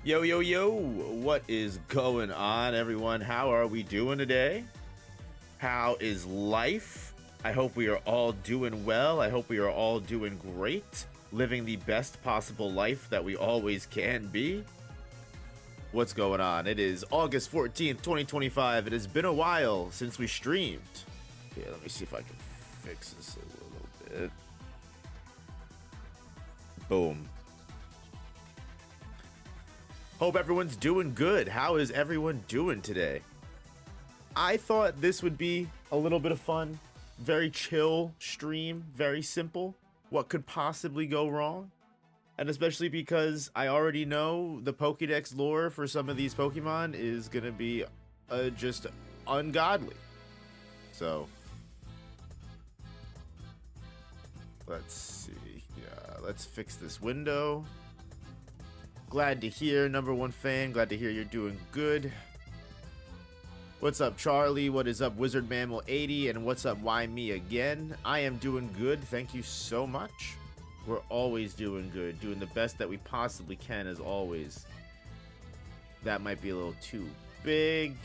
Yo, yo, yo, what is going on, everyone? How are we doing today? How is life? I hope we are all doing well. I hope we are all doing great, living the best possible life that we always can be. What's going on? It is August 14th, 2025. It has been a while since we streamed. Yeah, let me see if I can fix this a little bit. Boom. Hope everyone's doing good. How is everyone doing today? I thought this would be a little bit of fun. Very chill stream, very simple. What could possibly go wrong? And especially because I already know the Pokedex lore for some of these Pokemon is going to be just ungodly. So, let's see. Yeah, let's fix this window. Glad to hear, number one fan. Glad to hear you're doing good. What's up, Charlie? What is up, Wizard Mammal 80? And what's up, Why Me Again? I am doing good. Thank you so much. We're always doing good. Doing the best that we possibly can, as always. That might be a little too big.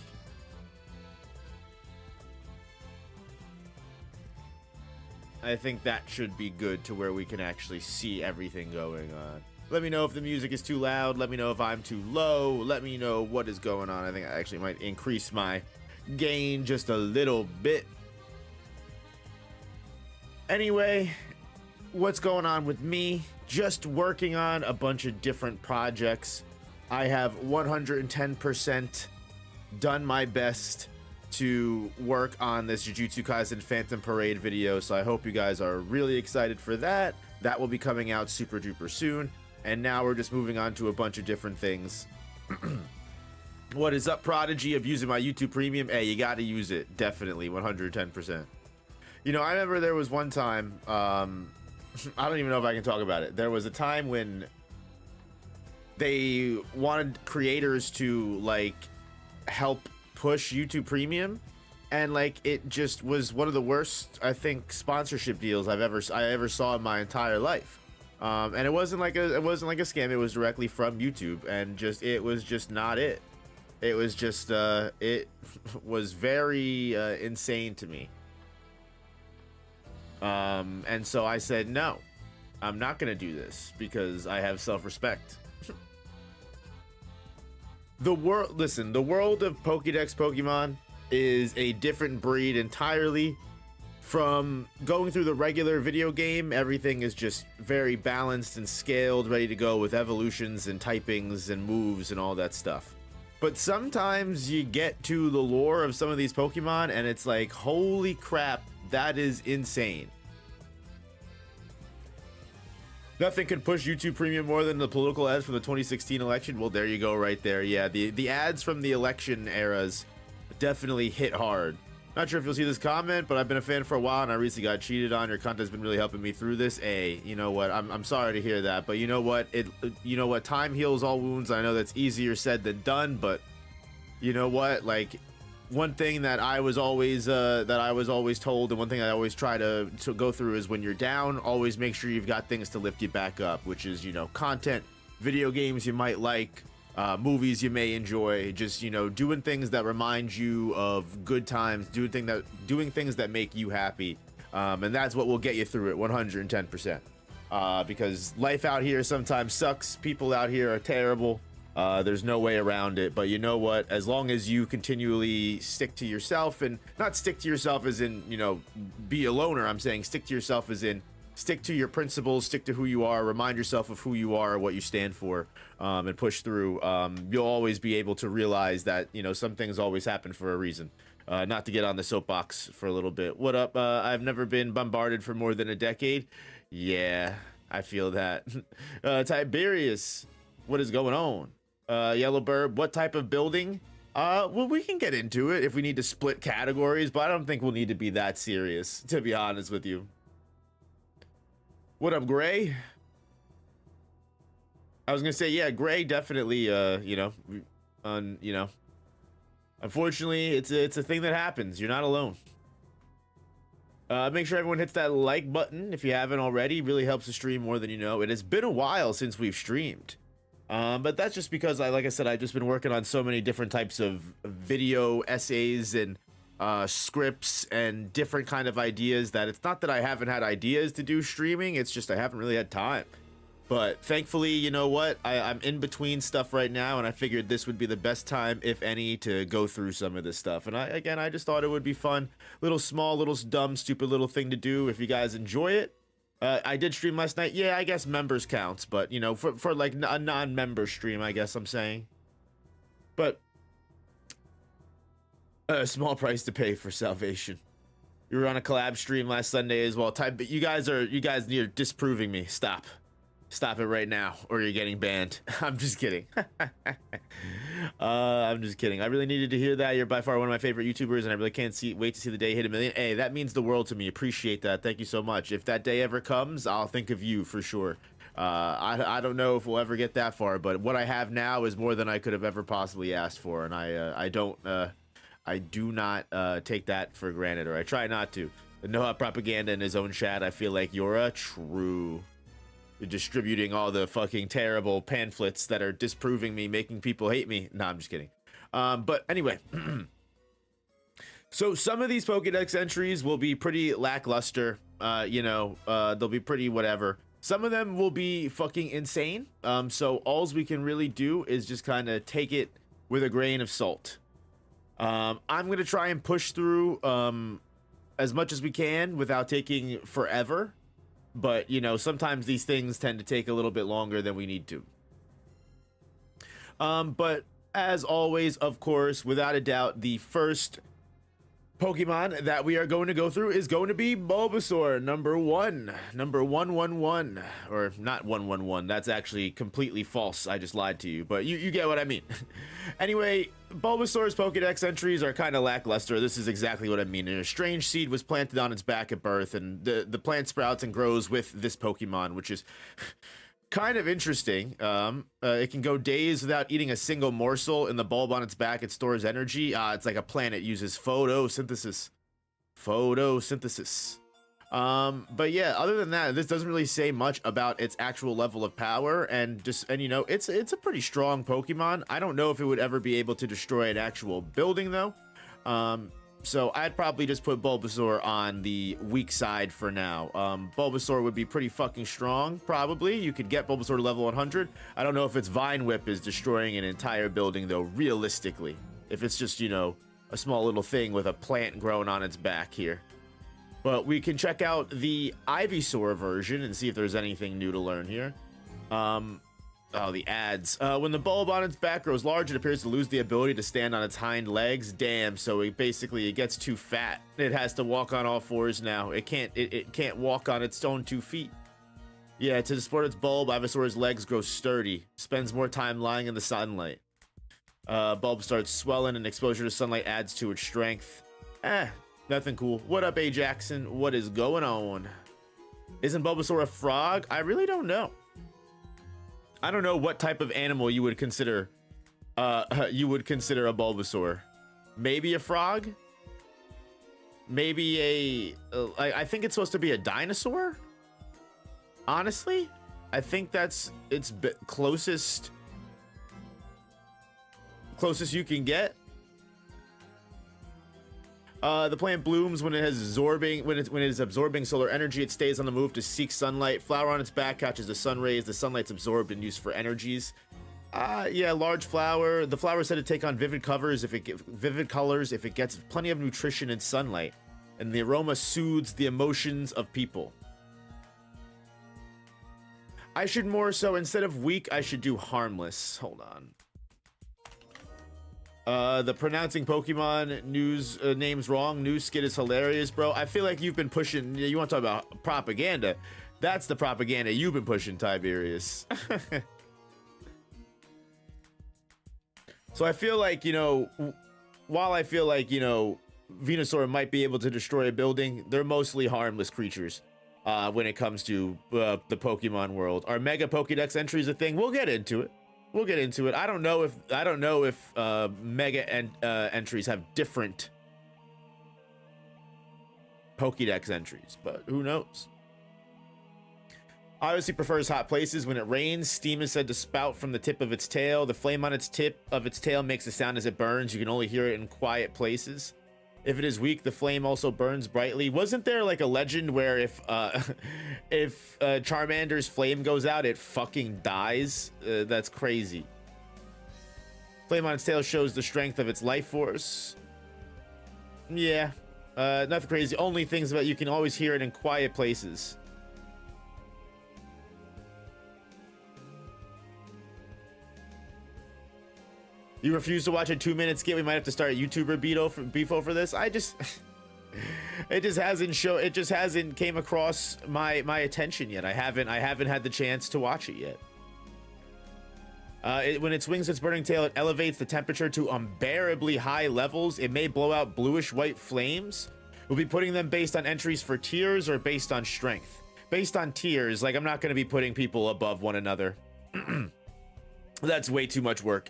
I think that should be good to where we can actually see everything going on. Let me know if the music is too loud. Let me know if I'm too low. Let me know what is going on. I think I actually might increase my gain just a little bit. Anyway, what's going on with me? Just working on a bunch of different projects. I have 110% done my best to work on this Jujutsu Kaisen Phantom Parade video, so I hope you guys are really excited for that. That will be coming out super duper soon. And now we're just moving on to a bunch of different things. What is up, Prodigy? Abusing my YouTube Premium? Hey, you gotta use it. Definitely, 110%. You know, I remember there was one time, I don't even know if I can talk about it. There was a time when they wanted creators to, like, help push YouTube Premium. And, like, it just was one of the worst, I think, sponsorship deals I ever saw in my entire life. And it wasn't like a scam. It was directly from YouTube, and it was just not it. It was just it was very insane to me. And so I said, no, I'm not gonna do this because I have self-respect. The world of Pokedex Pokemon is a different breed entirely. From going through the regular video game, everything is just very balanced and scaled, ready to go with evolutions and typings and moves and all that stuff. But sometimes you get to the lore of some of these Pokemon and it's like, holy crap, that is insane. Nothing could push YouTube Premium more than the political ads from the 2016 election. Well, there you go right there. Yeah, the ads from the election eras definitely hit hard. Not sure if you'll see this comment, but I've been a fan for a while and I recently got cheated on. Your content's been really helping me through this. Hey, you know what? I'm sorry to hear that, but you know what? Time heals all wounds. I know that's easier said than done, but you know what? Like, one thing that I was always told, and one thing I always try to go through is when you're down, always make sure you've got things to lift you back up, which is, you know, content, video games you might like, movies you may enjoy, just, you know, doing things that remind you of good times, doing things that make you happy, and that's what will get you through it 110%. Because life out here sometimes sucks. People out here are terrible. There's no way around it. But you know what? As long as you continually stick to yourself, and not stick to yourself as in, you know, be a loner. I'm saying stick to yourself as in stick to your principles, stick to who you are, remind yourself of who you are, what you stand for, and push through. You'll always be able to realize that, you know, some things always happen for a reason. Not to get on the soapbox for a little bit. What up? I've never been bombarded for more than a decade. Yeah, I feel that. Tiberius, what is going on? Yellowbird, what type of building? Well, we can get into it if we need to split categories, but I don't think we'll need to be that serious, to be honest with you. What up, Gray? I was gonna say, yeah, Gray definitely, you know, unfortunately, it's a thing that happens. You're not alone. Make sure everyone hits that like button if you haven't already. Really helps the stream more than you know. It has been a while since we've streamed. But that's just because like I said, I've just been working on so many different types of video essays and scripts and different kind of ideas that it's not that I haven't had ideas to do streaming. It's just I haven't really had time. But thankfully, you know what? I'm in between stuff right now, and I figured this would be the best time, if any, to go through some of this stuff. And I just thought it would be fun. Little small, little dumb, stupid little thing to do if you guys enjoy it. I did stream last night. Yeah, I guess members counts, but, you know, for like a non-member stream, I guess I'm saying. But a small price to pay for salvation. You were on a collab stream last Sunday as well. But you guys are disproving me. Stop it right now, or you're getting banned. I'm just kidding. I'm just kidding. I really needed to hear that. You're by far one of my favorite YouTubers, and I really can't wait to see the day hit 1 million. Hey, that means the world to me. Appreciate that. Thank you so much. If that day ever comes, I'll think of you for sure. I don't know if we'll ever get that far, but what I have now is more than I could have ever possibly asked for, and I do not take that for granted, or I try not to. Noah propaganda in his own chat. I feel like you're a true. You're distributing all the fucking terrible pamphlets that are disproving me, making people hate me. No, I'm just kidding. But anyway, so some of these Pokedex entries will be pretty lackluster. They'll be pretty whatever. Some of them will be fucking insane. So alls we can really do is just kind of take it with a grain of salt. I'm gonna try and push through as much as we can without taking forever. But, you know, sometimes these things tend to take a little bit longer than we need to. But as always, of course, without a doubt, the first Pokemon that we are going to go through is going to be Bulbasaur, number 111, or not 111. That's actually completely false. I just lied to you, but you get what I mean. Anyway, Bulbasaur's Pokedex entries are kind of lackluster. This is exactly what I mean. A strange seed was planted on its back at birth, and the plant sprouts and grows with this Pokemon, which is kind of interesting. It can go days without eating a single morsel. In the bulb on its back, it stores energy. It's like a plant. It uses photosynthesis. But yeah, other than that, this doesn't really say much about its actual level of power, and you know, it's a pretty strong Pokemon. I don't know if it would ever be able to destroy an actual building though. So I'd probably just put Bulbasaur on the weak side for now. Bulbasaur would be pretty fucking strong, probably. You could get Bulbasaur to level 100. I don't know if its Vine Whip is destroying an entire building, though, realistically. If it's just, you know, a small little thing with a plant growing on its back here. But we can check out the Ivysaur version and see if there's anything new to learn here. Oh, the ads. When the bulb on its back grows large, it appears to lose the ability to stand on its hind legs. Damn, so it gets too fat. It has to walk on all fours now. It can't walk on its own 2 feet. Yeah, to support its bulb, Ivysaur's legs grow sturdy. Spends more time lying in the sunlight. Bulb starts swelling, and exposure to sunlight adds to its strength. Nothing cool. What up, A. Jackson? What is going on? Isn't Bulbasaur a frog? I really don't know. I don't know what type of animal you would consider a Bulbasaur. Maybe a frog? Maybe I think it's supposed to be a dinosaur? Honestly, I think that's its closest you can get. The plant blooms when it is absorbing solar energy. It stays on the move to seek sunlight. Flower on its back catches the sun rays. The sunlight's absorbed and used for energies. Yeah, large flower. The flower is said to take on vivid colors if it gets plenty of nutrition and sunlight. And the aroma soothes the emotions of people. I should more so, instead of weak, I should do harmless. Hold on. The pronouncing Pokemon news names wrong. News skit is hilarious, bro. I feel like you've been pushing. You want to talk about propaganda? That's the propaganda you've been pushing, Tiberius. So I feel like, you know, while I feel like, you know, Venusaur might be able to destroy a building, they're mostly harmless creatures when it comes to the Pokemon world. Are Mega Pokedex entries a thing? We'll get into it. I don't know if Mega entries have different Pokédex entries, but who knows? Obviously prefers hot places. When it rains, steam is said to spout from the tip of its tail. The flame on its tip of its tail makes a sound as it burns. You can only hear it in quiet places. If it is weak, the flame also burns brightly. Wasn't there like a legend where if Charmander's flame goes out, it fucking dies? That's crazy. Flame on its tail shows the strength of its life force. Yeah, nothing crazy. Only things about you can always hear it in quiet places. You refuse to watch a 2-minute skit. We might have to start a YouTuber beef over this. I just, it just hasn't came across my attention yet. I haven't had the chance to watch it yet. When it swings its burning tail, it elevates the temperature to unbearably high levels. It may blow out bluish white flames. We'll be putting them based on entries for tiers or based on strength. Based on tiers, like I'm not going to be putting people above one another. That's way too much work.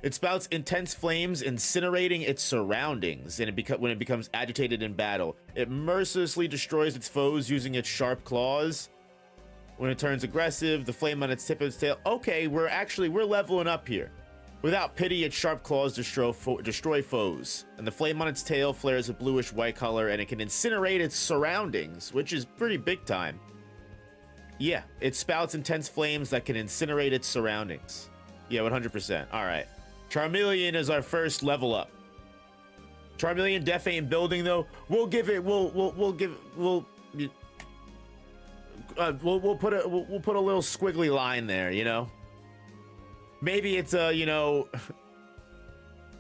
It spouts intense flames, incinerating its surroundings, and when it becomes agitated in battle. It mercilessly destroys its foes using its sharp claws. When it turns aggressive, the flame on its tip of its tail. Okay, we're leveling up here. Without pity, its sharp claws destroy foes, and the flame on its tail flares a bluish white color, and it can incinerate its surroundings, which is pretty big time. Yeah, it spouts intense flames that can incinerate its surroundings. Yeah, 100%. All right. Charmeleon is our first level up. Charmeleon def ain't building though. We'll put a little squiggly line there, you know. Maybe it's a, you know,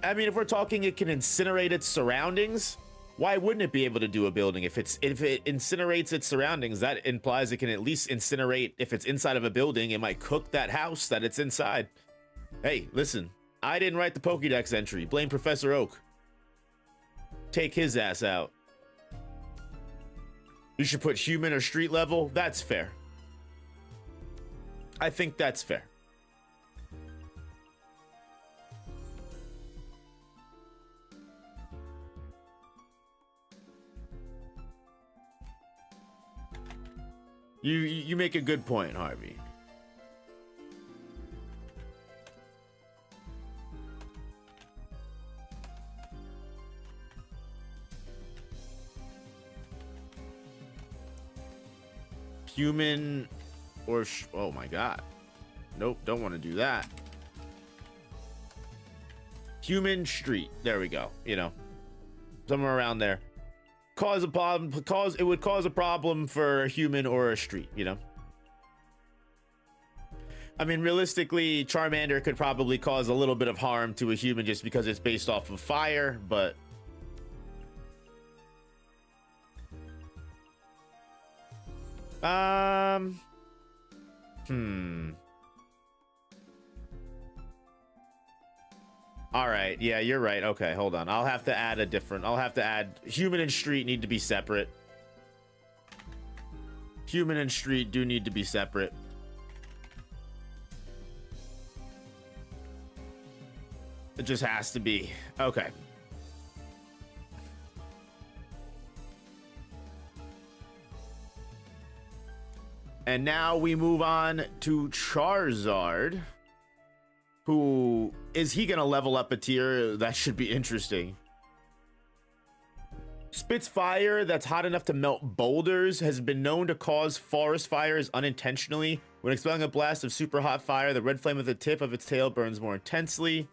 I mean, if we're talking it can incinerate its surroundings, why wouldn't it be able to do a building? If it incinerates its surroundings, that implies it can at least incinerate. If it's inside of a building, it might cook that house that it's inside. Hey, listen, I didn't write the Pokedex entry. Blame Professor Oak. Take his ass out. You should put human or street level. That's fair. I think that's fair. You make a good point, Harvey. Human or oh my god, nope, don't want to do that. Human street, there we go. You know, somewhere around there. Cause a problem, it would cause a problem for a human or a street, you know. I mean, realistically, Charmander could probably cause a little bit of harm to a human just because it's based off of fire, but all right, yeah, you're right. Okay, hold on. I'll have to add human and street need to be separate. Human and street do need to be separate. It just has to be. Okay. And now we move on to Charizard. Who is he gonna level up a tier? That should be interesting. Spits fire that's hot enough to melt boulders, has been known to cause forest fires unintentionally. When expelling a blast of super hot fire, the red flame at the tip of its tail burns more intensely.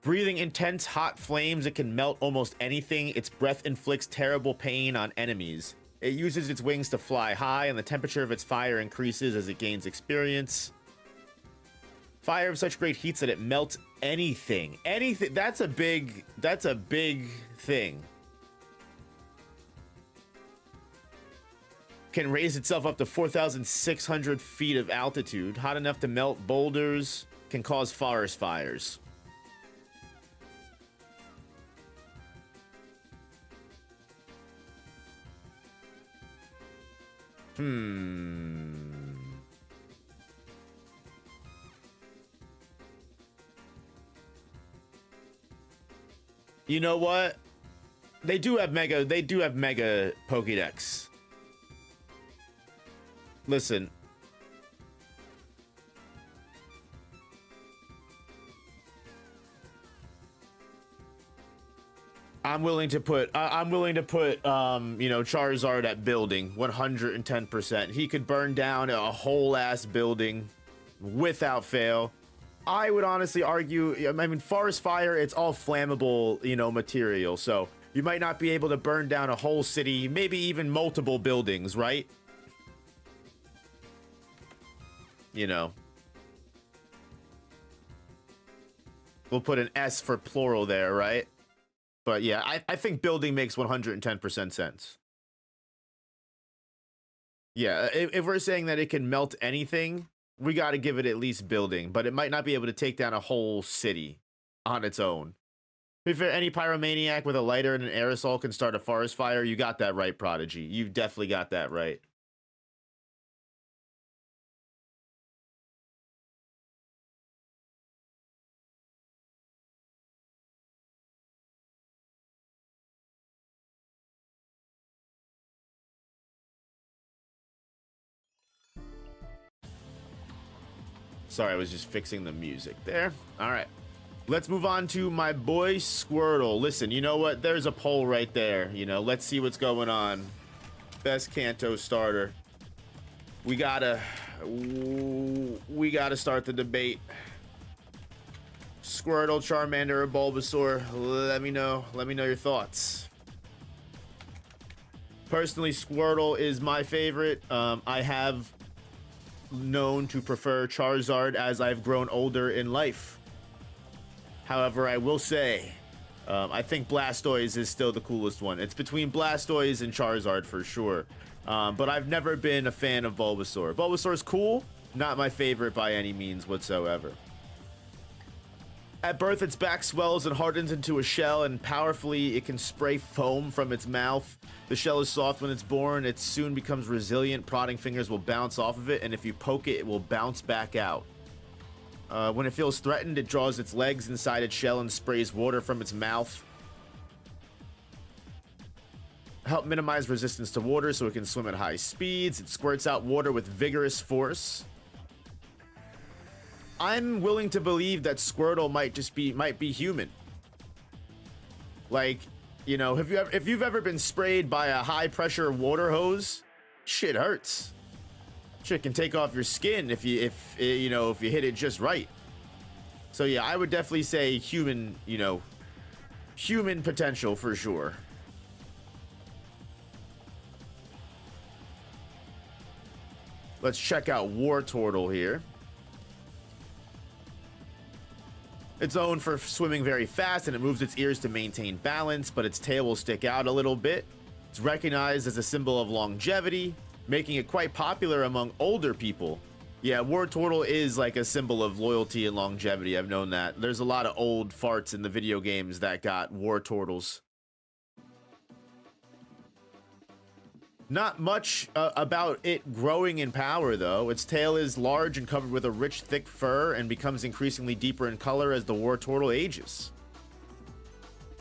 Breathing intense hot flames, it can melt almost anything. Its breath inflicts terrible pain on enemies. It uses its wings to fly high, and the temperature of its fire increases as it gains experience. Fire of such great heats that it melts anything. Anything. That's a big thing. Can raise itself up to 4,600 feet of altitude. Hot enough to melt boulders. Can cause forest fires. You know what? They do have mega Pokedex. Listen. I'm willing to put you know, Charizard at building 110%. He could burn down a whole ass building without fail. I would honestly argue, I mean, forest fire, it's all flammable, you know, material. So you might not be able to burn down a whole city, maybe even multiple buildings, right? You know. We'll put an S for plural there, right? But yeah, I think building makes 110% sense. Yeah, if we're saying that it can melt anything, we got to give it at least building, but it might not be able to take down a whole city on its own. If any pyromaniac with a lighter and an aerosol can start a forest fire, you got that right, Prodigy. You've definitely got that right. Sorry, I was just fixing the music there. All right. Let's move on to my boy Squirtle. Listen, you know what? There's a poll right there. You know, let's see what's going on. Best Kanto starter. We gotta start the debate. Squirtle, Charmander, or Bulbasaur? Let me know your thoughts. Personally, Squirtle is my favorite. I have known to prefer Charizard as I've grown older in life. However, I will say, I think Blastoise is still the coolest one. It's between Blastoise and Charizard for sure. But I've never been a fan of Bulbasaur. Bulbasaur's cool, not my favorite by any means whatsoever. At birth, its back swells and hardens into a shell, and powerfully it can spray foam from its mouth. The shell is soft when it's born. It soon becomes resilient. Prodding fingers will bounce off of it, and if you poke it, it will bounce back out. When it feels threatened, it draws its legs inside its shell and sprays water from its mouth. Help minimize resistance to water so it can swim at high speeds. It squirts out water with vigorous force. I'm willing to believe that Squirtle might be human. Like, you know, if you've ever been sprayed by a high pressure water hose, shit hurts. Shit can take off your skin if you hit it just right. So yeah, I would definitely say human, you know, human potential for sure. Let's check out Wartortle here. It's known for swimming very fast, and it moves its ears to maintain balance, but its tail will stick out a little bit. It's recognized as a symbol of longevity, making it quite popular among older people. Yeah, Wartortle is like a symbol of loyalty and longevity. I've known that. There's a lot of old farts in the video games that got Wartortles. Not much about it growing in power, though. Its tail is large and covered with a rich, thick fur and becomes increasingly deeper in color as the Wartortle ages.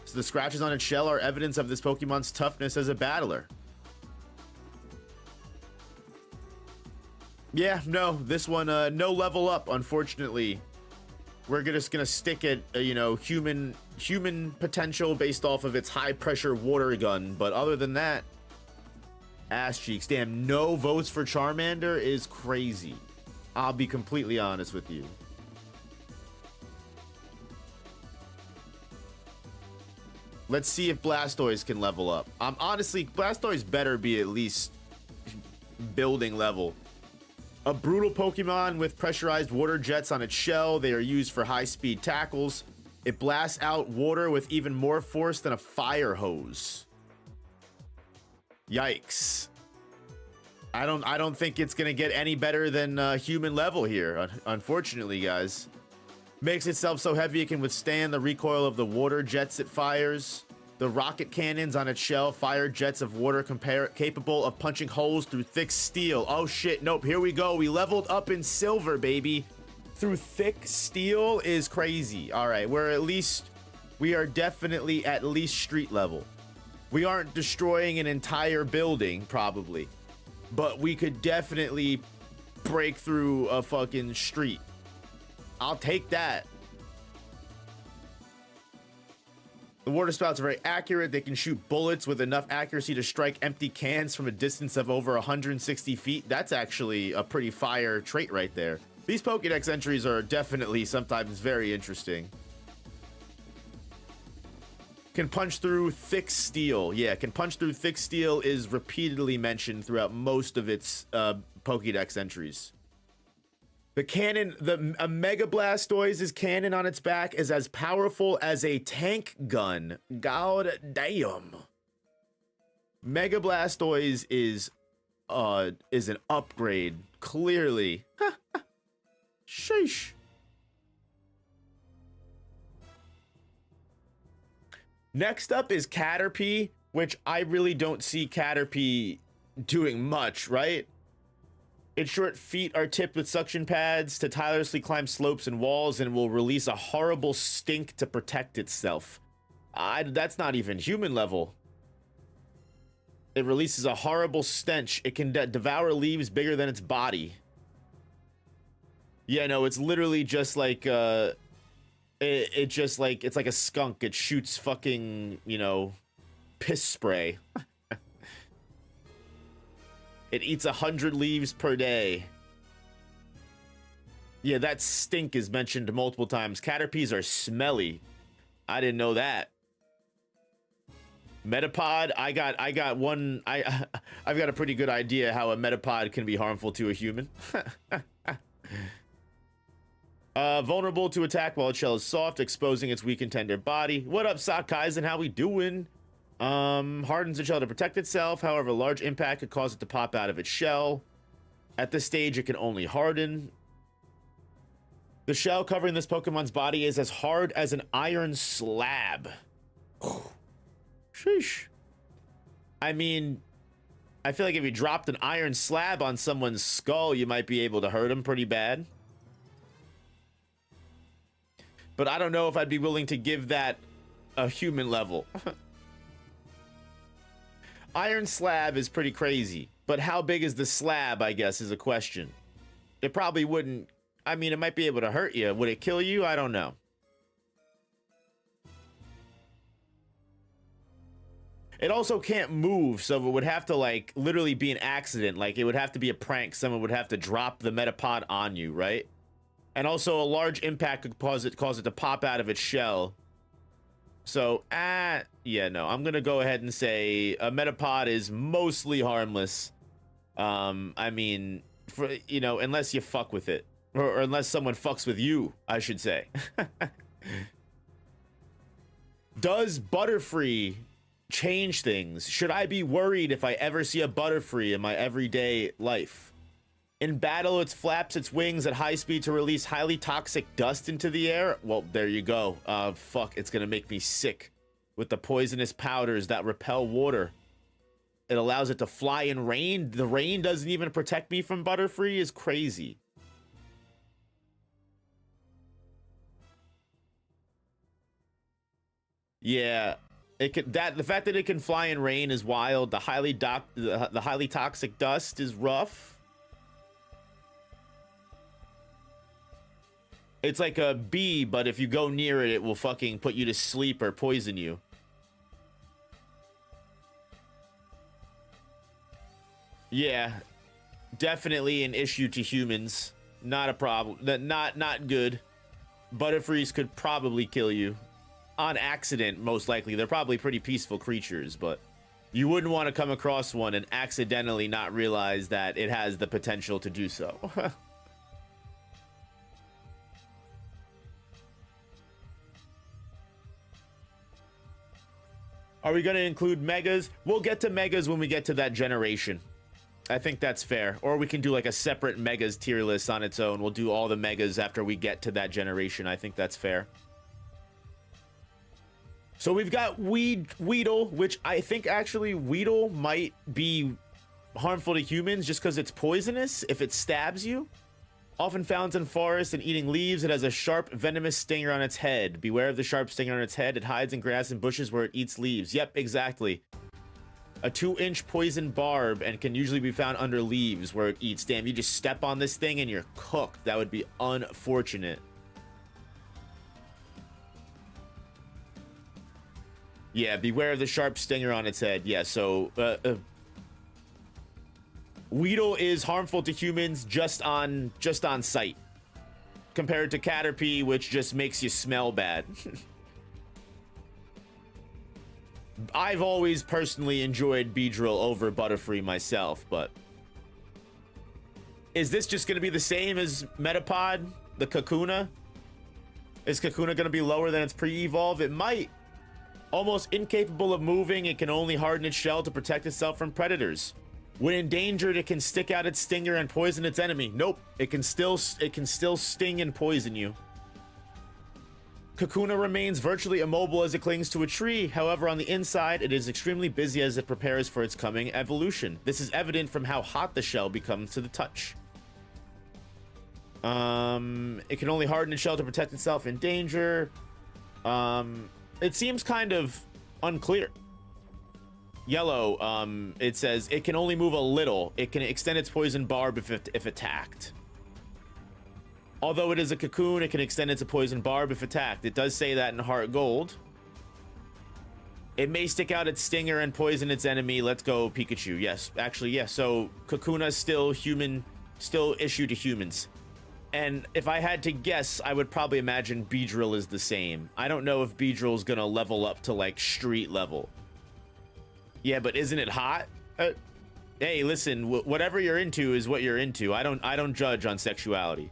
So the scratches on its shell are evidence of this Pokemon's toughness as a battler. Yeah, no, this one, no level up, unfortunately. We're just gonna stick at, you know, human potential based off of its high-pressure water gun, but other than that, ass cheeks. Damn, no votes for Charmander is crazy. I'll be completely honest with you. Let's see if Blastoise can level up. Honestly, Blastoise better be at least building level. A brutal Pokemon with pressurized water jets on its shell. They are used for high-speed tackles. It blasts out water with even more force than a fire hose. Yikes. I don't think it's gonna get any better than human level here, unfortunately, guys. Makes itself so heavy it can withstand the recoil of the water jets it fires. The rocket cannons on its shell fire jets of water capable of punching holes through thick steel. Oh shit, nope, here we go. We leveled up in silver, baby. Through thick steel is crazy. All right, we are definitely at least street level. We aren't destroying an entire building, probably. but we could definitely break through a fucking street. I'll take that. The water spouts are very accurate. They can shoot bullets with enough accuracy to strike empty cans from a distance of over 160 feet. That's actually a pretty fire trait right there. These Pokedex entries are definitely sometimes very interesting. Can punch through thick steel. Yeah, can punch through thick steel is repeatedly mentioned throughout most of its Pokedex entries. The cannon, a Mega Blastoise's cannon on its back is as powerful as a tank gun. God damn. Mega Blastoise is an upgrade, clearly. Sheesh. Next up is Caterpie, which I really don't see Caterpie doing much, right? Its short feet are tipped with suction pads to tirelessly climb slopes and walls and will release a horrible stink to protect itself. That's not even human level. It releases a horrible stench. It can devour leaves bigger than its body. Yeah, no, it's literally just like, it's like a skunk. It shoots fucking, you know, piss spray. It eats 100 leaves per day. Yeah, that stink is mentioned multiple times. Caterpies are smelly. I didn't know that. Metapod, I've got a pretty good idea how a Metapod can be harmful to a human. Vulnerable to attack while its shell is soft, exposing its weak and tender body. What up, Sakaizen? How we doing? Hardens the shell to protect itself. However, a large impact could cause it to pop out of its shell. At this stage, it can only harden. The shell covering this Pokemon's body is as hard as an iron slab. Sheesh. I mean, I feel like if you dropped an iron slab on someone's skull, you might be able to hurt them pretty bad. But I don't know if I'd be willing to give that a human level. Iron slab is pretty crazy, but how big is the slab, I guess, is a question. It probably wouldn't, I mean, it might be able to hurt you. Would it kill you? I don't know. It also can't move, so it would have to, like, literally be an accident. Like, it would have to be a prank. Someone would have to drop the Metapod on you, right? And also, a large impact could cause it to pop out of its shell. So, yeah, no, I'm gonna go ahead and say a Metapod is mostly harmless. I mean, unless you fuck with it. Or unless someone fucks with you, I should say. Does Butterfree change things? Should I be worried if I ever see a Butterfree in my everyday life? In battle, it flaps its wings at high speed to release highly toxic dust into the air. Well, there you go. Fuck, it's gonna make me sick with the poisonous powders that repel water. It allows it to fly in rain. The rain doesn't even protect me from Butterfree is crazy. Yeah, the fact that it can fly in rain is wild. The highly toxic dust is rough. It's like a bee, but if you go near it, it will fucking put you to sleep or poison you. Yeah, definitely an issue to humans. Not a problem. Not good. Butterfrees could probably kill you. On accident, most likely. They're probably pretty peaceful creatures, but you wouldn't want to come across one and accidentally not realize that it has the potential to do so. Are we going to include Megas? We'll get to Megas when we get to that generation. I think that's fair. Or we can do like a separate Megas tier list on its own. We'll do all the Megas after we get to that generation. I think that's fair. So we've got Weedle, which I think actually Weedle might be harmful to humans just because it's poisonous if it stabs you. Often found in forests and eating leaves, it has a sharp, venomous stinger on its head. Beware of the sharp stinger on its head. It hides in grass and bushes where it eats leaves. Yep, exactly. A 2-inch poison barb and can usually be found under leaves where it eats. Damn, you just step on this thing and you're cooked. That would be unfortunate. Yeah, beware of the sharp stinger on its head. Yeah, so Weedle is harmful to humans just on sight, compared to Caterpie, which just makes you smell bad. I've always personally enjoyed Beedrill over Butterfree myself, but is this just going to be the same as Metapod, the Kakuna? Is Kakuna going to be lower than its pre-evolve? It might. Almost incapable of moving, it can only harden its shell to protect itself from predators. When endangered, it can stick out its stinger and poison its enemy. Nope, it can still sting and poison you. Kakuna remains virtually immobile as it clings to a tree. However, on the inside, it is extremely busy as it prepares for its coming evolution. This is evident from how hot the shell becomes to the touch. It can only harden its shell to protect itself in danger. It seems kind of unclear. Yellow, it says it can only move a little. It can extend its poison barb if attacked. Although it is a cocoon, it can extend its poison barb if attacked. It does say that in Heart Gold. It may stick out its stinger and poison its enemy. Let's go, Pikachu. Yes, actually, yes. So Kakuna's still human, still issue to humans. And if I had to guess, I would probably imagine Beedrill is the same. I don't know if Beedrill's gonna level up to like street level. Yeah, but isn't it hot? Hey, listen, whatever you're into is what you're into. I don't judge on sexuality.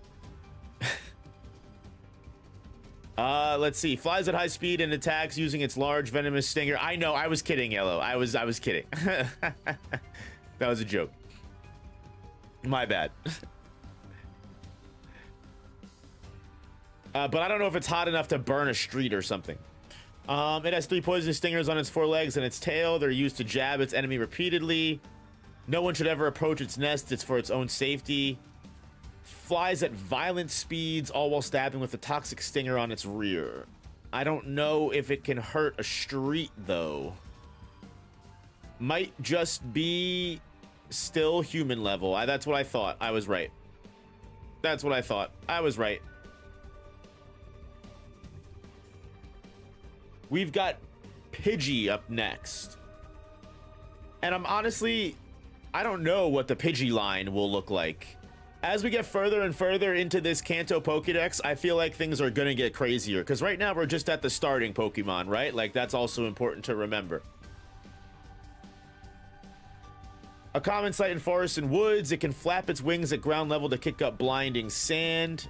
Let's see. Flies at high speed and attacks using its large venomous stinger. I know, I was kidding, Yellow. I was kidding. That was a joke. My bad. But I don't know if it's hot enough to burn a street or something. It has 3 poison stingers on its 4 legs and its tail. They're used to jab its enemy repeatedly. No one should ever approach its nest. It's for its own safety. Flies at violent speeds, all while stabbing with a toxic stinger on its rear. I don't know if it can hurt a street, though. Might just be still human level. That's what I thought. I was right. That's what I thought. I was right. We've got Pidgey up next. And I'm honestly, I don't know what the Pidgey line will look like. As we get further and further into this Kanto Pokedex, I feel like things are gonna get crazier. Because right now we're just at the starting Pokemon, right? Like, that's also important to remember. A common sight in forests and woods, it can flap its wings at ground level to kick up blinding sand.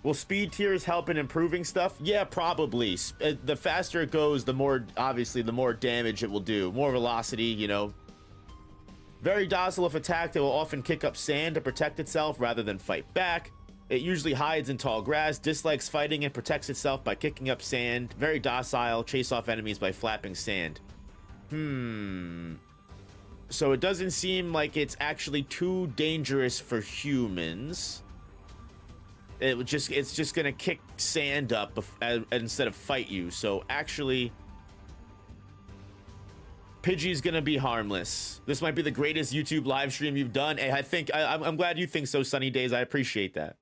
Will speed tiers help in improving stuff? Yeah, probably. The faster it goes, the more, obviously, the more damage it will do. More velocity, you know. Very docile if attacked, it will often kick up sand to protect itself rather than fight back. It usually hides in tall grass, dislikes fighting, and protects itself by kicking up sand. Very docile, chase off enemies by flapping sand. So it doesn't seem like it's actually too dangerous for humans. It's just gonna kick sand up instead of fight you. So actually, Pidgey's gonna be harmless. This might be the greatest YouTube live stream you've done. Hey, I'm glad you think so, Sunny Days. I appreciate that.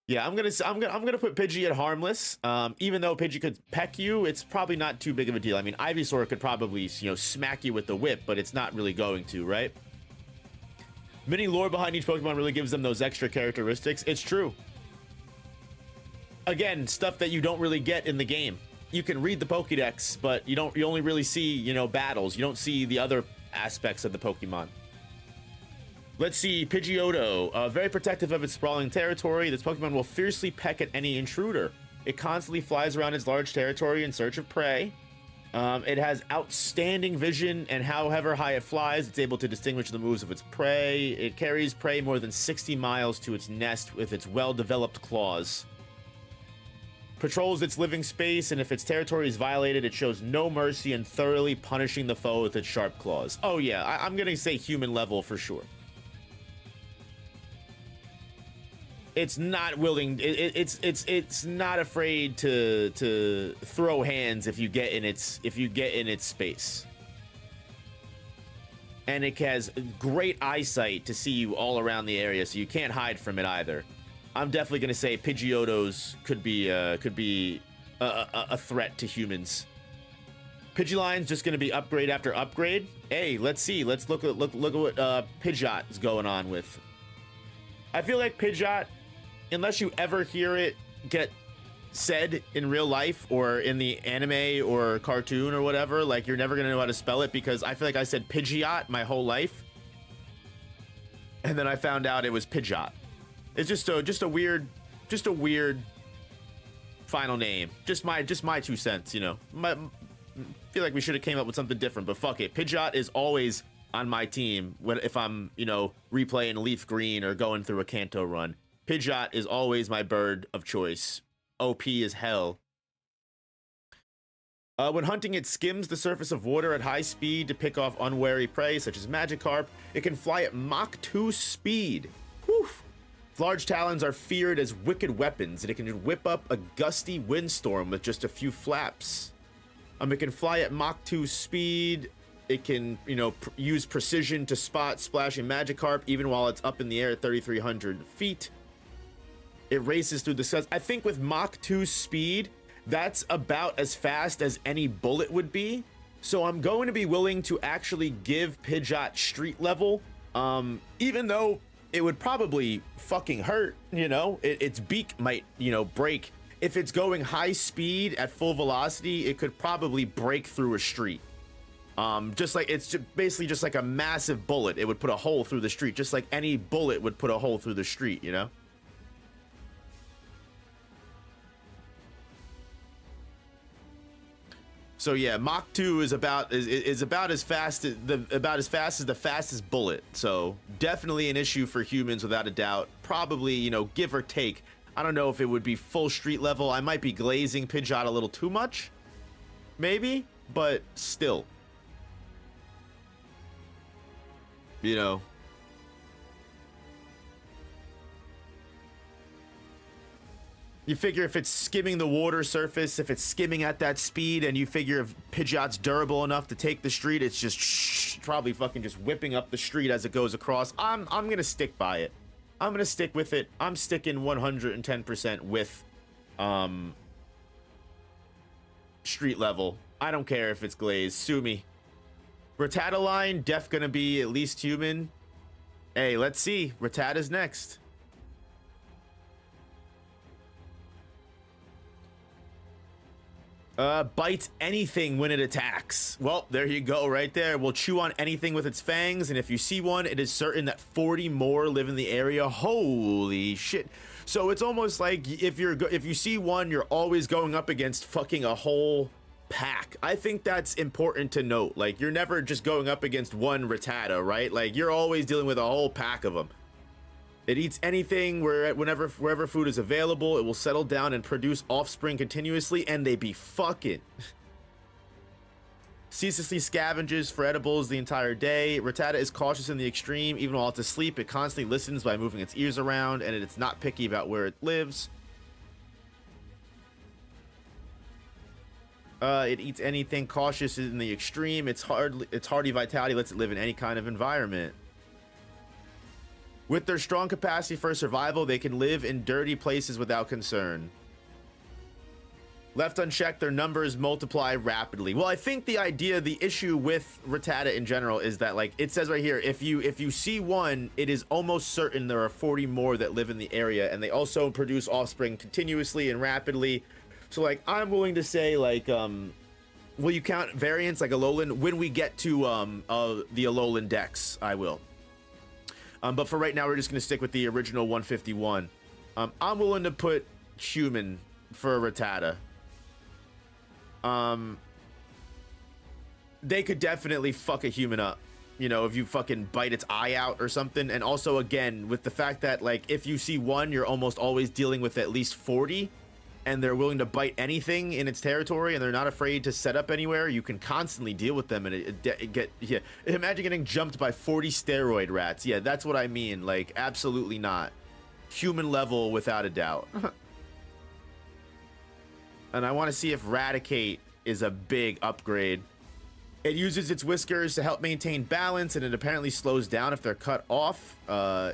Yeah, I'm gonna put Pidgey at harmless. Even though Pidgey could peck you, it's probably not too big of a deal. I mean, Ivysaur could probably, you know, smack you with the whip, but it's not really going to, right? Mini lore behind each Pokemon really gives them those extra characteristics. It's true. Again, stuff that you don't really get in the game. You can read the Pokedex, but you only really see, you know, battles. You don't see the other aspects of the Pokemon. Let's see, Pidgeotto. Very protective of its sprawling territory, this Pokemon will fiercely peck at any intruder. It constantly flies around its large territory in search of prey. It has outstanding vision, and however high it flies, it's able to distinguish the moves of its prey. It carries prey more than 60 miles to its nest with its well-developed claws. Patrols its living space, and if its territory is violated, it shows no mercy in thoroughly punishing the foe with its sharp claws. Oh yeah, I'm gonna say human level for sure. It's not willing. It's not afraid to throw hands if you get in its space. and it has great eyesight to see you all around the area, so you can't hide from it either. I'm definitely gonna say Pidgeottos could be a threat to humans. Pidgeline's just gonna be upgrade after upgrade. Hey, let's see. Let's look at what Pidgeot is going on with. I feel like Pidgeot, unless you ever hear it get said in real life or in the anime or cartoon or whatever, like you're never gonna know how to spell it, because I feel like I said Pidgeot my whole life, and then I found out it was Pidgeot. It's just a weird final name. Just my 2 cents, you know. I feel like we should have came up with something different, but fuck it. Pidgeot is always on my team if I'm, you know, replaying Leaf Green or going through a Kanto run. Pidgeot is always my bird of choice. OP as hell. When hunting, it skims the surface of water at high speed to pick off unwary prey, such as Magikarp. It can fly at Mach 2 speed. Whew. Large talons are feared as wicked weapons, and it can whip up a gusty windstorm with just a few flaps. It can fly at Mach 2 speed. It can, you know, use precision to spot splashing Magikarp even while it's up in the air at 3,300 feet. It races through the skies. I think with Mach 2 speed, that's about as fast as any bullet would be. So I'm going to be willing to actually give Pidgeot street level, even though it would probably fucking hurt, you know? Its beak might, you know, break. If it's going high speed at full velocity, it could probably break through a street. Just like it's basically just like a massive bullet. It would put a hole through the street, just like any bullet would put a hole through the street, you know? So yeah, Mach 2 is about as fast as the fastest bullet. So definitely an issue for humans without a doubt. Probably, you know, give or take. I don't know if it would be full street level. I might be glazing Pidgeot a little too much, maybe, but still, you know. You figure if it's skimming the water surface, if it's skimming at that speed, and you figure if Pidgeot's durable enough to take the street, it's just probably fucking just whipping up the street as it goes across. I'm gonna stick by it. I'm gonna stick with it. I'm sticking 110% with street level. I don't care if it's glazed. Sue me. Rattata def gonna be at least human. Hey, let's see. Rattata's next. Bites anything when it attacks. Well, there you go, right there. Will chew on anything with its fangs, and if you see one, it is certain that 40 more live in the area. Holy shit. So it's almost like if you see one, you're always going up against fucking a whole pack. I think that's important to note. Like, you're never just going up against one Rattata, right? Like, you're always dealing with a whole pack of them. It eats anything wherever food is available. It will settle down and produce offspring continuously, and they be fucking. Ceaselessly scavenges for edibles the entire day. Rattata is cautious in the extreme. Even while it's asleep, it constantly listens by moving its ears around, and it's not picky about where it lives. It eats anything, cautious in the extreme. Its hardy vitality lets it live in any kind of environment. With their strong capacity for survival, they can live in dirty places without concern. Left unchecked, their numbers multiply rapidly. Well, I think the issue with Rattata in general is that, like, it says right here, if you see one, it is almost certain there are 40 more that live in the area, and they also produce offspring continuously and rapidly. So, like, I'm willing to say, like, will you count variants like Alolan? When we get to the Alolan Dex, I will. But for right now, we're just going to stick with the original 151. I'm willing to put human for Rattata. They could definitely fuck a human up, you know, if you fucking bite its eye out or something. And also, again, with the fact that, like, if you see one, you're almost always dealing with at least 40, and they're willing to bite anything in its territory, and they're not afraid to set up anywhere. You can constantly deal with them, and yeah. Imagine getting jumped by 40 steroid rats. Yeah, that's what I mean. Like, absolutely not. Human level without a doubt. And I want to see if Raticate is a big upgrade. It uses its whiskers to help maintain balance, and it apparently slows down if they're cut off.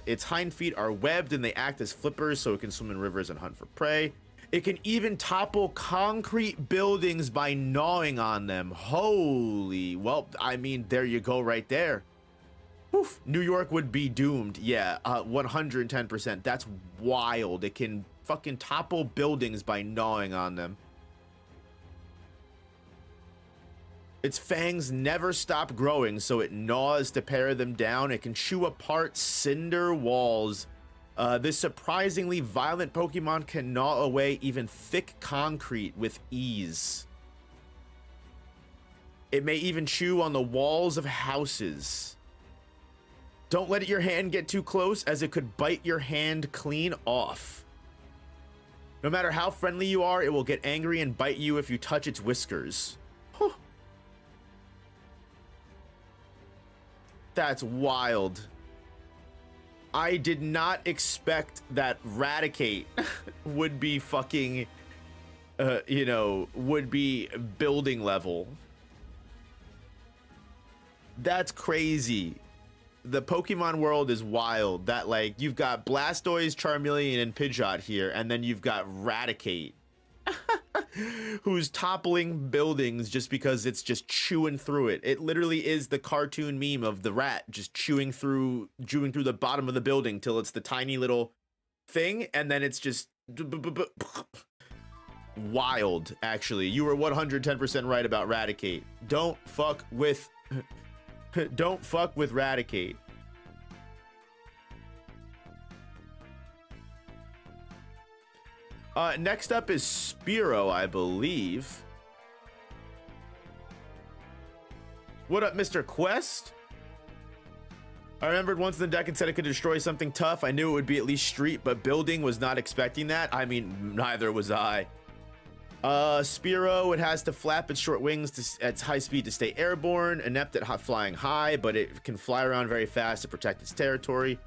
Its hind feet are webbed and they act as flippers, so it can swim in rivers and hunt for prey. It can even topple concrete buildings by gnawing on them. Holy, well, I mean, there you go right there. Oof, New York would be doomed. Yeah, 110%. That's wild. It can fucking topple buildings by gnawing on them. Its fangs never stop growing, so it gnaws to pare them down. It can chew apart cinder walls. This surprisingly violent Pokemon can gnaw away even thick concrete with ease. It may even chew on the walls of houses. Don't let your hand get too close, as it could bite your hand clean off. No matter how friendly you are, it will get angry and bite you if you touch its whiskers. Huh. That's wild. I did not expect that Raticate would be fucking, would be building level. That's crazy. The Pokemon world is wild. That, like, you've got Blastoise, Charmeleon, and Pidgeot here, and then you've got Raticate, who's toppling buildings just because it's just chewing through it. It literally is the cartoon meme of the rat just chewing through the bottom of the building till it's the tiny little thing, and then it's just wild. Actually, you were 110% right about Raticate. Don't fuck with Raticate. Next up is Spearow, I believe. What up, Mr. Quest? I remembered once in the deck it said it could destroy something tough. I knew it would be at least street, but building, was not expecting that. I mean, neither was I. Spearow, it has to flap its short wings at high speed to stay airborne, inept at flying high, but it can fly around very fast to protect its territory.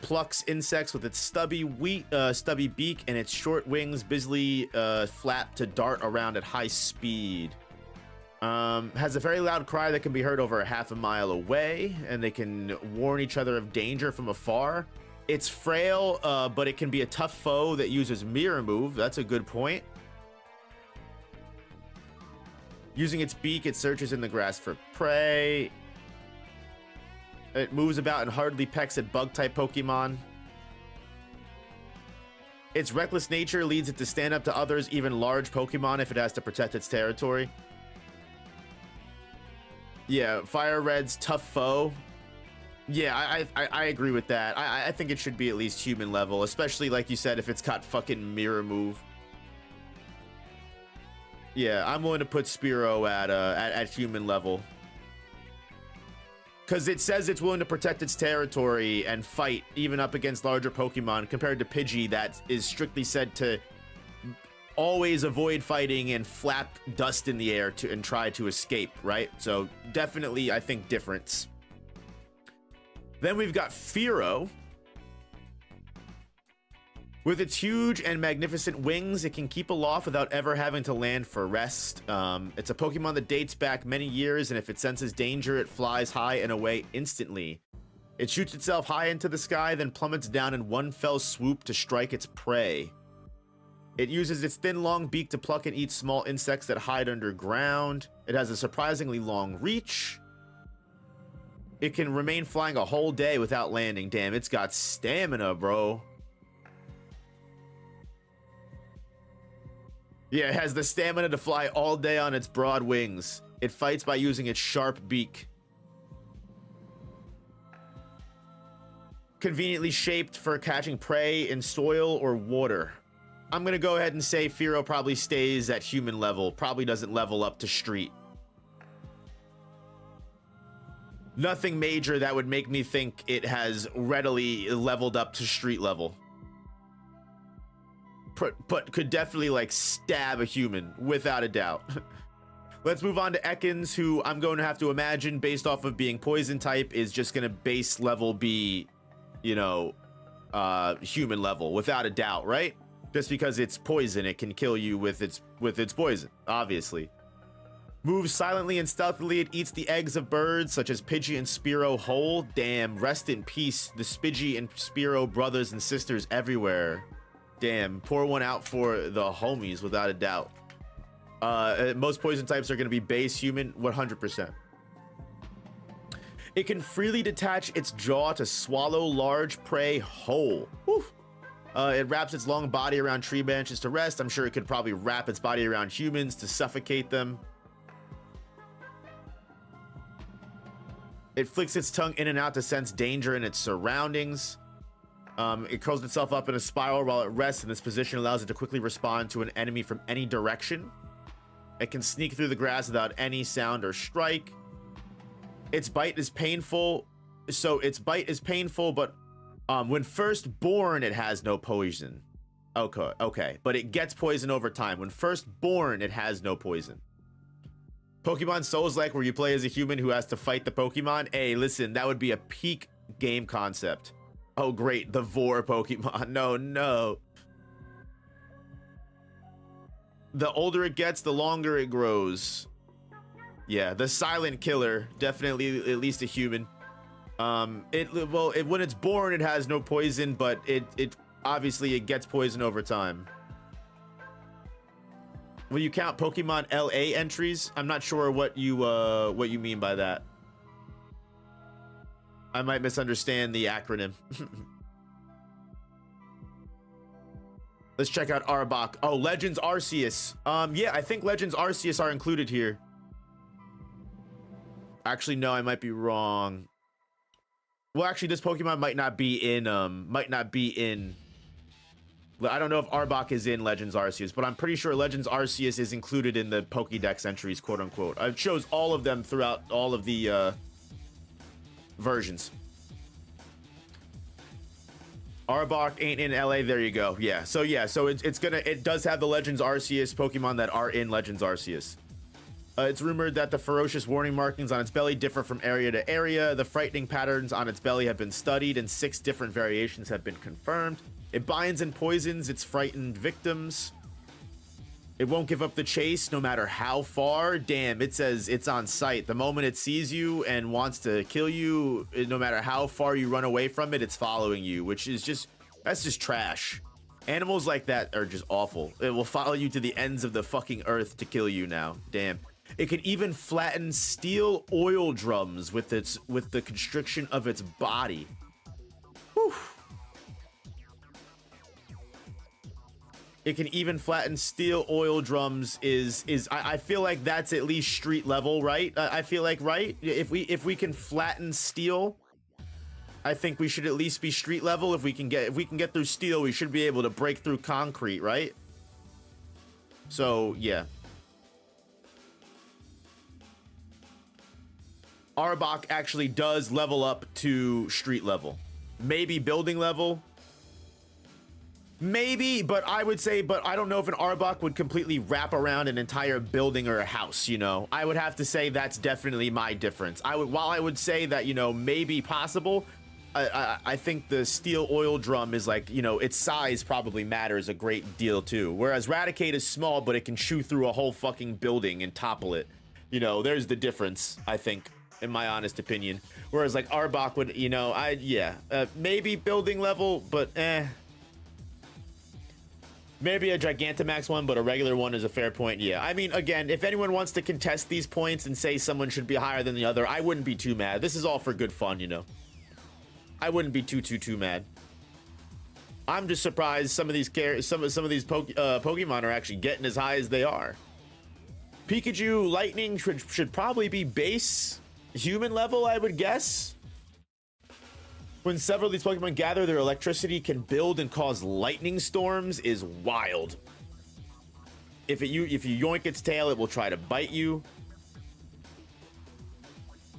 Plucks insects with its stubby beak, and its short wings busily flap to dart around at high speed. Has a very loud cry that can be heard over a half a mile away, and they can warn each other of danger from afar. It's frail, but it can be a tough foe that uses Mirror Move. That's a good point. Using its beak, it searches in the grass for prey. It moves about and hardly pecks at bug-type Pokemon. Its reckless nature leads it to stand up to others, even large Pokemon, if it has to protect its territory. Yeah, Fire Red's tough foe. Yeah, I agree with that. I think it should be at least human level, especially, like you said, if it's got fucking Mirror Move. Yeah, I'm willing to put Spearow at human level. Because it says it's willing to protect its territory and fight even up against larger Pokemon, compared to Pidgey that is strictly said to always avoid fighting and flap dust in the air and try to escape, right? So definitely, I think, difference. Then we've got Fearow. With its huge and magnificent wings, it can keep aloft without ever having to land for rest. It's a Pokemon that dates back many years, and if it senses danger, it flies high and away instantly. It shoots itself high into the sky, then plummets down in one fell swoop to strike its prey. It uses its thin, long beak to pluck and eat small insects that hide underground. It has a surprisingly long reach. It can remain flying a whole day without landing. Damn, it's got stamina, bro. Yeah, it has the stamina to fly all day on its broad wings. It fights by using its sharp beak. Conveniently shaped for catching prey in soil or water. I'm gonna go ahead and say Fearow probably stays at human level. Probably doesn't level up to street. Nothing major that would make me think it has readily leveled up to street level. But could definitely, like, stab a human without a doubt. Let's move on to Ekans, who I'm going to have to imagine, based off of being poison type, is just gonna base level be, you know, human level without a doubt, right? Just because it's poison, it can kill you with its poison, obviously. Moves silently and stealthily. It eats the eggs of birds such as Pidgey and Spearow whole. Damn, rest in peace, the Spidgey and Spearow brothers and sisters everywhere. Damn, pour one out for the homies without a doubt. Most poison types are going to be base, human, 100%. It can freely detach its jaw to swallow large prey whole. Woof. It wraps its long body around tree branches to rest. I'm sure it could probably wrap its body around humans to suffocate them. It flicks its tongue in and out to sense danger in its surroundings. It curls itself up in a spiral while it rests, and this position allows it to quickly respond to an enemy from any direction. It can sneak through the grass without any sound or strike. Its bite is painful. But when first born, it has no poison. Okay. But it gets poison over time. When first born, it has no poison. Pokemon Souls-like, where you play as a human who has to fight the Pokemon. Hey, listen, that would be a peak game concept. Oh, great, the Vor Pokemon. No. The older it gets, the longer it grows. Yeah, the silent killer, definitely at least a human. When it's born, it has no poison, but it obviously it gets poison over time. Will you count Pokemon LA entries? I'm not sure what you mean by that. I might misunderstand the acronym. Let's check out Arbok. Oh, Legends Arceus. Yeah, I think Legends Arceus are included here. Actually, no, I might be wrong. Well, actually, this Pokemon might not be in. I don't know if Arbok is in Legends Arceus, but I'm pretty sure Legends Arceus is included in the Pokédex entries, quote unquote. It shows all of them throughout all of the versions. Arbok ain't in LA. There you go. Yeah. So it does have the Legends Arceus Pokemon that are in Legends Arceus. It's rumored that the ferocious warning markings on its belly differ from area to area. The frightening patterns on its belly have been studied, and 6 different variations have been confirmed. It binds and poisons its frightened victims. It won't give up the chase no matter how far. Damn, it says it's on sight. The moment it sees you and wants to kill you, no matter how far you run away from it, it's following you, which is that's just trash. Animals like that are just awful. It will follow you to the ends of the fucking earth to kill you now. Damn. It can even flatten steel oil drums with the constriction of its body. Whew. It can even flatten steel oil drums I feel like that's at least street level, right? I feel like, right? If we can flatten steel, I think we should at least be street level. If we can get through steel, we should be able to break through concrete, right? So, yeah. Arbok actually does level up to street level. Maybe building level. Maybe, but I don't know if an Arbok would completely wrap around an entire building or a house, you know? I would have to say that's definitely my difference. While I would say that, you know, maybe possible, I think the steel oil drum is like, you know, its size probably matters a great deal too. Whereas Raticate is small, but it can chew through a whole fucking building and topple it. You know, there's the difference, I think, in my honest opinion. Whereas like Arbok would, you know, maybe building level, but maybe a Gigantamax one, but a regular one is a fair point. Yeah, I mean, again, if anyone wants to contest these points and say someone should be higher than the other, I wouldn't be too mad. This is all for good fun, you know. I wouldn't be too mad. I'm just surprised some of these Pokemon are actually getting as high as they are. Pikachu Lightning should probably be base human level, I would guess. When several of these Pokemon gather, their electricity can build and cause lightning storms is wild. If you yoink its tail, it will try to bite you.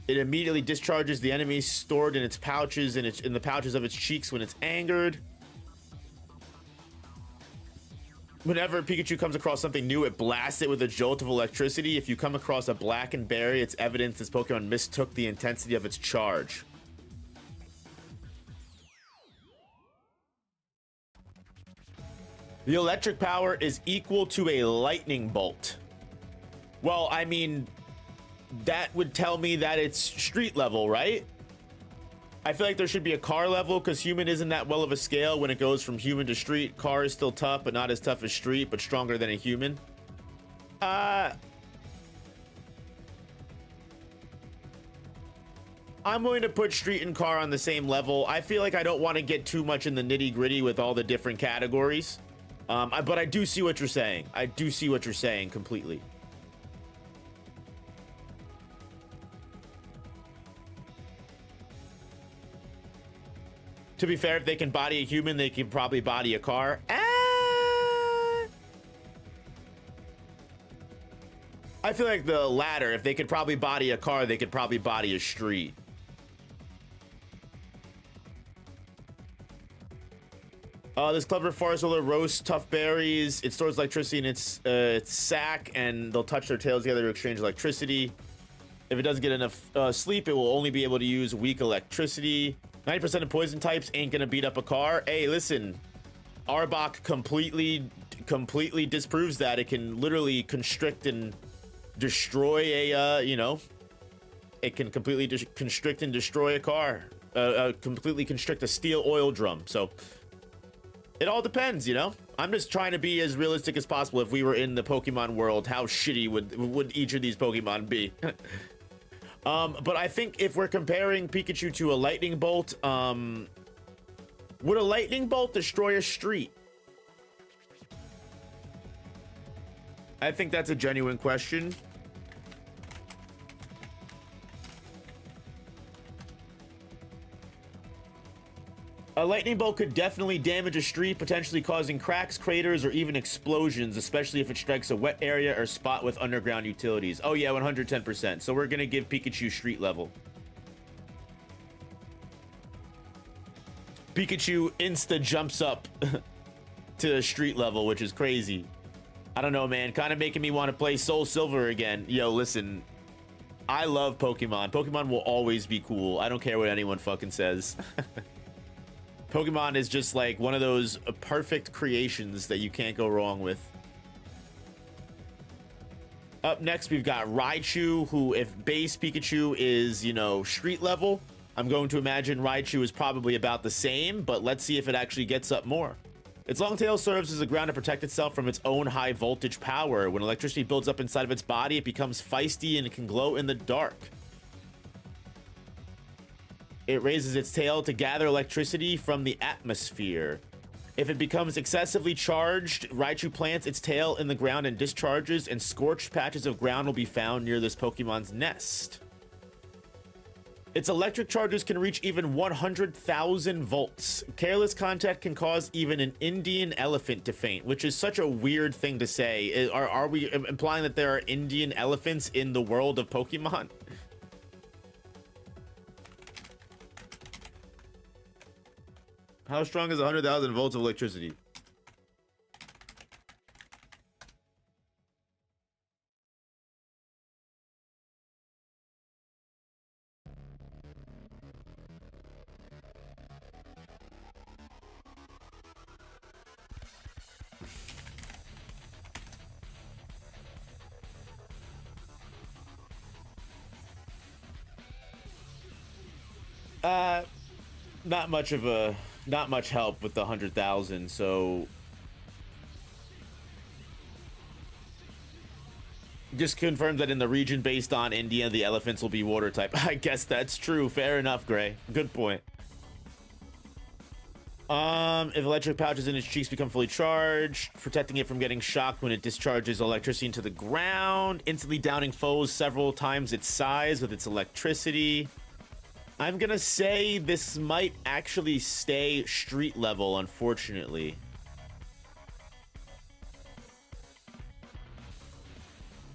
It immediately discharges the enemies stored in its pouches and in the pouches of its cheeks when it's angered. Whenever Pikachu comes across something new, it blasts it with a jolt of electricity. If you come across a blackened berry, it's evidence this Pokemon mistook the intensity of its charge. The electric power is equal to a lightning bolt. Well, I mean, that would tell me that it's street level, right? I feel like there should be a car level because human isn't that well of a scale when it goes from human to street. Car is still tough, but not as tough as street, but stronger than a human. I'm willing to put street and car on the same level. I feel like I don't want to get too much in the nitty gritty with all the different categories. But I do see what you're saying. I do see what you're saying completely. To be fair, if they can body a human, they can probably body a car. I feel like the latter. If they could probably body a car, they could probably body a street. This clever forest roller roasts tough berries. It stores electricity in its sack, and they'll touch their tails together to exchange electricity. If it doesn't get enough sleep, it will only be able to use weak electricity. 90% of poison types ain't gonna beat up a car. Hey, listen, Arbok completely disproves that. It can literally constrict and destroy a, you know, it can completely constrict and destroy a car. Completely constrict a steel oil drum. So it all depends, you know. I'm just trying to be as realistic as possible. If we were in the Pokemon world, how shitty would each of these Pokemon be? But I think if we're comparing Pikachu to a lightning bolt, would a lightning bolt destroy a street? I think that's a genuine question. A lightning bolt could definitely damage a street, potentially causing cracks, craters, or even explosions, especially if it strikes a wet area or spot with underground utilities. Oh yeah, 110%. So we're gonna give Pikachu street level. Pikachu insta jumps up to street level, which is crazy. I don't know, man. Kind of making me want to play Soul Silver again. Yo, listen. I love Pokemon. Pokemon will always be cool. I don't care what anyone fucking says. Pokemon is just like one of those perfect creations that you can't go wrong with. Up next, we've got Raichu, who, if base Pikachu is, you know, street level, I'm going to imagine Raichu is probably about the same, but let's see if it actually gets up more. Its long tail serves as a ground to protect itself from its own high voltage power. When electricity builds up inside of its body, it becomes feisty and it can glow in the dark. It raises its tail to gather electricity from the atmosphere. If it becomes excessively charged, Raichu plants its tail in the ground and discharges, and scorched patches of ground will be found near this Pokemon's nest. Its electric charges can reach even 100,000 volts. Careless contact can cause even an Indian elephant to faint, which is such a weird thing to say. Are we implying that there are Indian elephants in the world of Pokemon? How strong is 100,000 volts of electricity? Not much help with the 100,000, so just confirm that in the region based on India, the elephants will be water type. I guess that's true. Fair enough, Gray. Good point. If electric pouches in its cheeks become fully charged, protecting it from getting shocked when it discharges electricity into the ground, instantly downing foes several times its size with its electricity. I'm gonna say this might actually stay street level, unfortunately.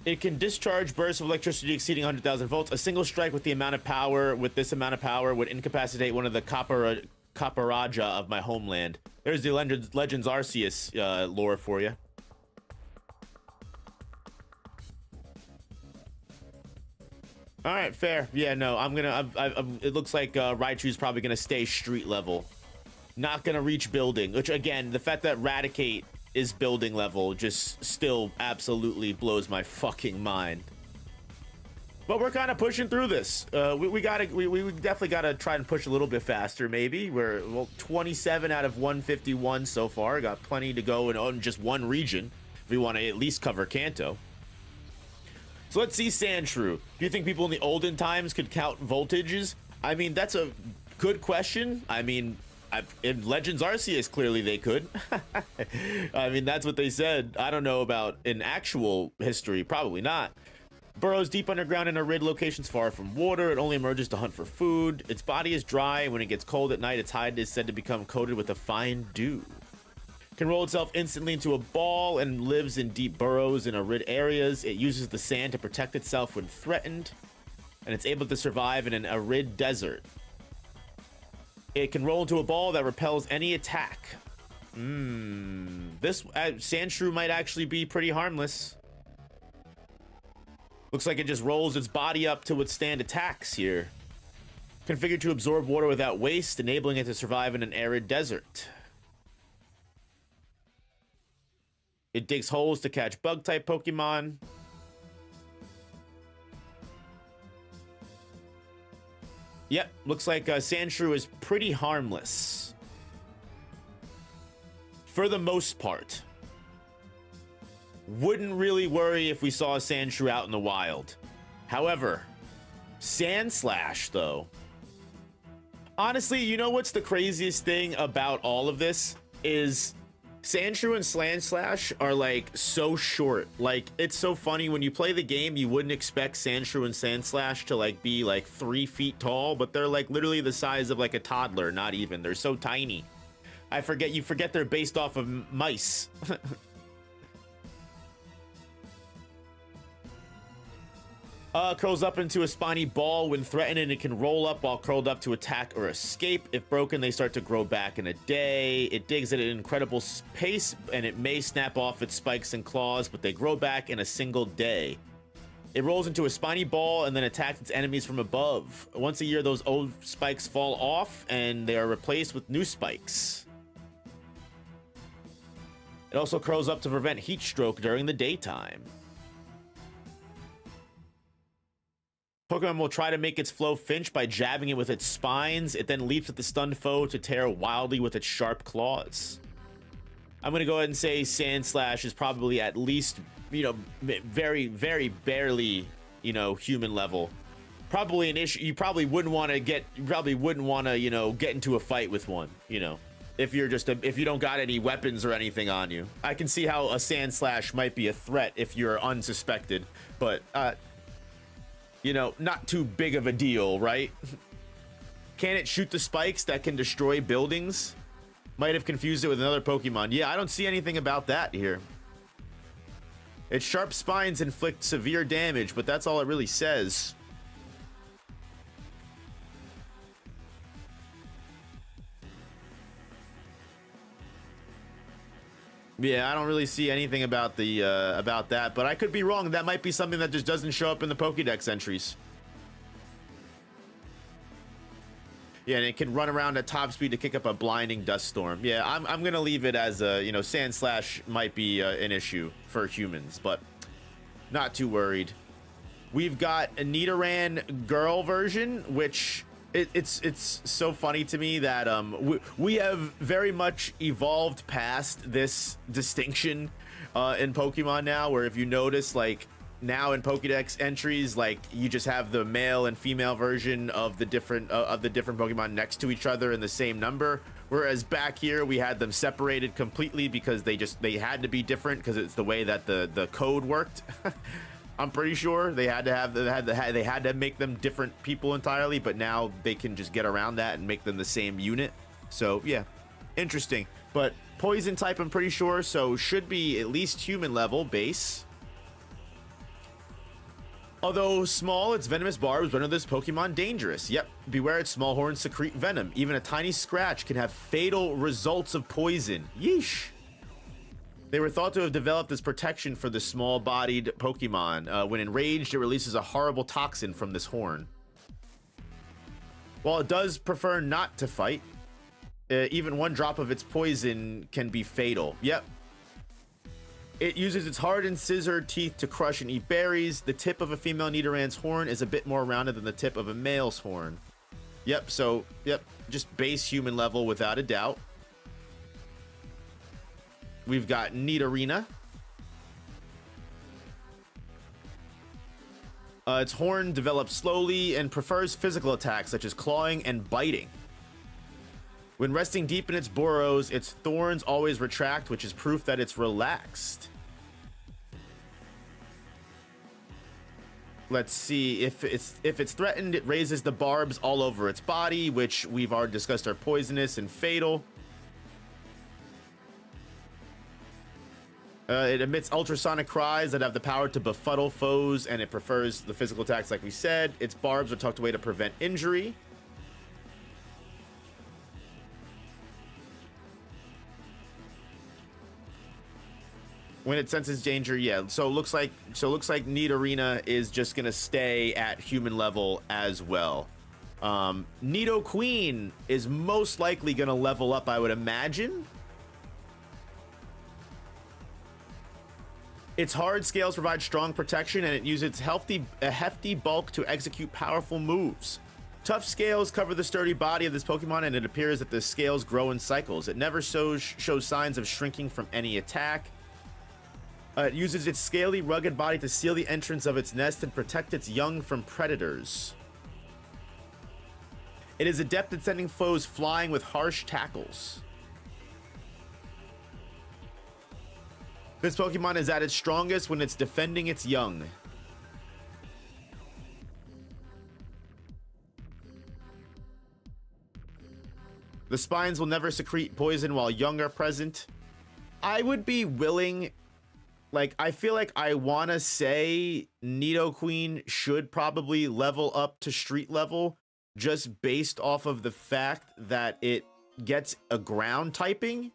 It can discharge bursts of electricity exceeding 100,000 volts. A single strike with this amount of power would incapacitate one of the Caparajah of my homeland. There's the Legends Arceus lore for you. All right, fair. Yeah, no, it looks like Raichu's probably gonna stay street level, not gonna reach building. Which again, the fact that Raticate is building level just still absolutely blows my fucking mind. But we're kind of pushing through this. We definitely gotta try and push a little bit faster. Maybe we're 27 out of 151 so far. Got plenty to go in just one region. If we want to at least cover Kanto. So let's see Sandshrew. Do you think people in the olden times could count voltages? I mean, that's a good question. I mean, in Legends Arceus, clearly they could. I mean, that's what they said. I don't know about in actual history, probably not. Burrows deep underground in arid locations far from water. It only emerges to hunt for food. Its body is dry, and when it gets cold at night, its hide is said to become coated with a fine dew. Can roll itself instantly into a ball and lives in deep burrows in arid areas. It uses the sand to protect itself when threatened, and it's able to survive in an arid desert. It can roll into a ball that repels any attack. This Sandshrew might actually be pretty harmless. Looks like it just rolls its body up to withstand attacks here. Configured to absorb water without waste, enabling it to survive in an arid desert. It digs holes to catch bug-type Pokemon. Yep, looks like Sandshrew is pretty harmless. For the most part. Wouldn't really worry if we saw a Sandshrew out in the wild. However, Sandslash, though. Honestly, you know what's the craziest thing about all of this? Is Sandshrew and Sandslash are like so short. Like, it's so funny when you play the game, you wouldn't expect Sandshrew and Sandslash to like be like 3 feet tall, but they're like literally the size of like a toddler, not even. They're so tiny. You forget they're based off of mice. Curls up into a spiny ball when threatened, and it can roll up while curled up to attack or escape. If broken, they start to grow back in a day. It digs at an incredible pace, and it may snap off its spikes and claws, but they grow back in a single day. It rolls into a spiny ball and then attacks its enemies from above. Once a year, those old spikes fall off, and they are replaced with new spikes. It also curls up to prevent heat stroke during the daytime. Pokemon will try to make its foe flinch by jabbing it with its spines. It then leaps at the stunned foe to tear wildly with its sharp claws. I'm going to go ahead and say Sandslash is probably at least, you know, very, very barely, you know, human level. Probably an issue. You probably wouldn't want to you know, get into a fight with one, you know, if you're just if you don't got any weapons or anything on you. I can see how a Sandslash might be a threat if you're unsuspected, but, you know, not too big of a deal, right? Can it shoot the spikes that can destroy buildings? Might have confused it with another Pokemon. Yeah, I don't see anything about that here. Its sharp spines inflict severe damage, but that's all it really says. Yeah, I don't really see anything about the about that, but I could be wrong. That might be something that just doesn't show up in the Pokedex entries. Yeah, and it can run around at top speed to kick up a blinding dust storm. Yeah, I'm gonna leave it as a, you know, Sandslash might be an issue for humans, but not too worried. We've got a Nidoran girl version, which it's so funny to me that we have very much evolved past this distinction in Pokemon now, where if you notice, like, now in Pokedex entries, like, you just have the male and female version of the different Pokemon next to each other in the same number, whereas back here we had them separated completely because they had to be different because it's the way that the code worked. I'm pretty sure they had to make them different people entirely, but now they can just get around that and make them the same unit. So yeah, interesting. But poison type, I'm pretty sure, so should be at least human level base. Although small, its venomous barbs render this Pokemon dangerous. Yep, beware, its small horns secrete venom. Even a tiny scratch can have fatal results of poison. Yeesh. They were thought to have developed this protection for the small-bodied Pokemon. When enraged, it releases a horrible toxin from this horn. While it does prefer not to fight, even one drop of its poison can be fatal. Yep. It uses its hardened scissor teeth to crush and eat berries. The tip of a female Nidoran's horn is a bit more rounded than the tip of a male's horn. Yep, so, yep, just base human level without a doubt. We've got Nidorina. Its horn develops slowly and prefers physical attacks such as clawing and biting. When resting deep in its burrows, its thorns always retract, which is proof that it's relaxed. Let's see, if it's threatened, it raises the barbs all over its body, which we've already discussed are poisonous and fatal. It emits ultrasonic cries that have the power to befuddle foes, and it prefers the physical attacks like we said. Its barbs are tucked away to prevent injury. When it senses danger, yeah. So it looks like Nidorina is just gonna stay at human level as well. Nidoqueen is most likely gonna level up, I would imagine. Its hard scales provide strong protection, and it uses a hefty bulk to execute powerful moves. Tough scales cover the sturdy body of this Pokemon, and it appears that the scales grow in cycles. It never shows signs of shrinking from any attack. It uses its scaly, rugged body to seal the entrance of its nest and protect its young from predators. It is adept at sending foes flying with harsh tackles. This Pokemon is at its strongest when it's defending its young. The spines will never secrete poison while young are present. I would be willing, like, I feel like I want to say Nidoqueen should probably level up to street level just based off of the fact that it gets a ground typing.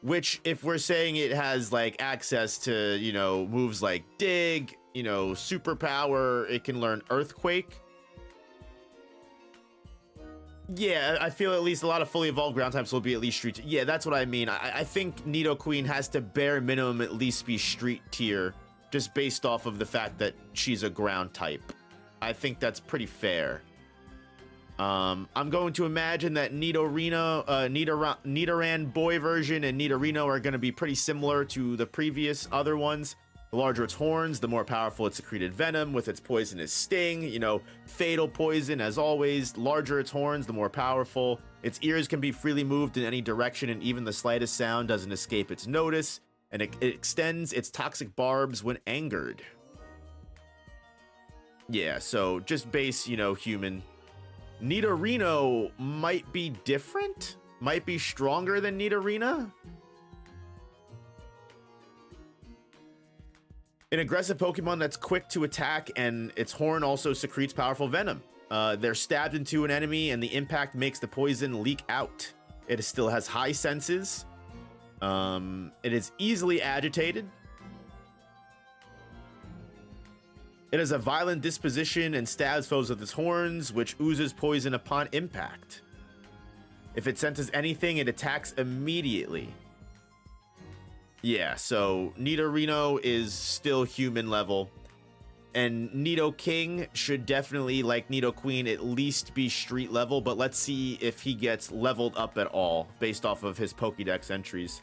Which, if we're saying it has, like, access to, you know, moves like Dig, you know, Superpower, it can learn Earthquake. Yeah, I feel at least a lot of fully evolved ground types will be at least street. Yeah, that's what I mean. I think Nidoqueen has to bare minimum at least be street tier, just based off of the fact that she's a ground type. I think that's pretty fair. I'm going to imagine that Nidoran boy version and Nidorino are going to be pretty similar to the previous other ones. The larger its horns, the more powerful its secreted venom with its poisonous sting, you know, fatal poison as always. Larger its horns, the more powerful. Its ears can be freely moved in any direction, and even the slightest sound doesn't escape its notice, and it extends its toxic barbs when angered. Yeah, so just base, you know, human. Nidorino might be different, might be stronger than Nidorina. An aggressive Pokemon that's quick to attack, and its horn also secretes powerful venom. They're stabbed into an enemy, and the impact makes the poison leak out. It still has high senses. It is easily agitated. It has a violent disposition and stabs foes with its horns, which oozes poison upon impact. If it senses anything, it attacks immediately. Yeah, so Nidorino is still human level. And Nidoking should definitely, like Nidoqueen, at least be street level, but let's see if he gets leveled up at all based off of his Pokedex entries.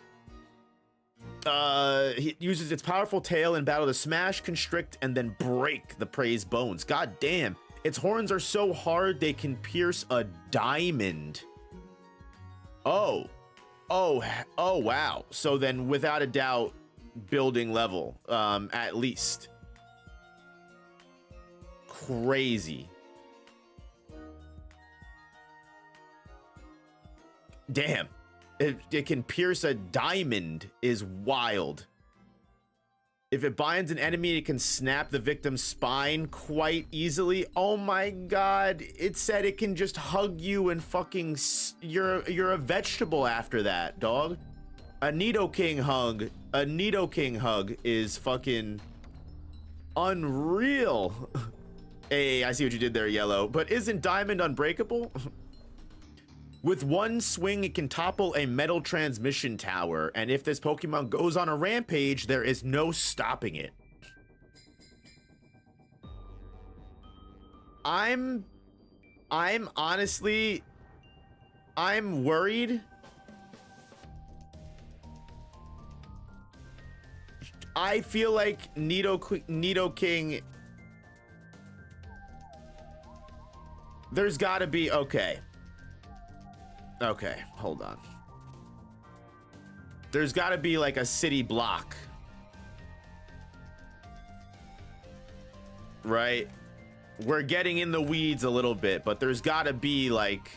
He uses its powerful tail in battle to smash, constrict, and then break the prey's bones. God damn. Its horns are so hard they can pierce a diamond. Oh, wow. So then, without a doubt, building level, at least. Crazy. Damn. It can pierce a diamond is wild. If it binds an enemy, it can snap the victim's spine quite easily. Oh my god. It said it can just hug you and fucking... You're a vegetable after that, dog. A Nidoking hug is fucking unreal. Hey, I see what you did there, Yellow. But isn't Diamond unbreakable? With one swing, it can topple a metal transmission tower, and if this Pokemon goes on a rampage, there is no stopping it. I'm honestly, I'm worried. I feel like Nidoking, there's gotta be, okay, hold on. There's gotta be like a city block, right? We're getting in the weeds a little bit, but there's gotta be like,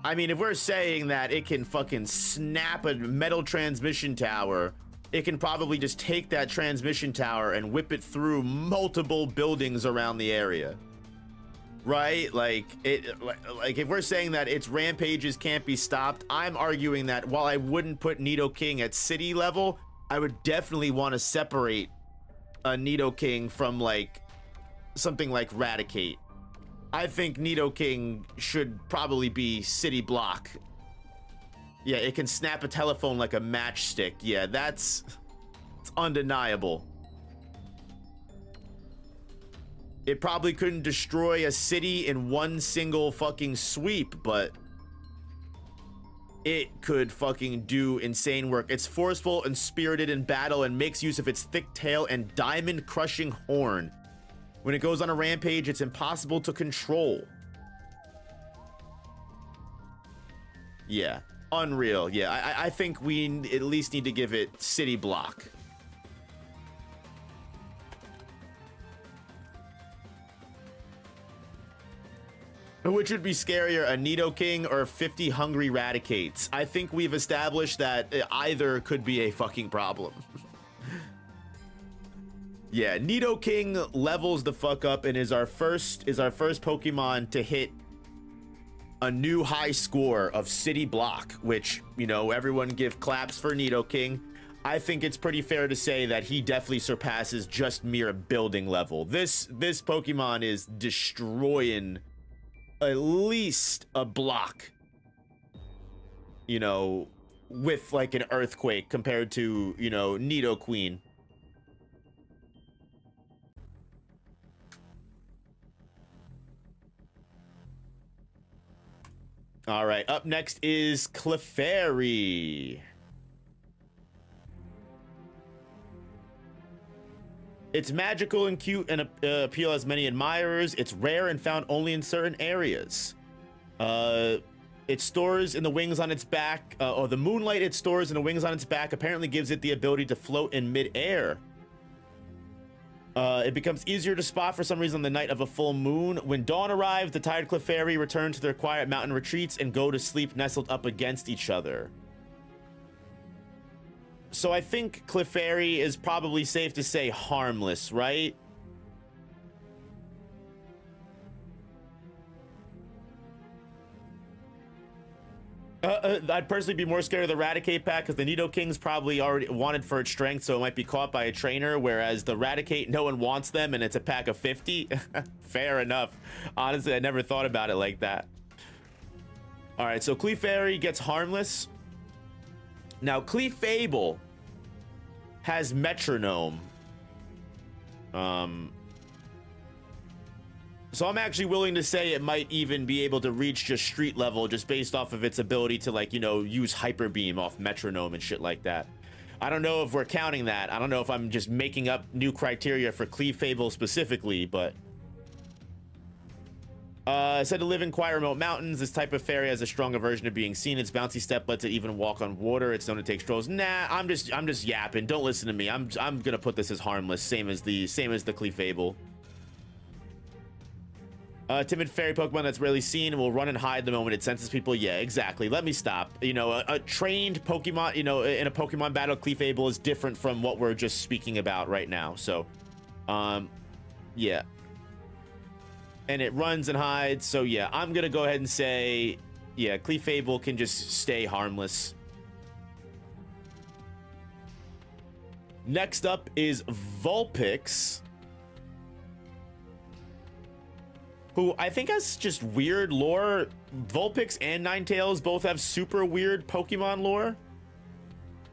I mean, if we're saying that it can fucking snap a metal transmission tower, it can probably just take that transmission tower and whip it through multiple buildings around the area. Right? Like if we're saying that its rampages can't be stopped, I'm arguing that while I wouldn't put Nidoking at city level, I would definitely want to separate a Nidoking from like something like Raticate. I think Nidoking should probably be city block. Yeah, it can snap a telephone like a matchstick. Yeah, it's undeniable. It probably couldn't destroy a city in one single fucking sweep, but it could fucking do insane work. It's forceful and spirited in battle and makes use of its thick tail and diamond crushing horn. When it goes on a rampage, it's impossible to control. Yeah, unreal. Yeah, I think we at least need to give it city block. Which would be scarier, a Nidoking or 50 hungry Raticates? I think we've established that either could be a fucking problem. Yeah, Nidoking levels the fuck up and is our first Pokemon to hit a new high score of city block, which, you know, everyone give claps for Nidoking. I think it's pretty fair to say that he definitely surpasses just mere building level. This Pokemon is destroying at least a block, you know, with like an earthquake compared to, you know, Nidoqueen. All right, up next is Clefairy. It's magical and cute and appeal as many admirers. It's rare and found only in certain areas. It stores in the wings on its back, or the moonlight it stores in the wings on its back apparently gives it the ability to float in mid-air. It becomes easier to spot for some reason on the night of a full moon. When dawn arrives, the tired Clefairy return to their quiet mountain retreats and go to sleep nestled up against each other. So I think Clefairy is probably safe to say harmless, right? I'd personally be more scared of the Raticate pack because the Nidoking's probably already wanted for its strength, so it might be caught by a trainer, whereas the Raticate, no one wants them, and it's a pack of 50. Fair enough. Honestly, I never thought about it like that. All right, so Clefairy gets harmless. Now, Clefable has Metronome. So I'm actually willing to say it might even be able to reach just street level just based off of its ability to, like, you know, use Hyper Beam off Metronome and shit like that. I don't know if we're counting that. I don't know if I'm just making up new criteria for Clefable specifically, but... said to live in quiet remote mountains. This type of fairy has a strong aversion to being seen. Its bouncy step lets it even walk on water. It's known to take strolls. Nah, I'm just yapping. Don't listen to me. I'm gonna put this as harmless, same as the Clefable. Timid fairy Pokemon that's rarely seen and will run and hide the moment it senses people. Yeah, exactly. Let me stop. You know, a trained Pokemon, you know, in a Pokemon battle, Clefable is different from what we're just speaking about right now. So, yeah. And it runs and hides. So, yeah, I'm going to go ahead and say, yeah, Clefable can just stay harmless. Next up is Vulpix. who I think has just weird lore. Vulpix and Ninetales both have super weird Pokemon lore.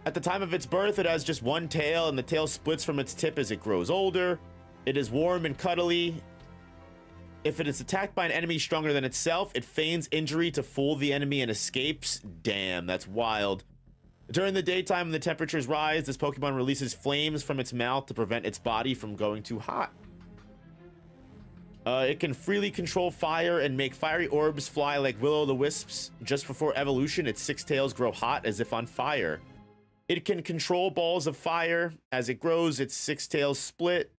At the time of its birth, it has just one tail, and the tail splits from its tip as it grows older. It is warm and cuddly. If it is attacked by an enemy stronger than itself, it feigns injury to fool the enemy and escapes. Damn, that's wild. During the daytime, when the temperatures rise, this Pokemon releases flames from its mouth to prevent its body from going too hot. It can freely control fire and make fiery orbs fly like will-o'-the-wisps. Just before evolution, its 6 tails grow hot as if on fire. It can control balls of fire. As it grows, its 6 tails split.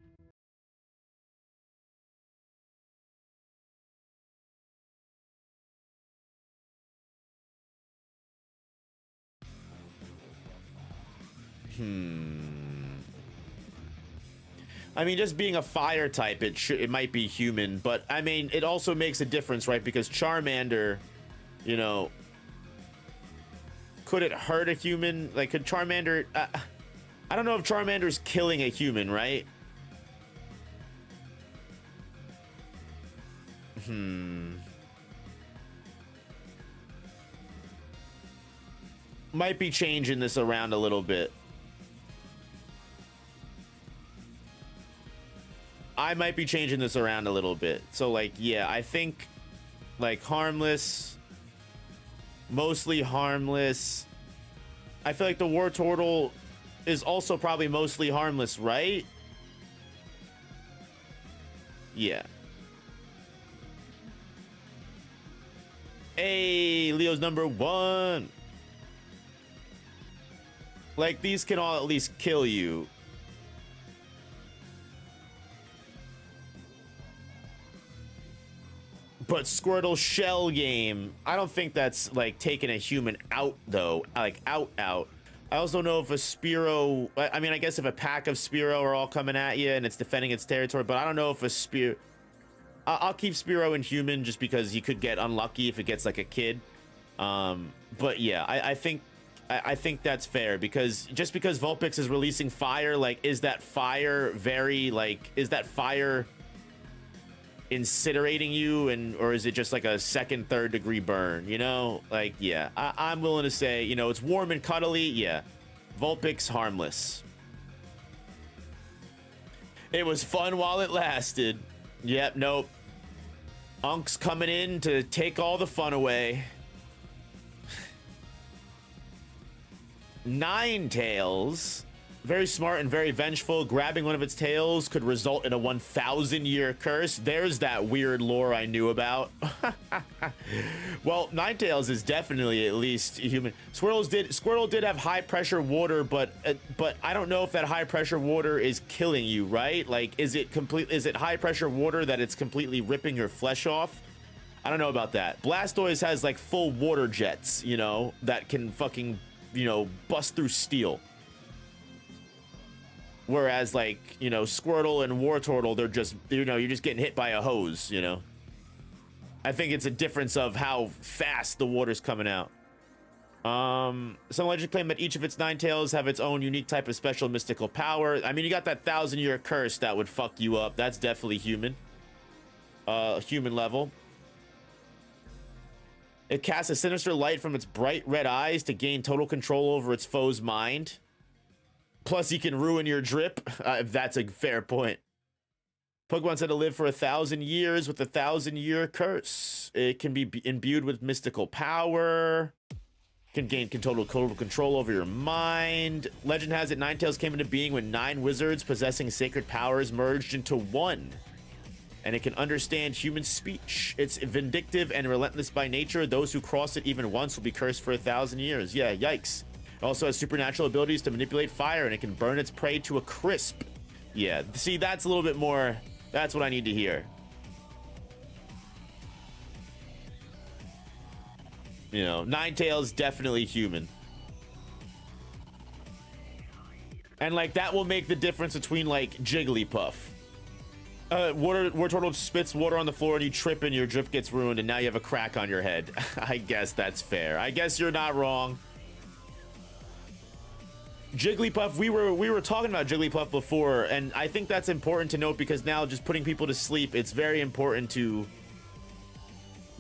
I mean, just being a fire type, it might be human, but I mean, it also makes a difference, right? Because Charmander, you know, could it hurt a human? Like, could Charmander? I don't know if Charmander's killing a human, right? Might be changing this around a little bit. I might be changing this around a little bit. So, like, yeah, I think, like, harmless, mostly harmless. I feel like the Wartortle is also probably mostly harmless, right? Yeah. Hey, Leo's number 1. Like, these can all at least kill you. But Squirtle Shell Game, I don't think that's like taking a human out though, like out. I also don't know if a Spearow, I mean, I guess if a pack of Spearow are all coming at you and it's defending its territory, but I don't know if a Spear, I'll keep Spearow in human just because you could get unlucky if it gets like a kid. But yeah, I think that's fair, because just because Vulpix is releasing fire, like, is that fire incinerating you, or is it just like a 2nd, 3rd degree burn, you know? Like, yeah, I'm willing to say, you know, it's warm and cuddly. Yeah, Vulpix harmless. It was fun while it lasted. Yep, nope. Unk's coming in to take all the fun away. Ninetales, very smart and very vengeful. Grabbing one of its tails could result in a 1,000-year curse. There's that weird lore I knew about. Well, Ninetales is definitely at least human. Squirtle did have high pressure water, but I don't know if that high pressure water is killing you, right? Like, is it high pressure water that it's completely ripping your flesh off? I don't know about that. Blastoise has like full water jets, you know, that can fucking, you know, bust through steel. Whereas, like, you know, Squirtle and Wartortle, they're just, you know, you're just getting hit by a hose, you know. I think it's a difference of how fast the water's coming out. Some legends claim that each of its Ninetales have its own unique type of special mystical power. I mean, you got that 1,000-year curse that would fuck you up. That's definitely human. Human level. It casts a sinister light from its bright red eyes to gain total control over its foe's mind. Plus, you can ruin your drip. That's a fair point. Pokemon said to live for 1,000 years with a 1,000-year curse. It can be imbued with mystical power. Can gain total control over your mind. Legend has it Ninetales came into being when 9 wizards possessing sacred powers merged into one. And it can understand human speech. It's vindictive and relentless by nature. Those who cross it even once will be cursed for 1,000 years. Yeah, yikes. It also has supernatural abilities to manipulate fire, and it can burn its prey to a crisp. Yeah, see, that's a little bit more, that's what I need to hear. You know, Ninetales definitely human. And, like, that will make the difference between, like, Jigglypuff. Wartortle spits water on the floor and you trip and your drip gets ruined and now you have a crack on your head. I guess that's fair. I guess you're not wrong. Jigglypuff, we were talking about Jigglypuff before, and I think that's important to note because now just putting people to sleep, it's very important to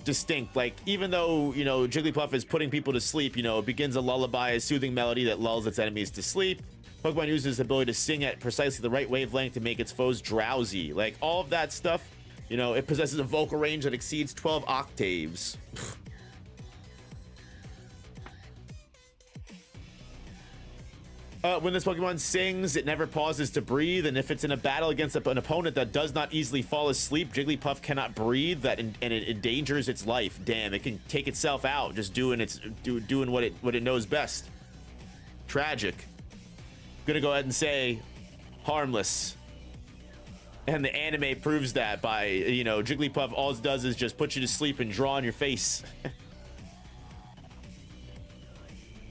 distinct. Like, even though, you know, Jigglypuff is putting people to sleep, you know, it begins a lullaby, a soothing melody that lulls its enemies to sleep. Pokemon uses its ability to sing at precisely the right wavelength to make its foes drowsy. Like, all of that stuff, you know, it possesses a vocal range that exceeds 12 octaves. When this Pokemon sings, it never pauses to breathe, and if it's in a battle against an opponent that does not easily fall asleep, Jigglypuff cannot breathe, and it endangers its life. Damn, it can take itself out just doing what it knows best. Tragic. Gonna go ahead and say harmless. And the anime proves that by, you know, Jigglypuff, all it does is just put you to sleep and draw on your face.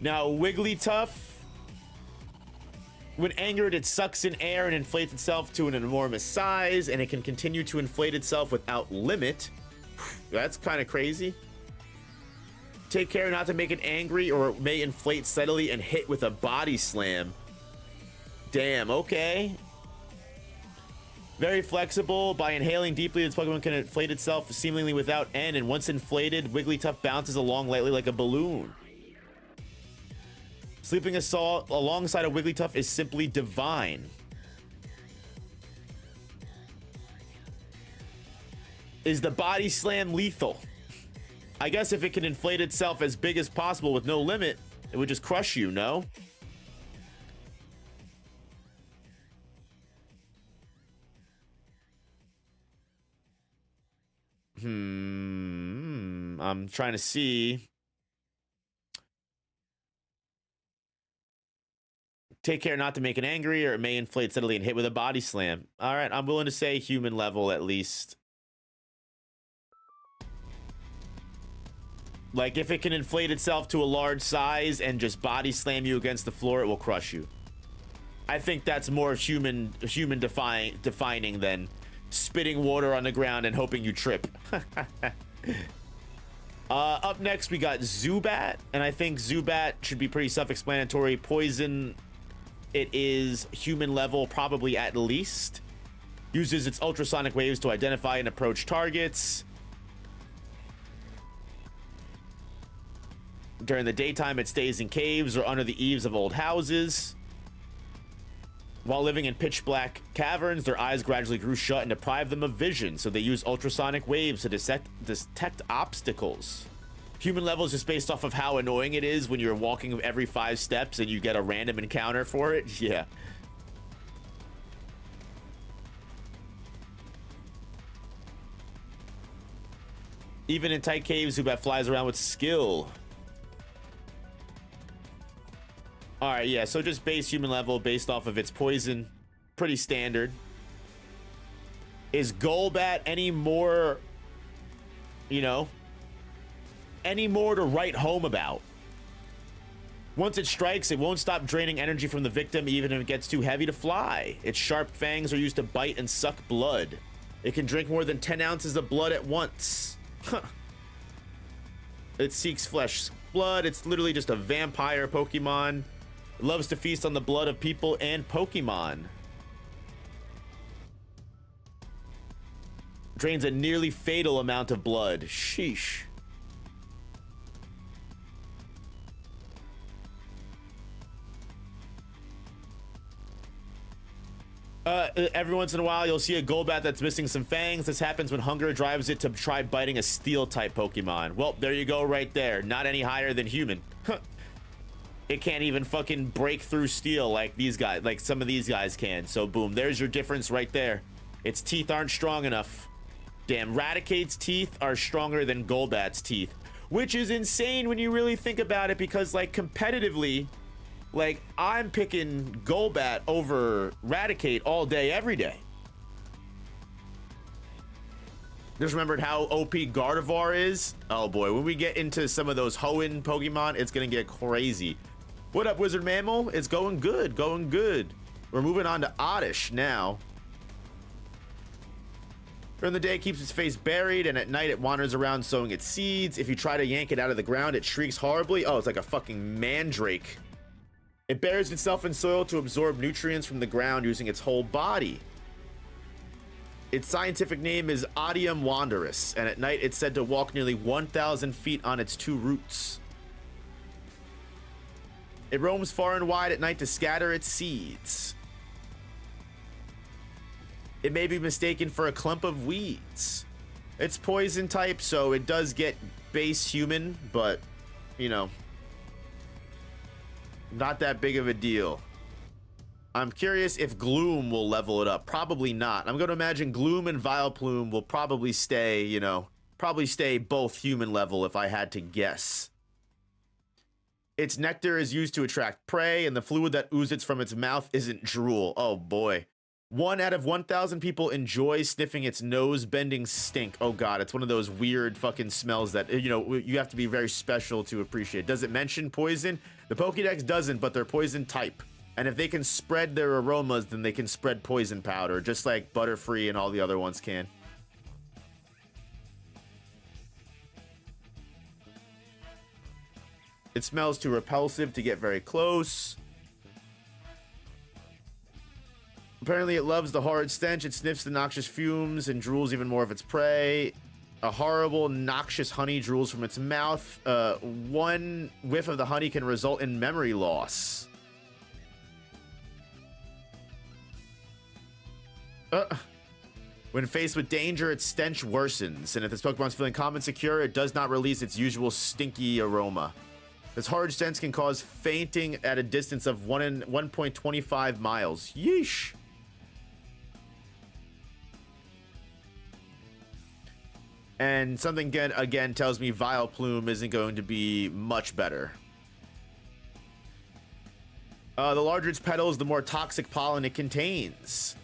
Now, Wigglytuff, when angered, it sucks in air and inflates itself to an enormous size, and it can continue to inflate itself without limit. That's kind of crazy. Take care not to make it angry, or it may inflate steadily and hit with a body slam. Damn, okay. Very flexible. By inhaling deeply, this Pokemon can inflate itself seemingly without end, and once inflated, Wigglytuff bounces along lightly like a balloon. Sleeping Assault alongside a Wigglytuff is simply divine. Is the body slam lethal? I guess if it can inflate itself as big as possible with no limit, it would just crush you, no? I'm trying to see. Take care not to make it angry, or it may inflate steadily and hit with a body slam. All right, I'm willing to say human level at least. Like, if it can inflate itself to a large size and just body slam you against the floor, it will crush you. I think that's more human defining than spitting water on the ground and hoping you trip. Up next, we got Zubat, and I think Zubat should be pretty self-explanatory. Poison. It is human level, probably at least. Uses its ultrasonic waves to identify and approach targets. During the daytime, it stays in caves or under the eaves of old houses. While living in pitch black caverns, their eyes gradually grew shut and deprived them of vision, so they use ultrasonic waves to detect obstacles. Human level is just based off of how annoying it is when you're walking every 5 steps and you get a random encounter for it. Yeah. Even in tight caves, Zubat flies around with skill. All right, yeah, so just base human level based off of its poison. Pretty standard. Is Golbat any more, you know, any more to write home about? Once it strikes, it won't stop draining energy from the victim even if it gets too heavy to fly. Its sharp fangs are used to bite and suck blood. It can drink more than 10 ounces of blood at once. Huh. It seeks flesh, blood. It's literally just a vampire Pokemon. It loves to feast on the blood of people and Pokemon. Drains a nearly fatal amount of blood. Sheesh. Every once in a while, you'll see a Golbat that's missing some fangs. This happens when hunger drives it to try biting a steel-type Pokemon. Well, there you go right there. Not any higher than human. It can't even fucking break through steel like these guys, like some of these guys can. So, boom, there's your difference right there. Its teeth aren't strong enough. Damn, Raticate's teeth are stronger than Golbat's teeth. Which is insane when you really think about it, because, like, competitively, like, I'm picking Golbat over Raticate all day, every day. Just remembered how OP Gardevoir is. Oh boy, when we get into some of those Hoenn Pokemon, it's gonna get crazy. What up, Wizard Mammal? It's going good, going good. We're moving on to Oddish now. During the day, it keeps its face buried, and at night, it wanders around sowing its seeds. If you try to yank it out of the ground, it shrieks horribly. Oh, it's like a fucking mandrake. It buries itself in soil to absorb nutrients from the ground using its whole body. Its scientific name is Odium wanderus, and at night it's said to walk nearly 1,000 feet on its two roots. It roams far and wide at night to scatter its seeds. It may be mistaken for a clump of weeds. It's poison type, so it does get base human, but, you know, not that big of a deal. I'm curious if Gloom will level it up. Probably not. I'm going to imagine Gloom and Vileplume will probably stay, you know, probably stay both human level if I had to guess. Its nectar is used to attract prey, and the fluid that oozes from its mouth isn't drool. Oh boy. 1 out of 1,000 people enjoy sniffing its nose-bending stink. Oh god, it's one of those weird fucking smells that, you know, you have to be very special to appreciate. Does it mention poison? The Pokedex doesn't, but they're poison type. And if they can spread their aromas, then they can spread poison powder, just like Butterfree and all the other ones can. It smells too repulsive to get very close. Apparently it loves the horrid stench. It sniffs the noxious fumes and drools even more of its prey. A horrible, noxious honey drools from its mouth. 1 whiff of the honey can result in memory loss. When faced with danger, its stench worsens, and if this Pokemon's feeling calm and secure, it does not release its usual stinky aroma. This horrid stench can cause fainting at a distance of 1.25 miles. Yeesh. And something again tells me Vileplume isn't going to be much better. The larger its petals, the more toxic pollen it contains.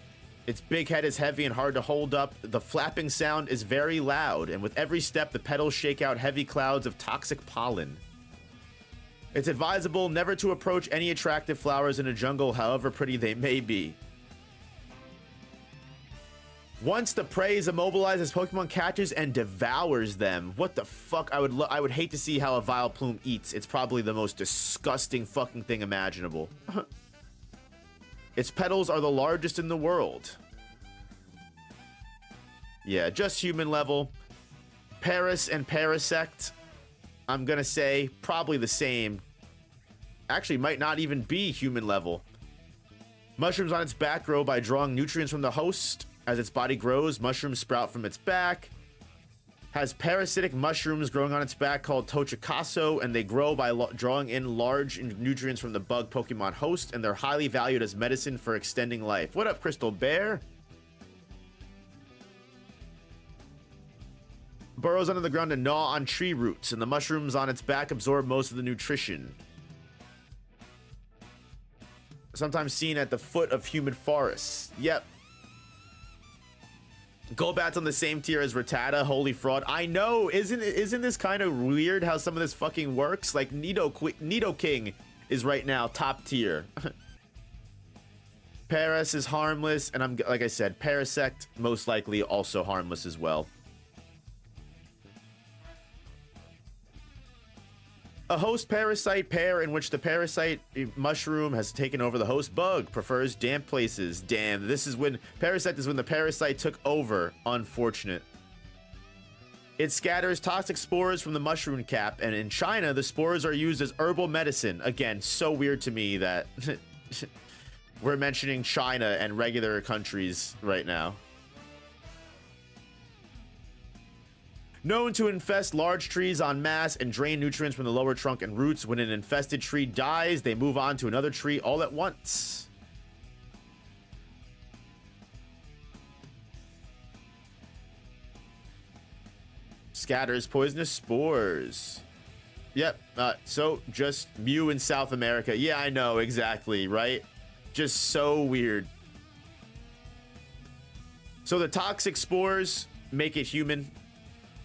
Its big head is heavy and hard to hold up. The flapping sound is very loud, and with every step, the petals shake out heavy clouds of toxic pollen. It's advisable never to approach any attractive flowers in a jungle, however pretty they may be. Once the prey is immobilized, this Pokemon catches and devours them. What the fuck? I would hate to see how a Vileplume eats. It's probably the most disgusting fucking thing imaginable. Its petals are the largest in the world. Yeah, just human level. Paris and Parasect, I'm gonna say probably the same. Actually, might not even be human level. Mushrooms on its back grow by drawing nutrients from the host. As its body grows, mushrooms sprout from its back. Has parasitic mushrooms growing on its back called Tochikaso, and they grow by drawing in large nutrients from the bug Pokemon host, and they're highly valued as medicine for extending life. What up, Crystal Bear? Burrows under the ground to gnaw on tree roots, and the mushrooms on its back absorb most of the nutrition. Sometimes seen at the foot of humid forests. Yep. Golbat's on the same tier as Rattata. Holy fraud. I know. Isn't this kind of weird how some of this fucking works? Like Nidoking is right now top tier. Paris is harmless, and I'm like I said, Parasect most likely also harmless as well. A host parasite pair in which the parasite mushroom has taken over the host bug. Prefers damp places. Damn, this is when parasite is when the parasite took over. Unfortunate. It scatters toxic spores from the mushroom cap, and in China, the spores are used as herbal medicine. Again, so weird to me that we're mentioning China and regular countries right now. Known to infest large trees en masse and drain nutrients from the lower trunk and roots. When an infested tree dies, they move on to another tree all at once. Scatters poisonous spores. Yep, so just Mew in South America. Yeah, I know, exactly, right? Just so weird. So the toxic spores make it human.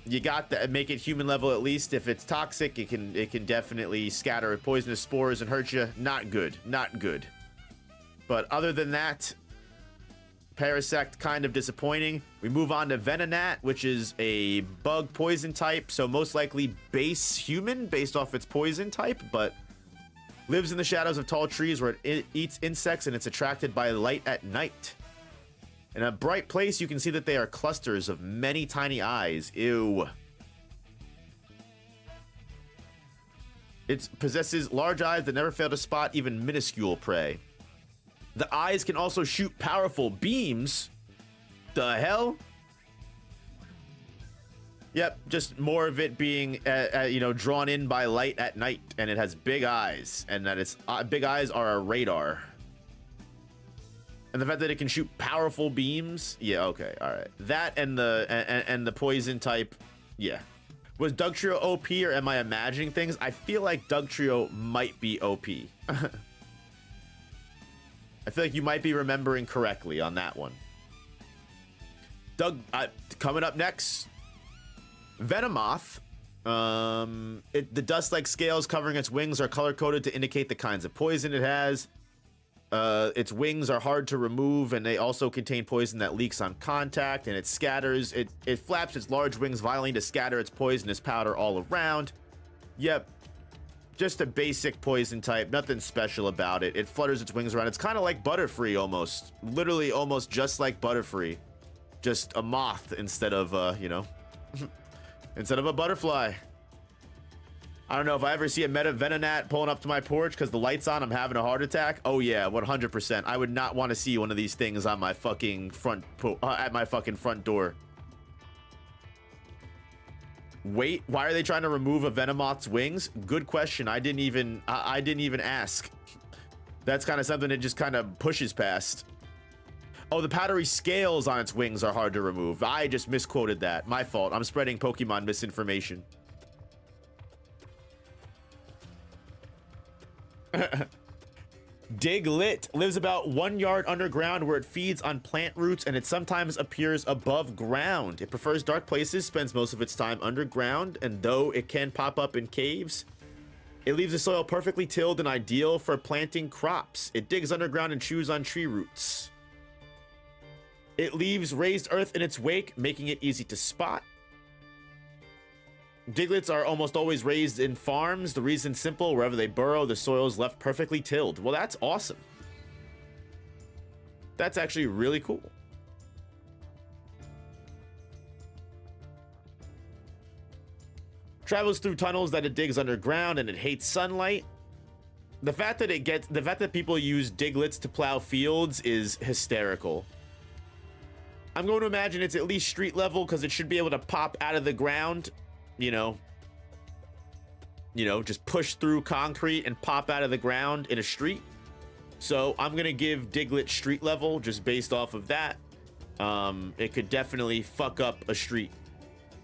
You got that, make it human level at least. If it's toxic, it can definitely scatter poisonous spores and hurt you. Not good, not good. But other than that, Parasect kind of disappointing. We move on to Venonat, which is a bug poison type, so most likely base human based off its poison type, but lives in the shadows of tall trees where it eats insects and it's attracted by light at night. In a bright place, you can see that they are clusters of many tiny eyes. Ew. It possesses large eyes that never fail to spot even minuscule prey. The eyes can also shoot powerful beams. The hell? Yep, just more of it being, drawn in by light at night, and it has big eyes, and that its big eyes are a radar. And the fact that it can shoot powerful beams, yeah, okay, all right. That and the poison type, yeah. Was Dugtrio OP or am I imagining things? I feel like Dugtrio might be OP. I feel like you might be remembering correctly on that one. Coming up next, Venomoth. The dust-like scales covering its wings are color-coded to indicate the kinds of poison it has. Its wings are hard to remove, and they also contain poison that leaks on contact, and it scatters. It flaps its large wings violently to scatter its poisonous powder all around. Yep. Just a basic poison type, nothing special about it. It flutters its wings around. It's kind of like Butterfree almost. Literally almost just like Butterfree. Just a moth instead of, instead of a butterfly. I don't know if I ever see a Meta Venonat pulling up to my porch because the light's on, I'm having a heart attack. Oh yeah, 100%. I would not want to see one of these things on my fucking at my fucking front door. Wait, why are they trying to remove a Venomoth's wings? Good question. I didn't even ask. That's kind of something it just kind of pushes past. Oh, the powdery scales on its wings are hard to remove. I just misquoted that. My fault. I'm spreading Pokemon misinformation. Diglett lives about 1 yard underground where it feeds on plant roots, and it sometimes appears above ground. It prefers dark places, spends most of its time underground, and though it can pop up in caves, it leaves the soil perfectly tilled and ideal for planting crops. It digs underground and chews on tree roots. It leaves raised earth in its wake, making it easy to spot. Digletts are almost always raised in farms. The reason's simple: wherever they burrow, the soil is left perfectly tilled. Well, that's awesome. That's actually really cool. Travels through tunnels that it digs underground, and it hates sunlight. The fact that people use Digletts to plow fields is hysterical. I'm going to imagine it's at least street level because it should be able to pop out of the ground. Just push through concrete and pop out of the ground in a street. So I'm gonna give Diglett street level just based off of that. It could definitely fuck up a street.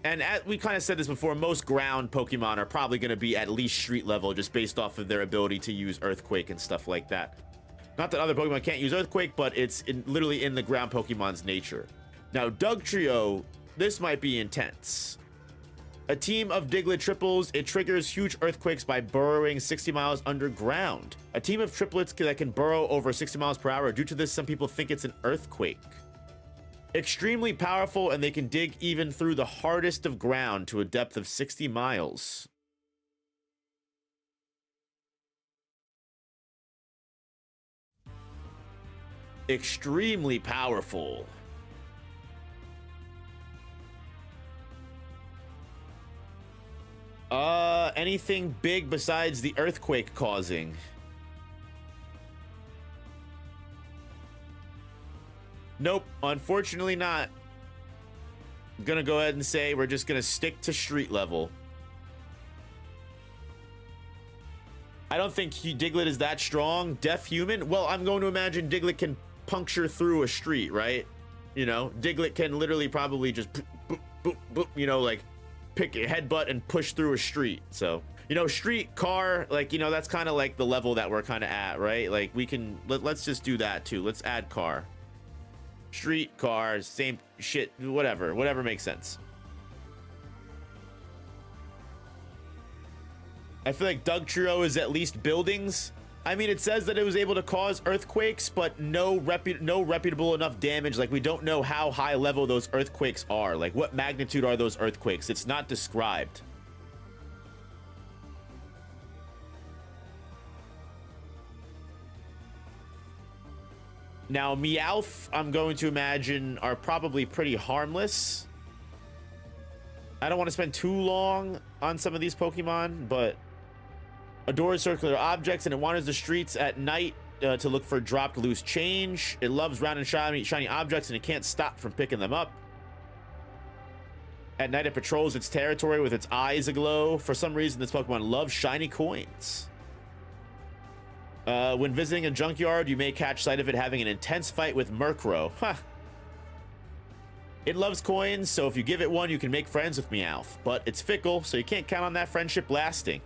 And we kind of said this before, most ground Pokemon are probably gonna be at least street level just based off of their ability to use Earthquake and stuff like that. Not that other Pokemon can't use Earthquake, but it's literally in the ground Pokemon's nature. Now, Dugtrio, this might be intense. A team of Diglett triples, it triggers huge earthquakes by burrowing 60 miles underground. A team of triplets that can burrow over 60 miles per hour. Due to this, some people think it's an earthquake. Extremely powerful, and they can dig even through the hardest of ground to a depth of 60 miles. Extremely powerful. Anything big besides the earthquake causing? Nope, unfortunately not. I'm gonna go ahead and say we're just gonna stick to street level. I don't think Diglett is that strong. Deaf human? Well, I'm going to imagine Diglett can puncture through a street, right? Diglett can literally probably just boop, boop, boop, boop, like pick a headbutt and push through a street. So, street, car, that's kind of like the level that we're kind of at, right? Like let's just do that too. Let's add car. Street, car, same shit, whatever makes sense. I feel like Dugtrio is at least buildings. I mean, it says that it was able to cause earthquakes, but no reputable enough damage. Like, we don't know how high level those earthquakes are. Like, what magnitude are those earthquakes? It's not described. Now, Meowth, I'm going to imagine, are probably pretty harmless. I don't want to spend too long on some of these Pokemon, but adores circular objects and it wanders the streets at night to look for dropped loose change. It loves round and shiny objects and it can't stop from picking them up. At night, it patrols its territory with its eyes aglow. For some reason, this Pokemon loves shiny coins. When visiting a junkyard, you may catch sight of it having an intense fight with Murkrow. Huh. It loves coins, so if you give it one, you can make friends with Meowth. But it's fickle, so you can't count on that friendship lasting.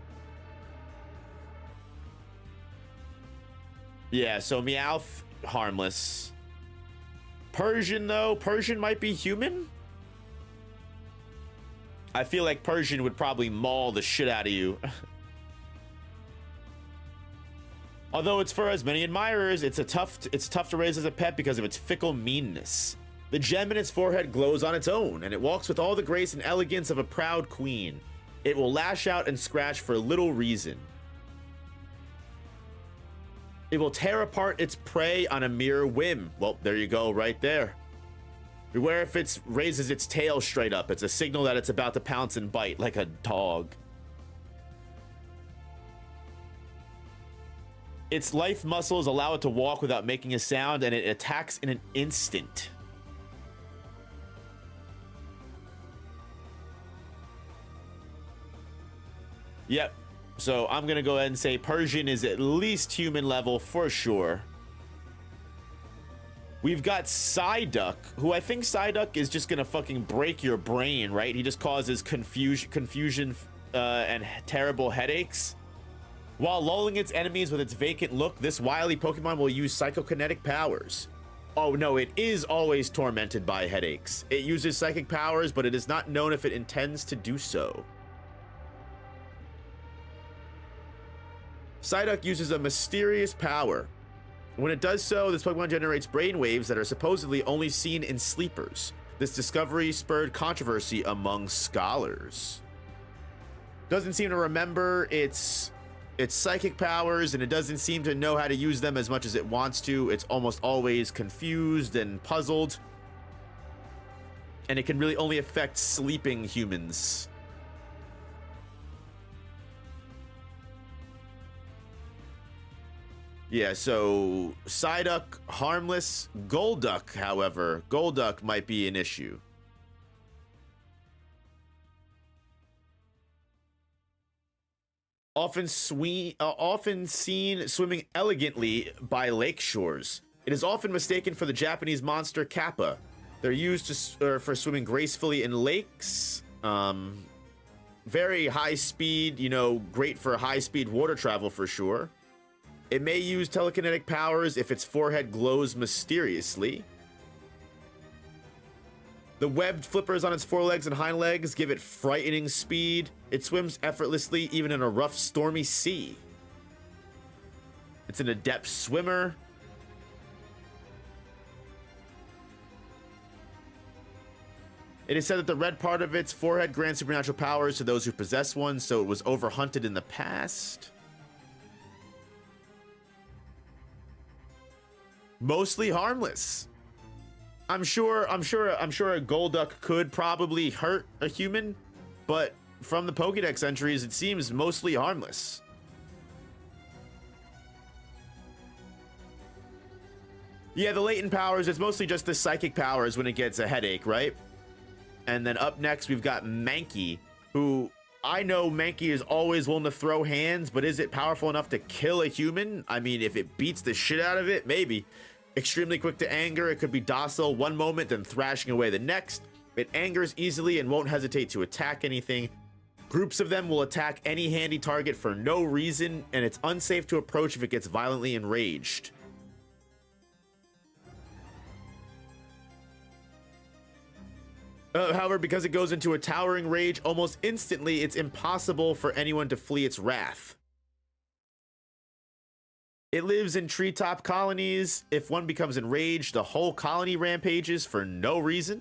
Yeah, so Meowth, harmless. Persian, though. Persian might be human? I feel like Persian would probably maul the shit out of you. Although its fur has many admirers, it's tough to raise as a pet because of its fickle meanness. The gem in its forehead glows on its own, and it walks with all the grace and elegance of a proud queen. It will lash out and scratch for little reason. It will tear apart its prey on a mere whim. Well, there you go, right there. Beware if it raises its tail straight up. It's a signal that it's about to pounce and bite like a dog. Its life muscles allow it to walk without making a sound, and it attacks in an instant. Yep. So I'm going to go ahead and say Persian is at least human level for sure. We've got Psyduck, who I think Psyduck is just going to fucking break your brain, right? He just causes confusion and terrible headaches. While lulling its enemies with its vacant look, this wily Pokemon will use psychokinetic powers. Oh no, it is always tormented by headaches. It uses psychic powers, but it is not known if it intends to do so. Psyduck uses a mysterious power. When it does so, this Pokemon generates brainwaves that are supposedly only seen in sleepers. This discovery spurred controversy among scholars. Doesn't seem to remember its psychic powers, and it doesn't seem to know how to use them as much as it wants to. It's almost always confused and puzzled. And it can really only affect sleeping humans. Yeah, so Psyduck, harmless. Golduck, however, Golduck might be an issue. Often seen swimming elegantly by lake shores. It is often mistaken for the Japanese monster Kappa. They're used for swimming gracefully in lakes. Very high speed, you know, great for high speed water travel for sure. It may use telekinetic powers if its forehead glows mysteriously. The webbed flippers on its forelegs and hind legs give it frightening speed. It swims effortlessly even in a rough, stormy sea. It's an adept swimmer. It is said that the red part of its forehead grants supernatural powers to those who possess one, so it was overhunted in the past. Mostly harmless. I'm sure a Golduck could probably hurt a human, but from the Pokedex entries, it seems mostly harmless. Yeah, the latent powers, it's mostly just the psychic powers when it gets a headache, right? And then up next, we've got Mankey, who I know Mankey is always willing to throw hands, but is it powerful enough to kill a human? I mean, if it beats the shit out of it, maybe. Extremely quick to anger, it could be docile one moment, then thrashing away the next. It angers easily and won't hesitate to attack anything. Groups of them will attack any handy target for no reason, and it's unsafe to approach if it gets violently enraged. However, because it goes into a towering rage almost instantly, it's impossible for anyone to flee its wrath. It lives in treetop colonies. If one becomes enraged, the whole colony rampages for no reason.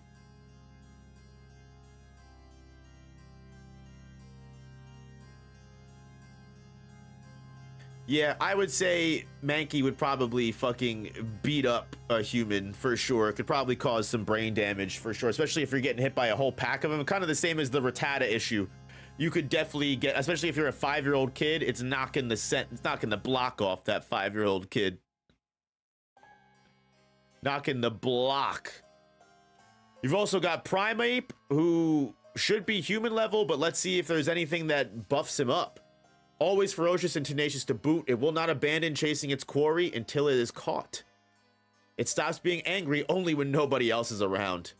Yeah, I would say Mankey would probably fucking beat up a human for sure. It could probably cause some brain damage for sure, especially if you're getting hit by a whole pack of them. Kind of the same as the Rattata issue. You could definitely get, especially if you're a 5-year-old kid, it's knocking the block off that 5-year-old kid. Knocking the block. You've also got Primeape, who should be human level, but let's see if there's anything that buffs him up. Always ferocious and tenacious to boot, it will not abandon chasing its quarry until it is caught. It stops being angry only when nobody else is around.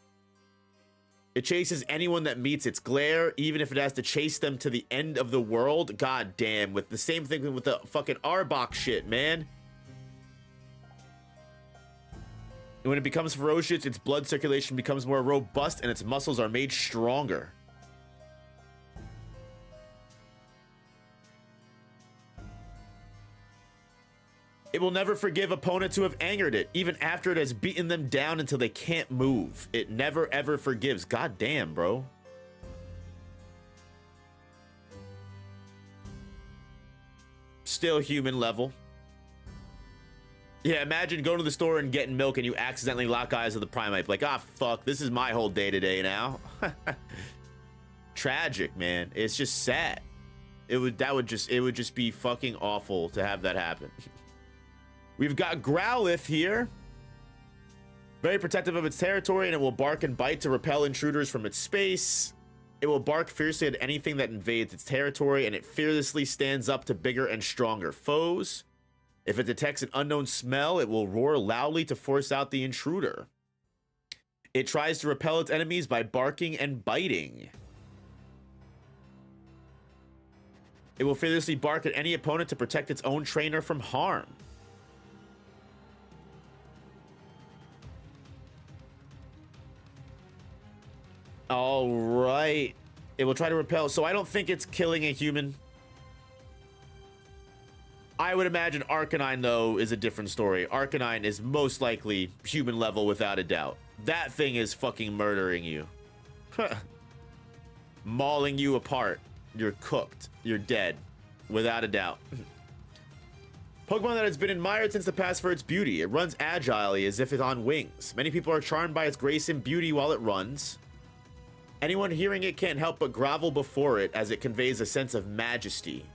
It chases anyone that meets its glare, even if it has to chase them to the end of the world. God damn, with the same thing with the fucking Arbok shit, man. And when it becomes ferocious, its blood circulation becomes more robust and its muscles are made stronger. It will never forgive opponents who have angered it, even after it has beaten them down until they can't move. It never ever forgives. God damn, bro. Still human level. Yeah, imagine going to the store and getting milk and you accidentally lock eyes with the Primeape. Like, ah, fuck, this is my whole day-to-day now. Tragic, man. It's just sad. It would just be fucking awful to have that happen. We've got Growlithe here. Very protective of its territory, and it will bark and bite to repel intruders from its space. It will bark fiercely at anything that invades its territory, and it fearlessly stands up to bigger and stronger foes. If it detects an unknown smell, it will roar loudly to force out the intruder. It tries to repel its enemies by barking and biting. It will fearlessly bark at any opponent to protect its own trainer from harm. All right. It will try to repel. So I don't think it's killing a human. I would imagine Arcanine, though, is a different story. Arcanine is most likely human level without a doubt. That thing is fucking murdering you. Mauling you apart. You're cooked. You're dead. Without a doubt. Pokemon that has been admired since the past for its beauty. It runs agilely as if it's on wings. Many people are charmed by its grace and beauty while it runs. Anyone hearing it can't help but grovel before it as it conveys a sense of majesty.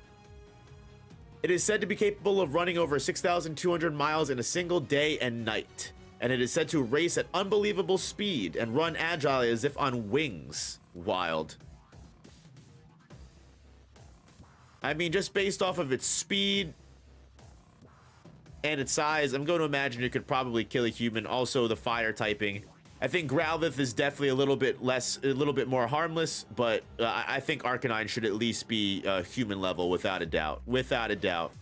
It is said to be capable of running over 6,200 miles in a single day and night. And it is said to race at unbelievable speed and run agile as if on wings. Wild. I mean, just based off of its speed and its size, I'm going to imagine it could probably kill a human. Also, the fire typing. I think Growlithe is definitely a little bit more harmless, but I think Arcanine should at least be human level without a doubt. Without a doubt.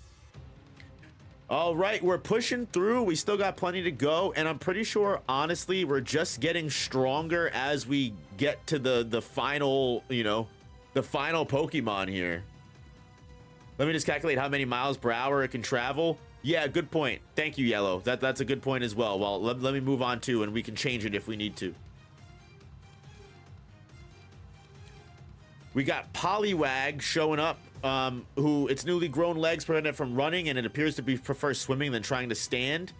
All right, we're pushing through. We still got plenty to go, and I'm pretty sure, honestly, we're just getting stronger as we get to the final, you know, the final Pokemon here. Let me just calculate how many miles per hour it can travel. Yeah, good point. Thank you, Yellow. That's a good point as well. Well, let me move on to, and we can change it if we need to. We got Poliwag showing up, who its newly grown legs prevent it from running, and it appears to prefer swimming than trying to stand.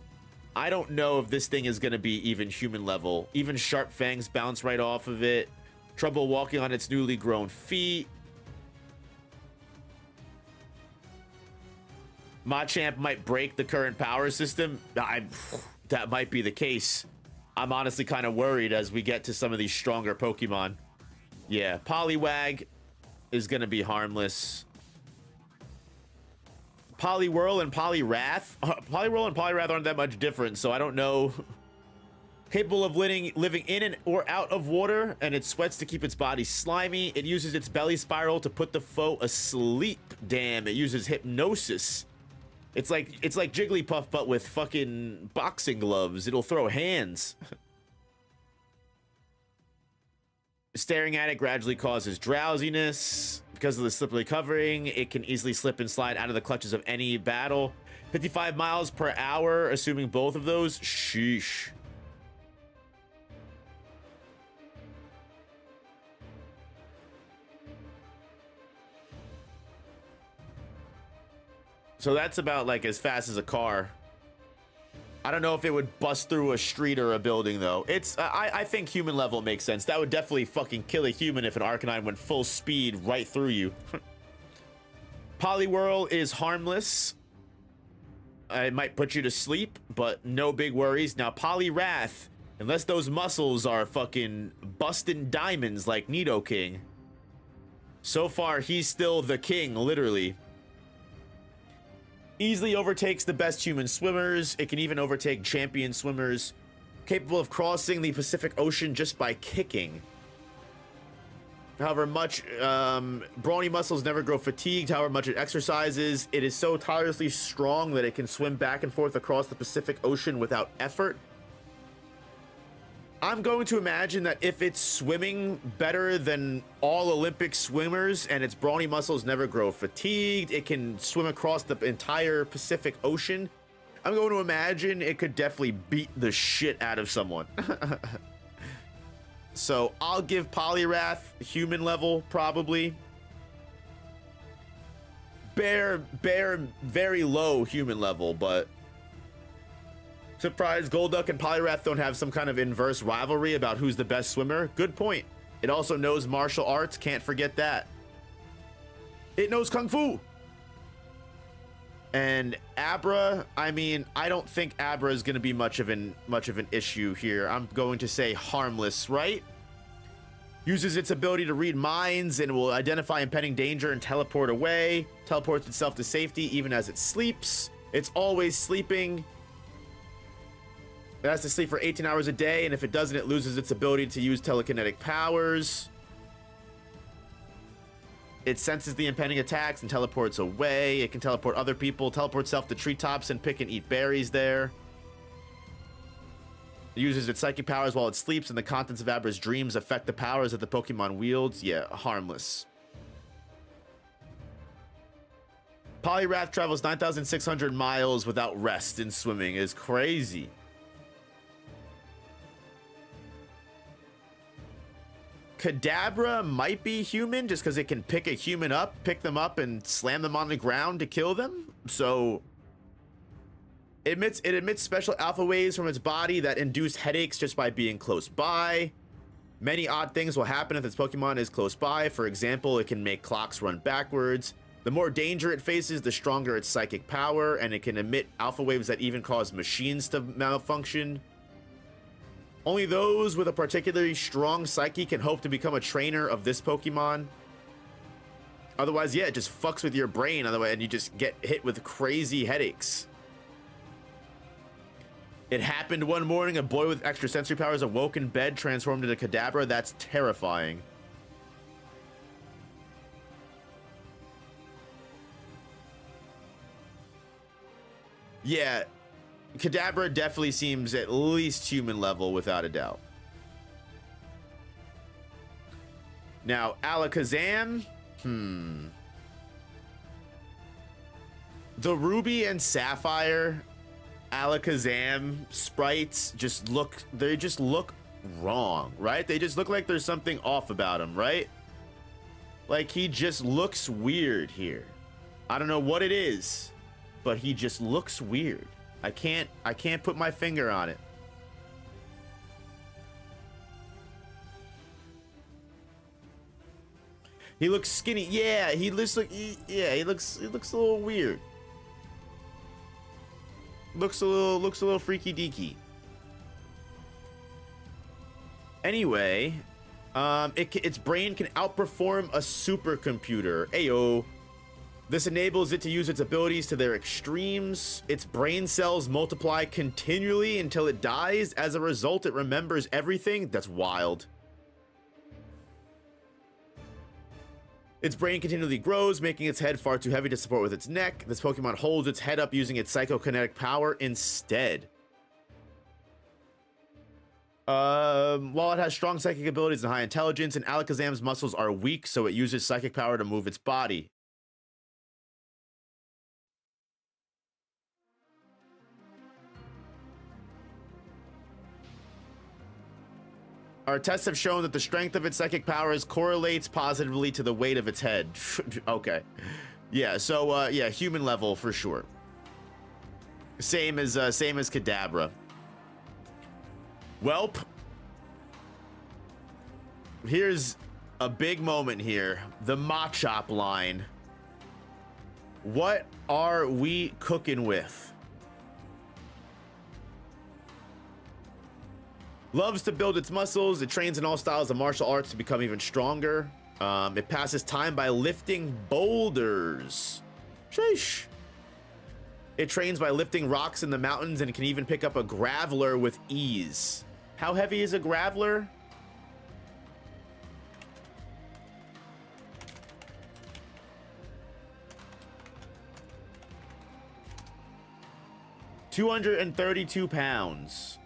I don't know if this thing is going to be even human level. Even sharp fangs bounce right off of it. Trouble walking on its newly grown feet. Machamp might break the current power system. That might be the case. I'm honestly kind of worried as we get to some of these stronger Pokemon. Yeah, Poliwag is going to be harmless. Poliwhirl and Poliwrath. Poliwhirl and Poliwrath aren't that much different, so I don't know. Capable of living in and or out of water, and it sweats to keep its body slimy. It uses its belly spiral to put the foe asleep. Damn, it uses hypnosis. It's like Jigglypuff, but with fucking boxing gloves. It'll throw hands. Staring at it gradually causes drowsiness. Because of the slippery covering, it can easily slip and slide out of the clutches of any battle. 55 miles per hour, assuming both of those. Sheesh. So that's about like as fast as a car. I don't know if it would bust through a street or a building though. It's I think human level makes sense. That would definitely fucking kill a human if an Arcanine went full speed right through you. Poliwhirl is harmless. It might put you to sleep, but no big worries. Now Poliwrath, unless those muscles are fucking busting diamonds like Nidoking, so far he's still the king, literally. Easily overtakes the best human swimmers. It can even overtake champion swimmers. Capable of crossing the Pacific Ocean just by kicking. However much brawny muscles never grow fatigued. However much it exercises, it is so tirelessly strong that it can swim back and forth across the Pacific Ocean without effort. I'm going to imagine that if it's swimming better than all Olympic swimmers and its brawny muscles never grow fatigued, it can swim across the entire Pacific Ocean. I'm going to imagine it could definitely beat the shit out of someone. So I'll give Poliwrath human level, probably. Bear, very low human level, but surprised Golduck and Poliwrath don't have some kind of inverse rivalry about who's the best swimmer. Good point. It also knows martial arts. Can't forget that. It knows Kung Fu. And Abra, I mean, I don't think Abra is going to be much of an issue here. I'm going to say harmless, right? Uses its ability to read minds and will identify impending danger and teleport away. Teleports itself to safety even as it sleeps. It's always sleeping. It has to sleep for 18 hours a day, and if it doesn't, it loses its ability to use telekinetic powers. It senses the impending attacks and teleports away. It can teleport other people, teleport itself to treetops and pick and eat berries there. It uses its psychic powers while it sleeps, and the contents of Abra's dreams affect the powers that the Pokemon wields. Yeah, harmless. Poliwrath travels 9,600 miles without rest in swimming. Is crazy. Kadabra might be human just because it can pick a human up, pick them up, and slam them on the ground to kill them. So it emits special alpha waves from its body that induce headaches just by being close by. Many odd things will happen if its Pokemon is close by. For example, it can make clocks run backwards. The more danger it faces, the stronger its psychic power, and it can emit alpha waves that even cause machines to malfunction. Only those with a particularly strong psyche can hope to become a trainer of this Pokemon. Otherwise, yeah, it just fucks with your brain, otherwise, and you just get hit with crazy headaches. It happened one morning, a boy with extrasensory powers awoke in bed, transformed into Kadabra. That's terrifying. Yeah. Kadabra definitely seems at least human level, without a doubt. Now, Alakazam. The Ruby and Sapphire Alakazam sprites just look wrong, right? They just look like there's something off about him, right? Like he just looks weird here. I don't know what it is, but he just looks weird. I can't put my finger on it. He looks skinny. Yeah, he looks like he looks a little weird. Looks a little freaky deaky. Anyway, its brain can outperform a supercomputer. Ayo. This enables it to use its abilities to their extremes. Its brain cells multiply continually until it dies. As a result, it remembers everything. That's wild. Its brain continually grows, making its head far too heavy to support with its neck. This Pokemon holds its head up using its psychokinetic power instead. While it has strong psychic abilities and high intelligence, and Alakazam's muscles are weak, so it uses psychic power to move its body. Our tests have shown that the strength of its psychic powers correlates positively to the weight of its head. Okay. Yeah, so yeah, human level for sure. Same as Kadabra. Welp. Here's a big moment here. The Machop line. What are we cooking with? Loves to build its muscles. It trains in all styles of martial arts to become even stronger. It passes time by lifting boulders. Sheesh. It trains by lifting rocks in the mountains and can even pick up a graveler with ease. How heavy is a graveler? £232.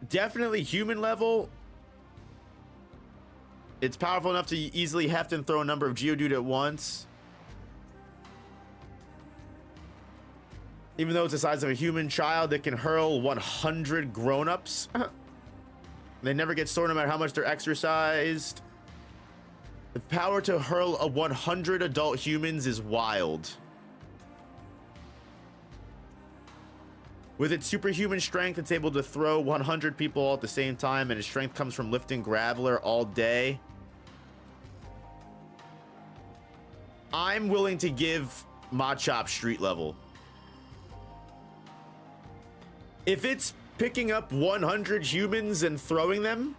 Definitely human level. It's powerful enough to easily heft and throw a number of Geodude at once. Even though it's the size of a human child, it can hurl 100 grown-ups. They never get sore no matter how much they're exercised. The power to hurl a 100 adult humans is wild. With its superhuman strength, it's able to throw 100 people all at the same time, and its strength comes from lifting Graveler all day. I'm willing to give Machop street level. If it's picking up 100 humans and throwing them,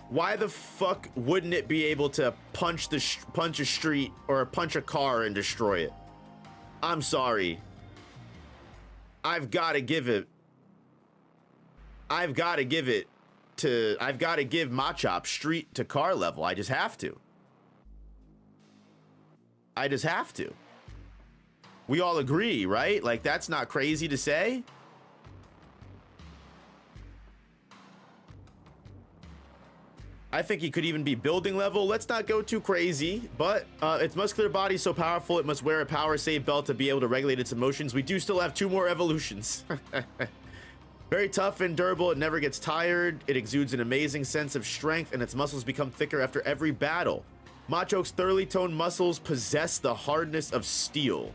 why the fuck wouldn't it be able to punch a street or punch a car and destroy it? I'm sorry. I've got to give Machop street to car level. I just have to. We all agree, right? Like, that's not crazy to say. I think he could even be building level. Let's not go too crazy, but its muscular body is so powerful it must wear a power save belt to be able to regulate its emotions. We do still have 2 more evolutions. Very tough and durable. It never gets tired. It exudes an amazing sense of strength, and its muscles become thicker after every battle. Machoke's thoroughly toned muscles possess the hardness of steel.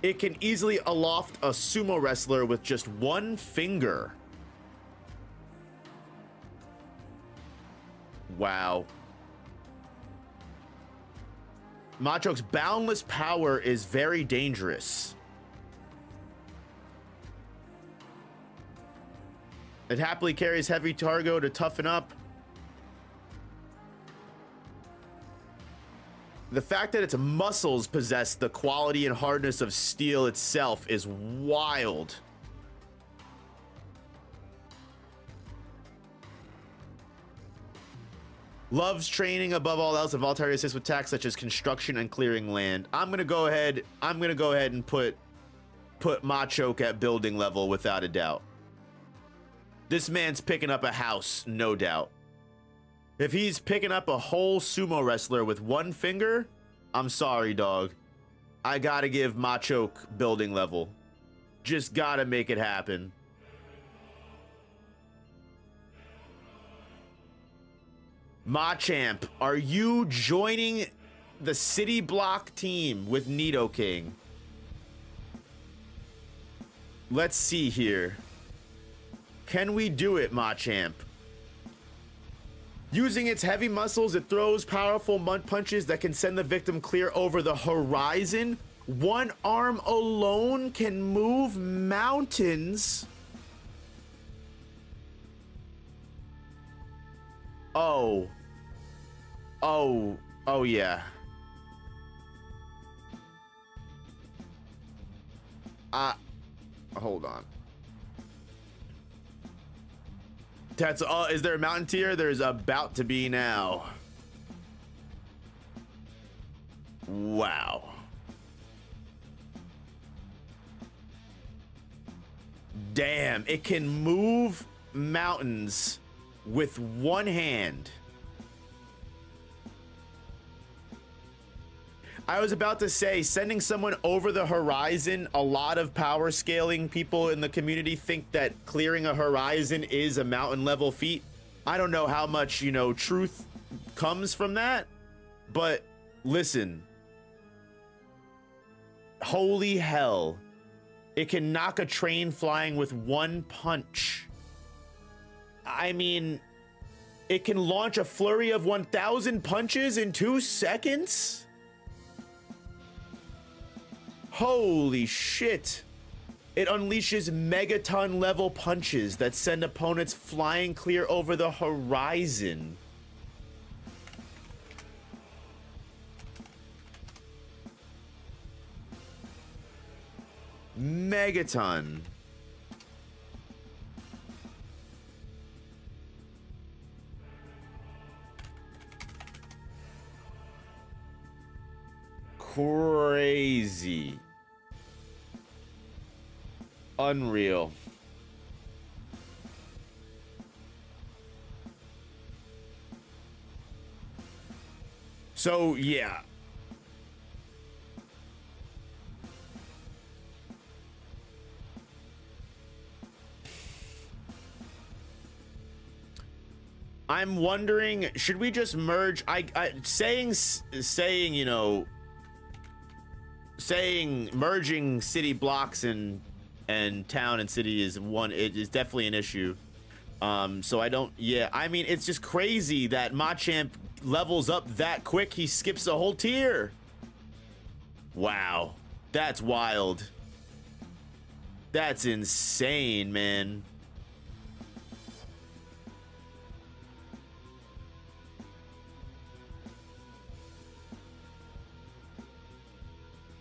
It can easily aloft a sumo wrestler with just 1 finger. Wow. Machoke's boundless power is very dangerous. It happily carries heavy cargo to toughen up. The fact that its muscles possess the quality and hardness of steel itself is wild. Loves training above all else, and voluntary assist with tasks such as construction and clearing land. I'm gonna go ahead and put Machoke at building level without a doubt. This man's picking up a house, no doubt. If he's picking up a whole sumo wrestler with 1 finger, I'm sorry, dog. I gotta give Machoke building level. Just gotta make it happen. Machamp, are you joining the city block team with Nidoking? Let's see here. Can we do it, Machamp? Using its heavy muscles, it throws powerful punches that can send the victim clear over the horizon. 1 arm alone can move mountains. Oh yeah. Hold on. That's is there a mountain tier? There's about to be now. Wow. Damn, it can move mountains with 1 hand. I was about to say, sending someone over the horizon, a lot of power scaling people in the community think that clearing a horizon is a mountain level feat. I don't know how much, you know, truth comes from that, but listen, holy hell, it can knock a train flying with one punch. I mean, it can launch a flurry of 1,000 punches in 2 seconds? Holy shit. It unleashes megaton level punches that send opponents flying clear over the horizon. Megaton. Crazy. Unreal. So, yeah. I'm wondering, should we just merge? Saying, you know, saying merging city blocks and town and city is it is definitely an issue. So I don't, yeah, I mean, it's just crazy that Machamp levels up that quick. He skips a whole tier. Wow, that's wild. That's insane, man.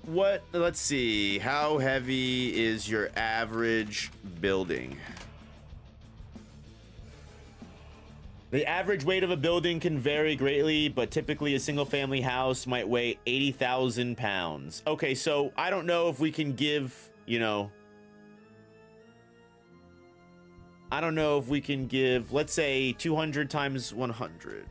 What, let's see, how heavy is your average building? The average weight of a building can vary greatly, but typically a single family house might weigh 80,000 pounds. Okay, so I don't know if we can give, you know, I don't know if we can give, let's say 200 times 100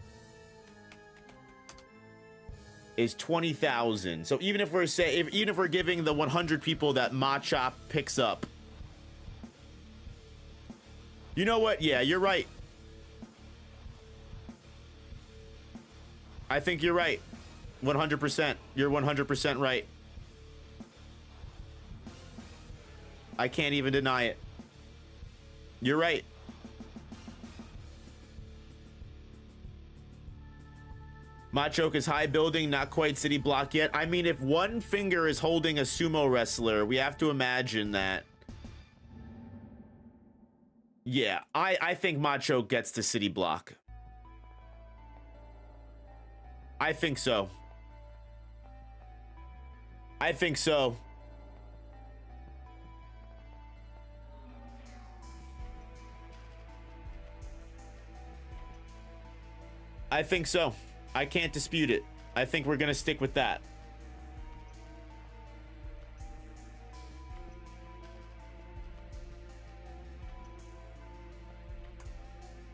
is 20,000. So even if we're even if we're giving the 100 people that Machop picks up, you know what? Yeah, you're right. I think you're right. 100%. You're 100% right. I can't even deny it. You're right. Machoke is high building, not quite city block yet. I mean, if one finger is holding a sumo wrestler, we have to imagine that. Yeah, I think Machoke gets to city block. I think so. I think so. I think so. I can't dispute it. I think we're gonna stick with that.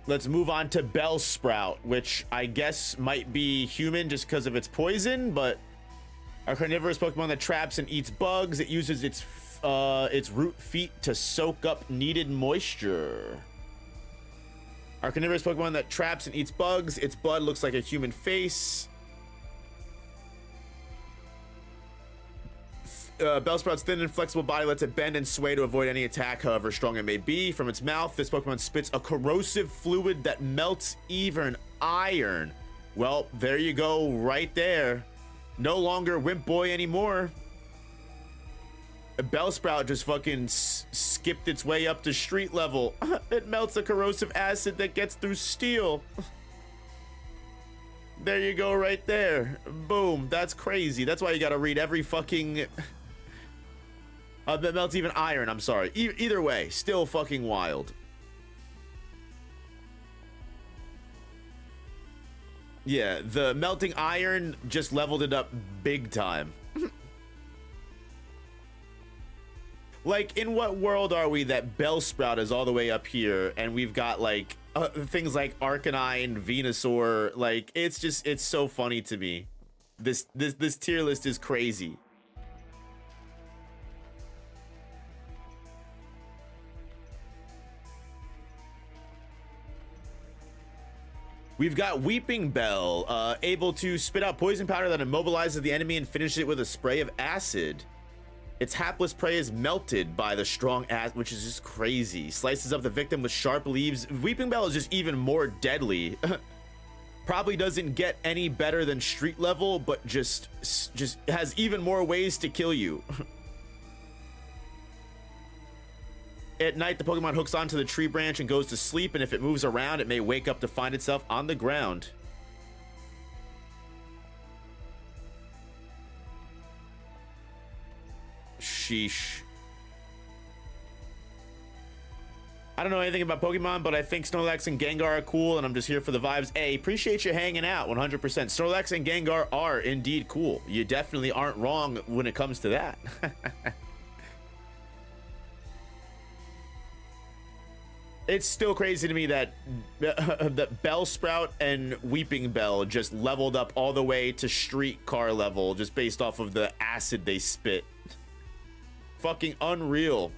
Let's move on to Bellsprout, which I guess might be human just because of its poison, but a carnivorous Pokemon that traps and eats bugs. It uses its root feet to soak up needed moisture. Our carnivorous Pokemon that traps and eats bugs. Its blood looks like a human face. Bellsprout's thin and flexible body lets it bend and sway to avoid any attack, however strong it may be. From its mouth, this Pokemon spits a corrosive fluid that melts even iron. Well, there you go, right there. No longer Wimp Boy anymore. Bellsprout just fucking skipped its way up to street level. It melts the corrosive acid that gets through steel. There you go, right there. Boom. That's crazy. That's why you gotta read every fucking... that melts even iron, I'm sorry. Either way, still fucking wild. Yeah, the melting iron just leveled it up big time. Like, in what world are we that Bellsprout is all the way up here and we've got like things like Arcanine, Venusaur? Like, it's just, it's so funny to me. This tier list is crazy. We've got Weeping Bell, able to spit out poison powder that immobilizes the enemy and finishes it with a spray of acid. Its hapless prey is melted by the strong acid, which is just crazy. Slices up the victim with sharp leaves. Weeping Bell is just even more deadly. Probably doesn't get any better than street level, but just has even more ways to kill you. At night, the Pokemon hooks onto the tree branch and goes to sleep, and if it moves around, it may wake up to find itself on the ground. Sheesh. I don't know anything about Pokemon, but I think Snorlax and Gengar are cool, and I'm just here for the vibes. Hey, appreciate you hanging out, 100%. Snorlax and Gengar are indeed cool. You definitely aren't wrong when it comes to that. It's still crazy to me that that Bellsprout and Weeping Bell just leveled up all the way to streetcar level just based off of the acid they spit. Fucking unreal.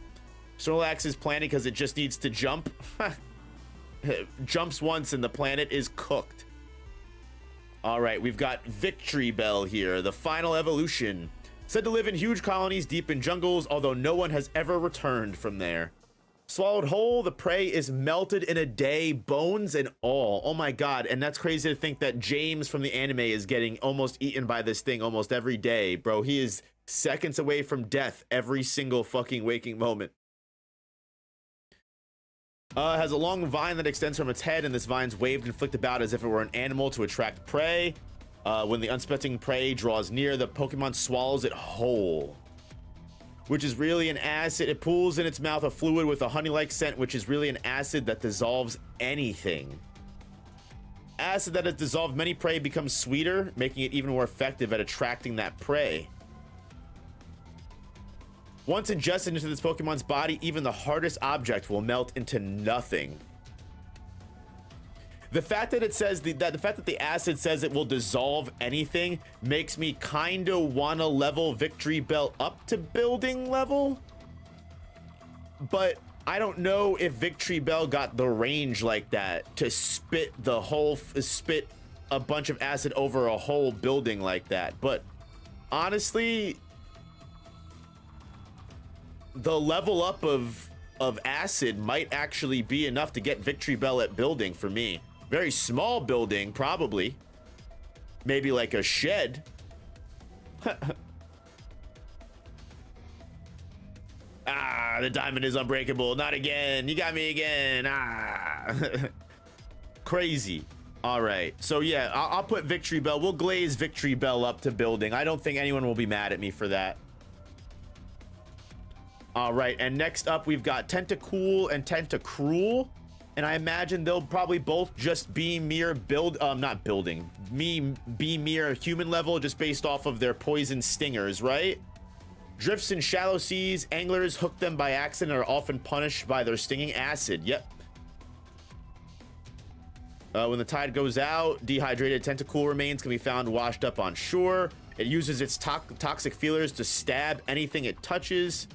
Snorlax is planted because it just needs to jump. Jumps once and the planet is cooked. All right, we've got Victory Bell here, the final evolution. Said to live in huge colonies deep in jungles, although no one has ever returned from there. Swallowed whole, the prey is melted in a day, bones and all. Oh my god, and that's crazy to think that James from the anime is getting almost eaten by this thing almost every day, bro. He is seconds away from death every single fucking waking moment. Has a long vine that extends from its head, and this vine's waved and flicked about as if it were an animal to attract prey. When the unsuspecting prey draws near, the Pokemon swallows it whole, which is really an acid. It pulls in its mouth a fluid with a honey-like scent, which is really an acid that dissolves anything. Acid that has dissolved many prey becomes sweeter, making it even more effective at attracting that prey. Once ingested into this Pokemon's body, even the hardest object will melt into nothing. The fact that it says the fact that the acid says it will dissolve anything makes me kind of want to level Victory Bell up to building level. But I don't know if Victory Bell got the range like that to spit a bunch of acid over a whole building like that. But honestly, the level up of acid might actually be enough to get Victory Bell at building for me. Very small building, probably. Maybe like a shed. Ah, the diamond is unbreakable. Not again. You got me again. Ah. Crazy. All right. So yeah, I'll put Victory Bell. We'll glaze Victory Bell up to building. I don't think anyone will be mad at me for that. All right. And next up, we've got Tentacool and Tentacruel. And I imagine they'll probably both just be mere be mere human level just based off of their poison stingers, right? Drifts in shallow seas, anglers hook them by accident and are often punished by their stinging acid. Yep. When the tide goes out, dehydrated Tentacool remains can be found washed up on shore. It uses its toxic feelers to stab anything it touches.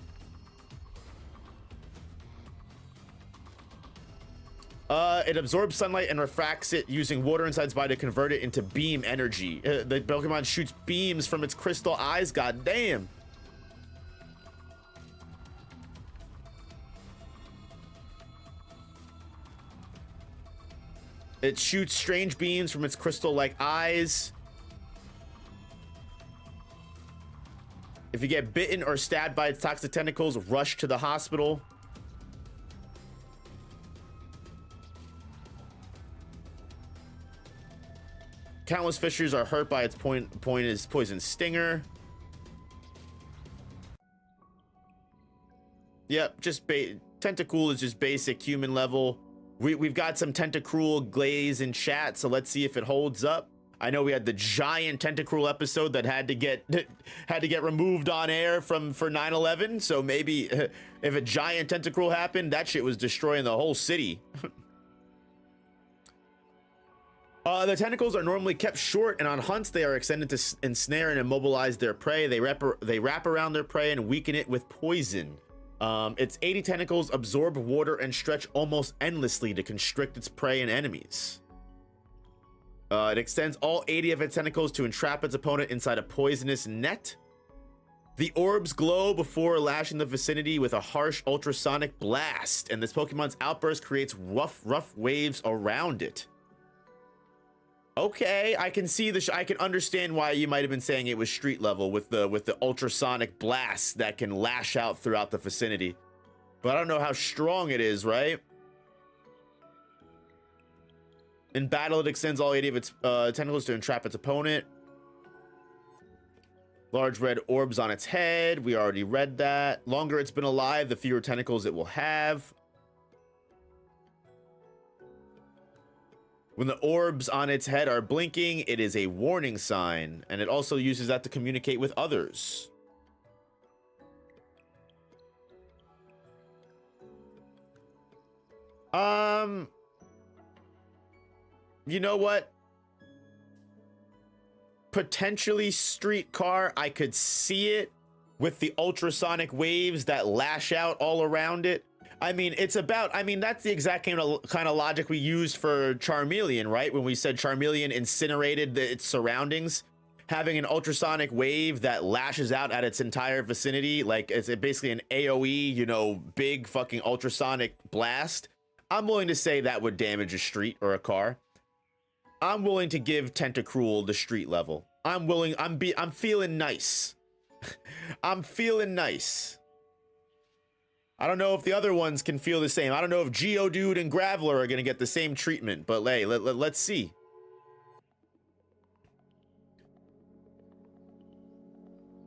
It absorbs sunlight and refracts it using water inside its body to convert it into beam energy. The Pokemon shoots beams from its crystal eyes. God damn. It shoots strange beams from its crystal-like eyes. If you get bitten or stabbed by its toxic tentacles, rush to the hospital. Countless fishers are hurt by its poison stinger. Yep, just Tentacool is just basic human level. We've got some Tentacruel glaze in chat, so let's see if it holds up. I know we had the giant Tentacruel episode that had to get removed on air for 9/11. So maybe if a giant Tentacruel happened, that shit was destroying the whole city. The tentacles are normally kept short, and on hunts they are extended to ensnare and immobilize their prey. They wrap around their prey and weaken it with poison. Its 80 tentacles absorb water and stretch almost endlessly to constrict its prey and enemies. It extends all 80 of its tentacles to entrap its opponent inside a poisonous net. The orbs glow before lashing the vicinity with a harsh ultrasonic blast, and this Pokemon's outburst creates rough waves around it. Okay, I can see I can understand why you might have been saying it was street level with the ultrasonic blasts that can lash out throughout the vicinity. But I don't know how strong it is, right? In battle, it extends all 80 of its tentacles to entrap its opponent. Large red orbs on its head. We already read that. Longer it's been alive, the fewer tentacles it will have. When the orbs on its head are blinking, it is a warning sign, and it also uses that to communicate with others. You know what? Potentially streetcar, I could see it with the ultrasonic waves that lash out all around it. I mean, that's the exact kind of logic we used for Charmeleon, right? When we said Charmeleon incinerated its surroundings. Having an ultrasonic wave that lashes out at its entire vicinity, like it's basically an AoE, you know, big fucking ultrasonic blast. I'm willing to say that would damage a street or a car. I'm willing to give Tentacruel the street level. I'm feeling nice. I'm feeling nice. I don't know if the other ones can feel the same. I don't know if Geodude and Graveler are gonna get the same treatment, but hey, let's see.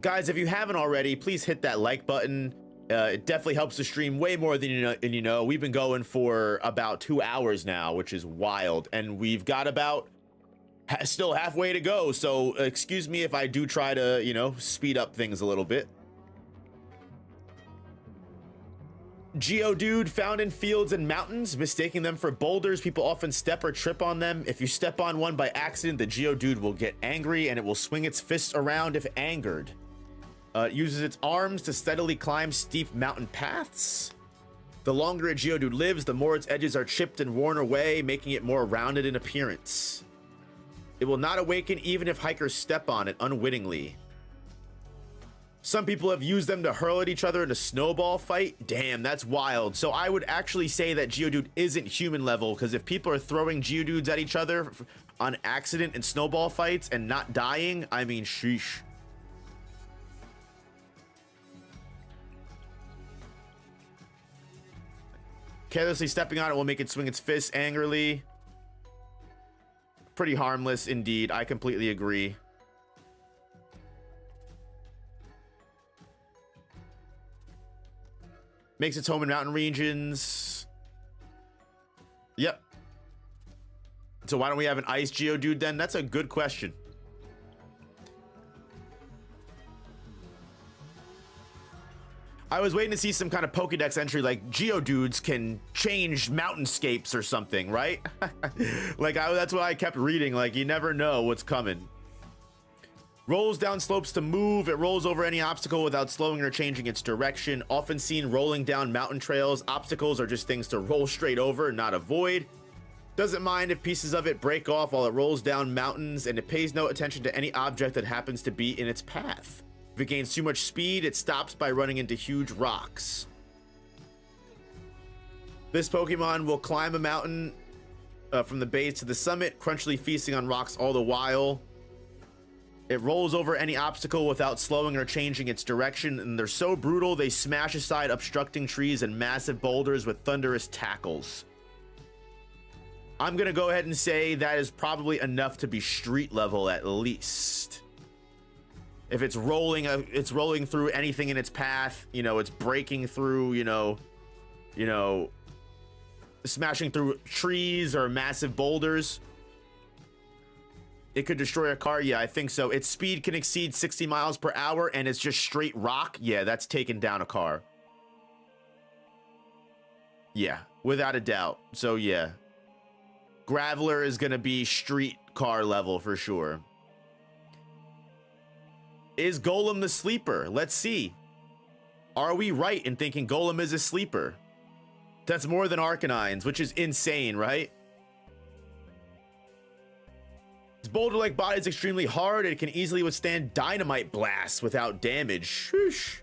Guys, if you haven't already, please hit that like button. It definitely helps the stream way more than you know. We've been going for about 2 hours now, which is wild, and we've got about still halfway to go. So excuse me if I do try to, you know, speed up things a little bit. Geodude found in fields and mountains, mistaking them for boulders. People often step or trip on them. If you step on one by accident, the Geodude will get angry and it will swing its fists around if angered. It uses its arms to steadily climb steep mountain paths. The longer a Geodude lives, the more its edges are chipped and worn away, making it more rounded in appearance. It will not awaken even if hikers step on it unwittingly. Some people have used them to hurl at each other in a snowball fight. Damn, that's wild. So I would actually say that Geodude isn't human level, because if people are throwing Geodudes at each other on accident in snowball fights and not dying, I mean, sheesh. Carelessly stepping on it will make it swing its fists angrily. Pretty harmless indeed. I completely agree. Makes its home in mountain regions. Yep. So why don't we have an ice Geodude then? That's a good question. I was waiting to see some kind of Pokedex entry like Geodudes can change mountainscapes or something, right? That's what I kept reading. Like, you never know what's coming. Rolls down slopes to move. It rolls over any obstacle without slowing or changing its direction. Often seen rolling down mountain trails. Obstacles are just things to roll straight over, not avoid. Doesn't mind if pieces of it break off while it rolls down mountains, and it pays no attention to any object that happens to be in its path. If it gains too much speed, it stops by running into huge rocks. This Pokemon will climb a mountain from the base to the summit, crunchily feasting on rocks all the while. It rolls over any obstacle without slowing or changing its direction, and they're so brutal they smash aside obstructing trees and massive boulders with thunderous tackles. I'm gonna go ahead and say that is probably enough to be street level at least. If it's rolling through anything in its path, you know, it's breaking through, you know, smashing through trees or massive boulders. It could destroy a car. Yeah, I think so. Its speed can exceed 60 miles per hour and it's just straight rock. Yeah, that's taking down a car. Yeah, without a doubt. So yeah, Graveler is going to be street car level for sure. Is Golem the sleeper? Let's see. Are we right in thinking Golem is a sleeper? That's more than Arcanines, which is insane, right? Its boulder-like body is extremely hard and it can easily withstand dynamite blasts without damage. Shoosh.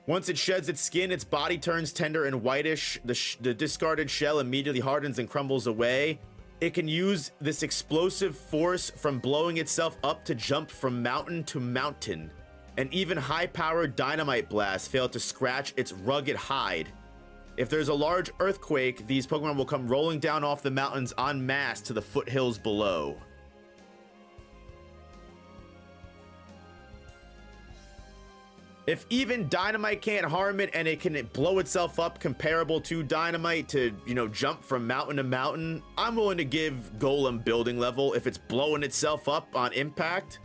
Once it sheds its skin, its body turns tender and whitish. The discarded shell immediately hardens and crumbles away. It can use this explosive force from blowing itself up to jump from mountain to mountain. And even high-powered dynamite blasts fail to scratch its rugged hide. If there's a large earthquake, these Pokemon will come rolling down off the mountains en masse to the foothills below. If even dynamite can't harm it and it can blow itself up comparable to dynamite to, you know, jump from mountain to mountain, I'm willing to give Golem building level if it's blowing itself up on impact.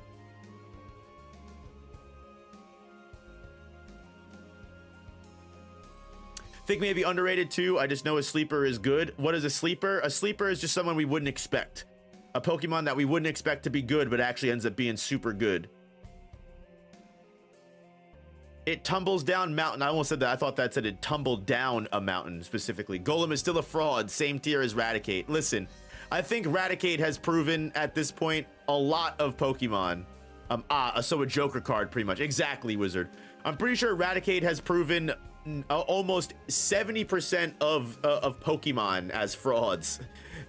Think maybe underrated too. I just know a sleeper is good. What is a sleeper? A sleeper is just someone we wouldn't expect. A Pokemon that we wouldn't expect to be good, but actually ends up being super good. It tumbles down mountain. I almost said that. I thought that said it tumbled down a mountain specifically. Golem is still a fraud. Same tier as Raticate. Listen, I think Raticate has proven at this point a lot of Pokemon. So a Joker card pretty much. Exactly, Wizard. I'm pretty sure Raticate has proven almost 70% of Pokemon as frauds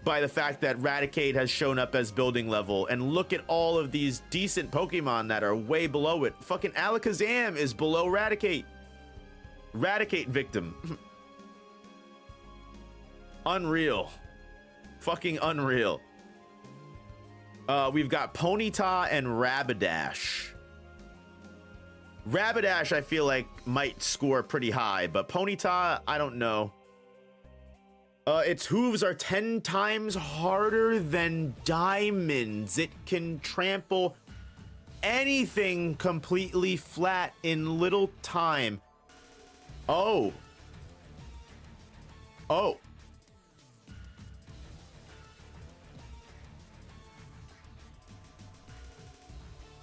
by the fact that Raticate has shown up as building level. And look at all of these decent Pokemon that are way below it. Fucking Alakazam is below Raticate. Raticate victim. Unreal. Fucking unreal. We've got Ponyta and Rapidash. Rapidash, I feel like, might score pretty high, but Ponyta, I don't know. Its hooves are 10 times harder than diamonds. It can trample anything completely flat in little time. Oh. Oh.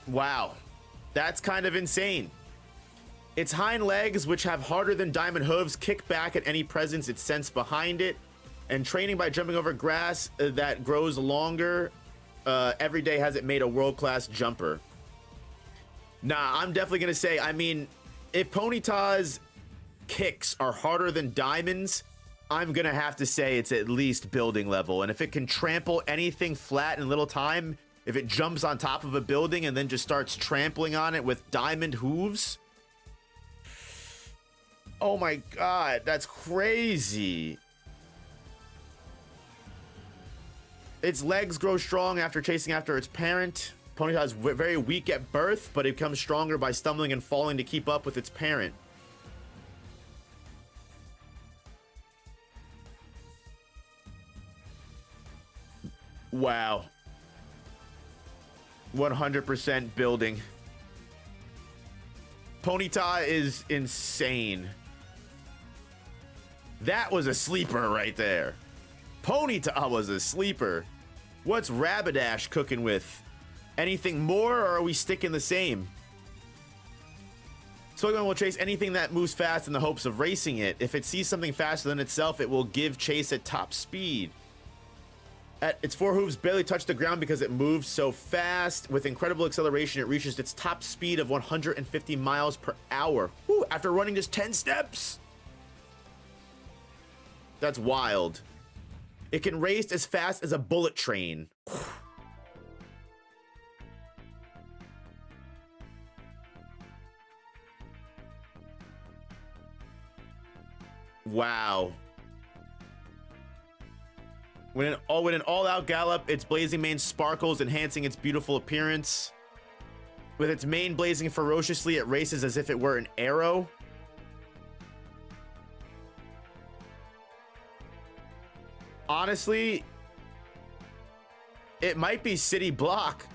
Wow. That's kind of insane. Its hind legs, which have harder than diamond hooves, kick back at any presence it senses behind it. And training by jumping over grass that grows longer every day has it made a world-class jumper. Nah, I'm definitely going to say, I mean, if Ponyta's kicks are harder than diamonds, I'm going to have to say it's at least building level. And if it can trample anything flat in little time, if it jumps on top of a building and then just starts trampling on it with diamond hooves. Oh my god, that's crazy. Its legs grow strong after chasing after its parent. Ponyta is very weak at birth, but it becomes stronger by stumbling and falling to keep up with its parent. Wow. 100% building. Ponyta is insane. That was a sleeper right there. Ponyta was a sleeper. What's Rapidash cooking with? Anything more, or are we sticking the same? Pokemon will chase anything that moves fast in the hopes of racing it. If it sees something faster than itself, it will give chase at top speed. Its four hooves barely touch the ground because it moves so fast. With incredible acceleration, it reaches its top speed of 150 miles per hour. Woo, after running just 10 steps. That's wild. It can race as fast as a bullet train. Wow. When an all-out gallop, its blazing mane sparkles, enhancing its beautiful appearance. With its mane blazing ferociously, it races as if it were an arrow. Honestly, it might be City Block.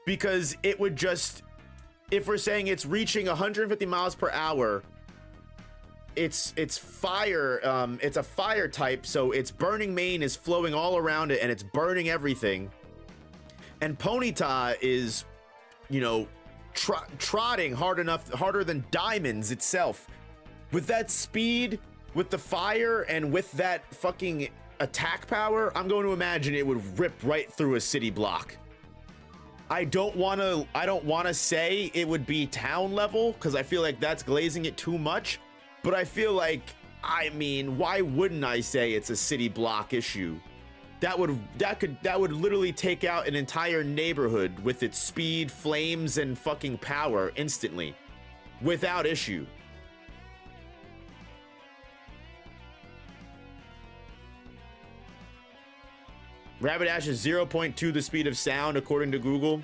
Because it would just... If we're saying it's reaching 150 miles per hour... It's fire, it's a fire type, so its burning mane is flowing all around it and it's burning everything. And Ponyta is, you know, trotting harder than diamonds itself. With that speed, With the fire and with that fucking attack power, I'm going to imagine it would rip right through a city block. I don't want to say it would be town level because I feel like that's glazing it too much, but I feel like, I mean, why wouldn't I say it's a city block issue? That would literally take out an entire neighborhood with its speed, flames, and fucking power instantly without issue. Rapidash is 0.2 the speed of sound, according to Google.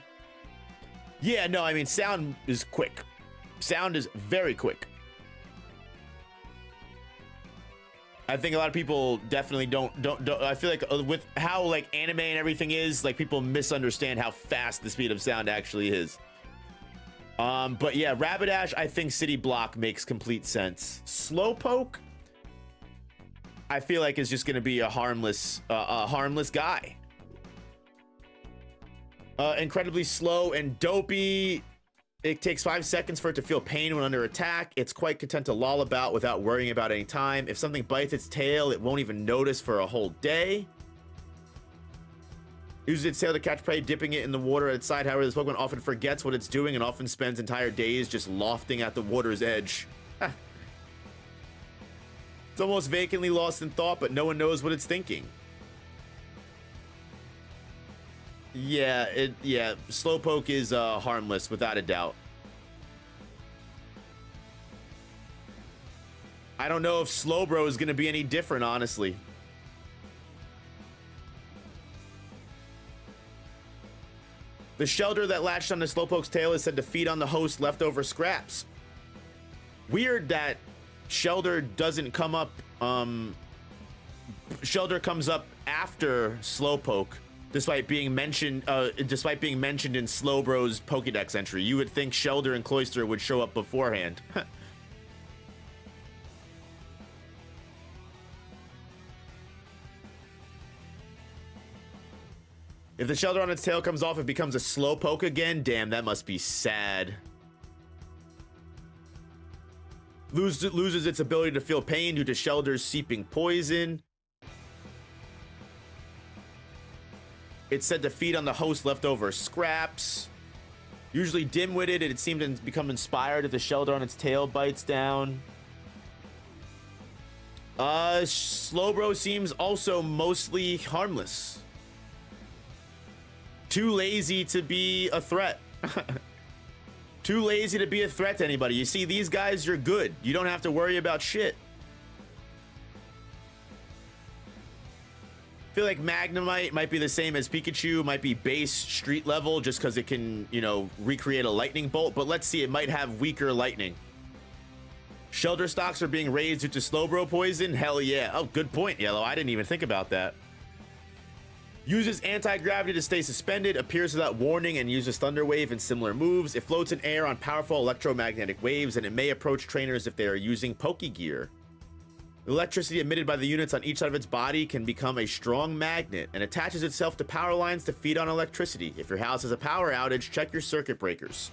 Yeah, no, I mean, sound is quick. Sound is very quick. I think a lot of people definitely don't I feel like with how like anime and everything is, like people misunderstand how fast the speed of sound actually is. But yeah, Rapidash, I think city block makes complete sense. Slowpoke, I feel like is just going to be a harmless guy. Incredibly slow and dopey. It takes 5 seconds for it to feel pain when under attack. It's quite content to loll about without worrying about any time. If something bites its tail, it won't even notice for a whole day. Uses its tail to catch prey, dipping it in the water at its side. However, this Pokemon often forgets what it's doing and often spends entire days just lofting at the water's edge. It's almost vacantly lost in thought, but no one knows what it's thinking. Yeah, Slowpoke is harmless without a doubt. I don't know if Slowbro is going to be any different, honestly. The shelter that latched onto Slowpoke's tail is said to feed on the host's leftover scraps. Weird that Shelter doesn't come up. Shelter comes up after Slowpoke, despite being mentioned in Slowbro's Pokedex entry. You would think Shelter and Cloyster would show up beforehand. If the Shelter on its tail comes off, it becomes a Slowpoke again. Damn, that must be sad. Loses its ability to feel pain due to Shelter's seeping poison. It's said to feed on the host's leftover scraps. Usually dim-witted, it seemed to become inspired if the Shelter on its tail bites down. Slowbro seems also mostly harmless. Too lazy to be a threat. Too lazy to be a threat to anybody. You see, these guys, you're good. You don't have to worry about shit. I feel like Magnemite might be the same as Pikachu, might be base street level just because it can, you know, recreate a lightning bolt, but let's see, it might have weaker lightning. Shelter stocks are being raised due to Slowbro poison? Hell yeah. Oh, good point, Yellow. I didn't even think about that. Uses anti-gravity to stay suspended, appears without warning, and uses Thunder Wave and similar moves. It floats in air on powerful electromagnetic waves, and it may approach trainers if they are using Pokegear. The electricity emitted by the units on each side of its body can become a strong magnet and attaches itself to power lines to feed on electricity. If your house has a power outage, check your circuit breakers.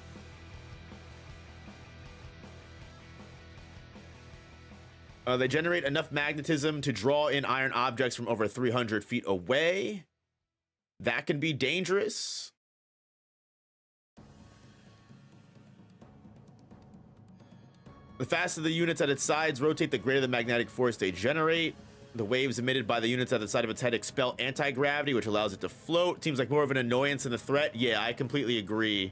They generate enough magnetism to draw in iron objects from over 300 feet away. That can be dangerous. The faster the units at its sides rotate, the greater the magnetic force they generate. The waves emitted by the units at the side of its head expel anti-gravity, which allows it to float. Seems like more of an annoyance than a threat. Yeah, I completely agree.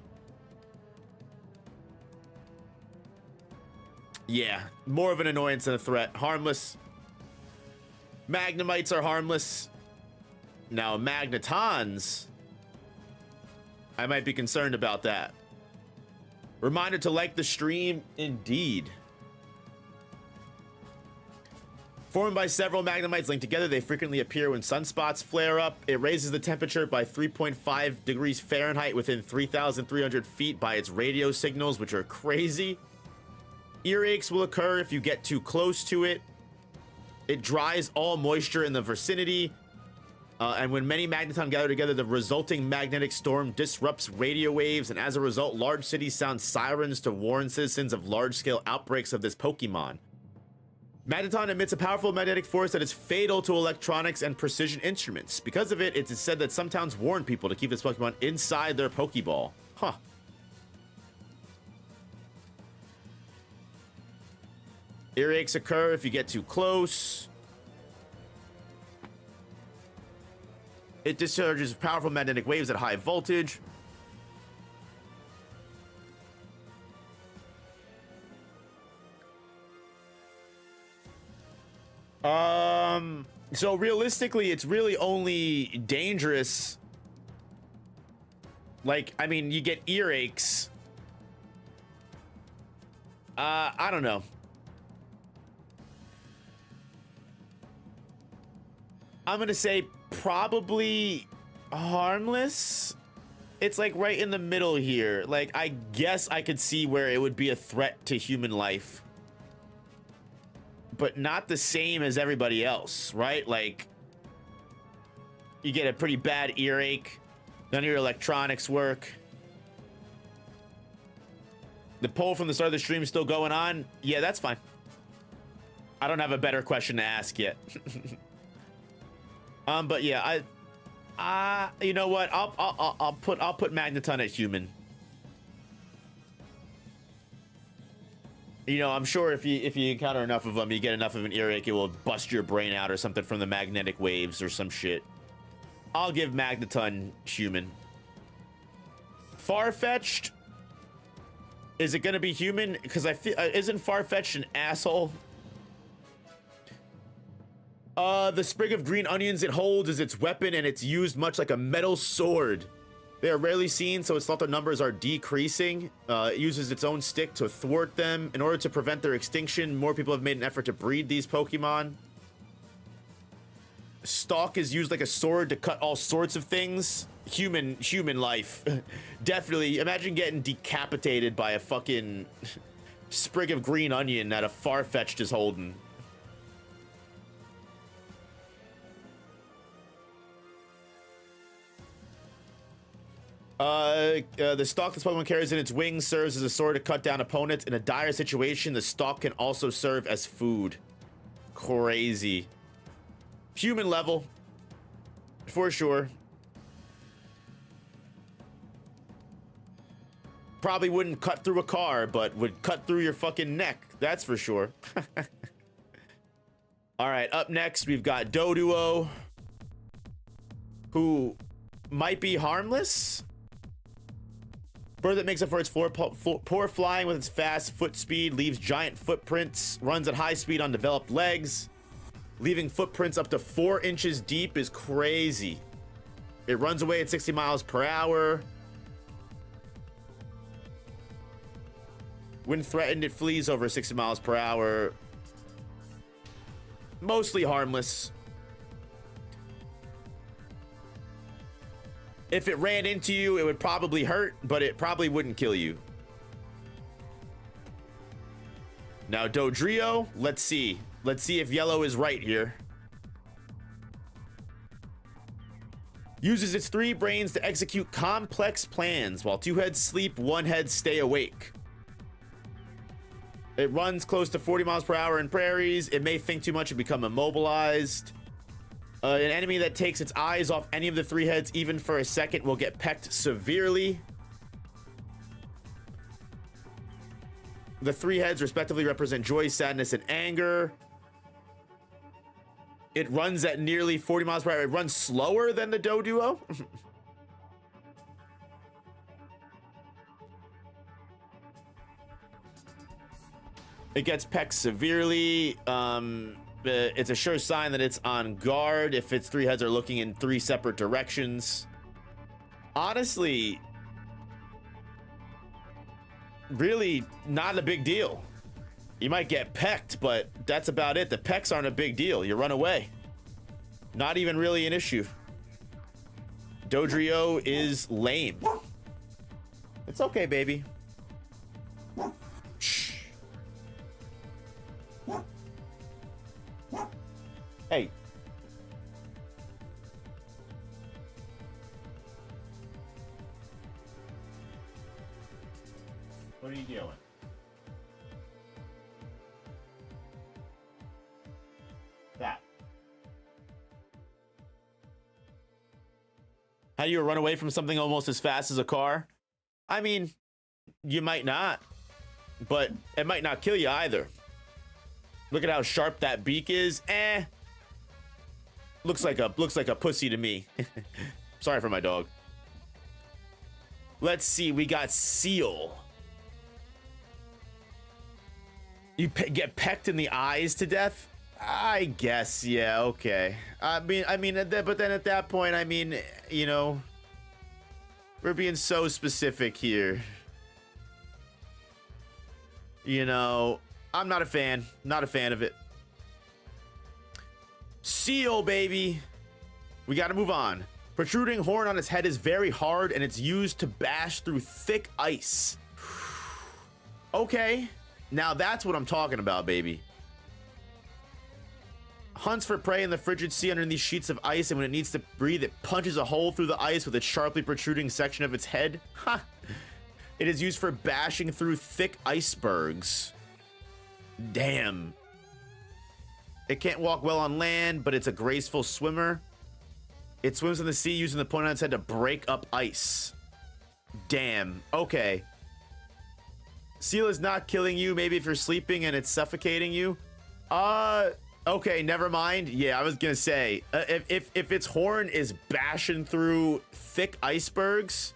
Yeah, more of an annoyance than a threat. Harmless. Magnemites are harmless. Now, Magnetons, I might be concerned about that. Reminder to like the stream, indeed. Formed by several Magnemites linked together, they frequently appear when sunspots flare up. It raises the temperature by 3.5 degrees Fahrenheit within 3,300 feet by its radio signals, which are crazy. Earaches will occur if you get too close to it. It dries all moisture in the vicinity. And when many Magneton gather together, the resulting magnetic storm disrupts radio waves, and as a result, large cities sound sirens to warn citizens of large-scale outbreaks of this Pokemon. Magneton emits a powerful magnetic force that is fatal to electronics and precision instruments. Because of it, it is said that some towns warn people to keep this Pokemon inside their Pokeball. Huh. Earaches occur if you get too close. It discharges powerful magnetic waves at high voltage. So realistically, it's really only dangerous. Like, I mean, you get earaches. I don't know. I'm gonna say probably harmless. It's like right in the middle here. Like, I guess I could see where it would be a threat to human life, but not the same as everybody else, right? Like, you get a pretty bad earache, none of your electronics work. The poll from the start of the stream still going on? Yeah, that's fine. I don't have a better question to ask yet. But yeah, you know what? I'll put Magneton at human. You know, I'm sure if you encounter enough of them, you get enough of an earache, it will bust your brain out or something from the magnetic waves or some shit. I'll give Magneton human. Farfetch'd? Is it gonna be human? Because I feel isn't Farfetch'd an asshole? The sprig of green onions it holds is its weapon, and it's used much like a metal sword. They are rarely seen, so its thought their numbers are decreasing. It uses its own stick to thwart them. In order to prevent their extinction, more people have made an effort to breed these Pokemon. Stalk is used like a sword to cut all sorts of things. Human life. Definitely. Imagine getting decapitated by a fucking sprig of green onion that a Farfetch'd is holding. The stalk this Pokemon carries in its wings serves as a sword to cut down opponents. In a dire situation, the stalk can also serve as food. Crazy. Human level. For sure. Probably wouldn't cut through a car, but would cut through your fucking neck. That's for sure. Alright, up next, we've got Doduo, who might be harmless. Bird that makes up for its poor flying with its fast foot speed, leaves giant footprints, runs at high speed on developed legs. Leaving footprints up to 4 inches deep is crazy. It runs away at 60 miles per hour. When threatened, it flees over 60 miles per hour. Mostly harmless. If it ran into you, it would probably hurt, but it probably wouldn't kill you. Now, Dodrio, let's see. Let's see if yellow is right here. Uses its 3 brains to execute complex plans. While 2 heads sleep, 1 head stay awake. It runs close to 40 miles per hour in prairies. It may think too much and become immobilized. An enemy that takes its eyes off any of the 3 heads, even for a second, will get pecked severely. The 3 heads respectively represent joy, sadness, and anger. It runs at nearly 40 miles per hour. It runs slower than the Doduo. It gets pecked severely. It's a sure sign that it's on guard if its 3 heads are looking in 3 separate directions. Honestly, really not a big deal. You might get pecked, but that's about it. The pecks aren't a big deal. You run away. Not even really an issue. Dodrio is lame. It's okay, baby. Shh. Hey. What are you doing? How do you run away from something almost as fast as a car? I mean, you might not, but it might not kill you either. Look at how sharp that beak is. Looks like a pussy to me. Sorry for my dog. Let's see. We got Seal. You get pecked in the eyes to death? I guess, yeah, okay. I mean, but then at that point, I mean, you know, we're being so specific here. You know, I'm not a fan. Not a fan of it. Seal, baby. We gotta move on. Protruding horn on its head is very hard, and it's used to bash through thick ice. Okay. Now that's what I'm talking about, baby. Hunts for prey in the frigid sea under these sheets of ice, and when it needs to breathe, it punches a hole through the ice with its sharply protruding section of its head. Ha! It is used for bashing through thick icebergs. Damn. It can't walk well on land, but it's a graceful swimmer. It swims in the sea using the point on its head to break up ice. Damn. Okay. Seal is not killing you, maybe if you're sleeping and it's suffocating you. Okay, never mind. Yeah, I was gonna say, if its horn is bashing through thick icebergs,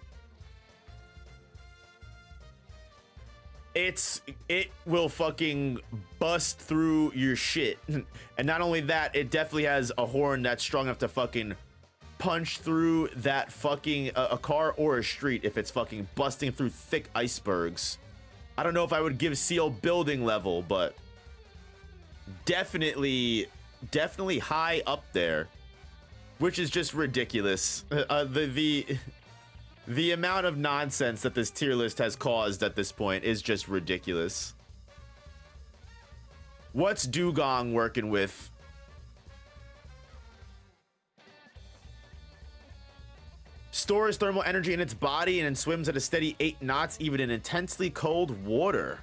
it will fucking bust through your shit. And not only that, it definitely has a horn that's strong enough to fucking punch through that fucking a car or a street if it's fucking busting through thick icebergs. I don't know if I would give Seal building level, but definitely high up there, which is just ridiculous. The amount of nonsense that this tier list has caused at this point is just ridiculous. What's Dugong working with? Stores thermal energy in its body and swims at a steady 8 knots, even in intensely cold water.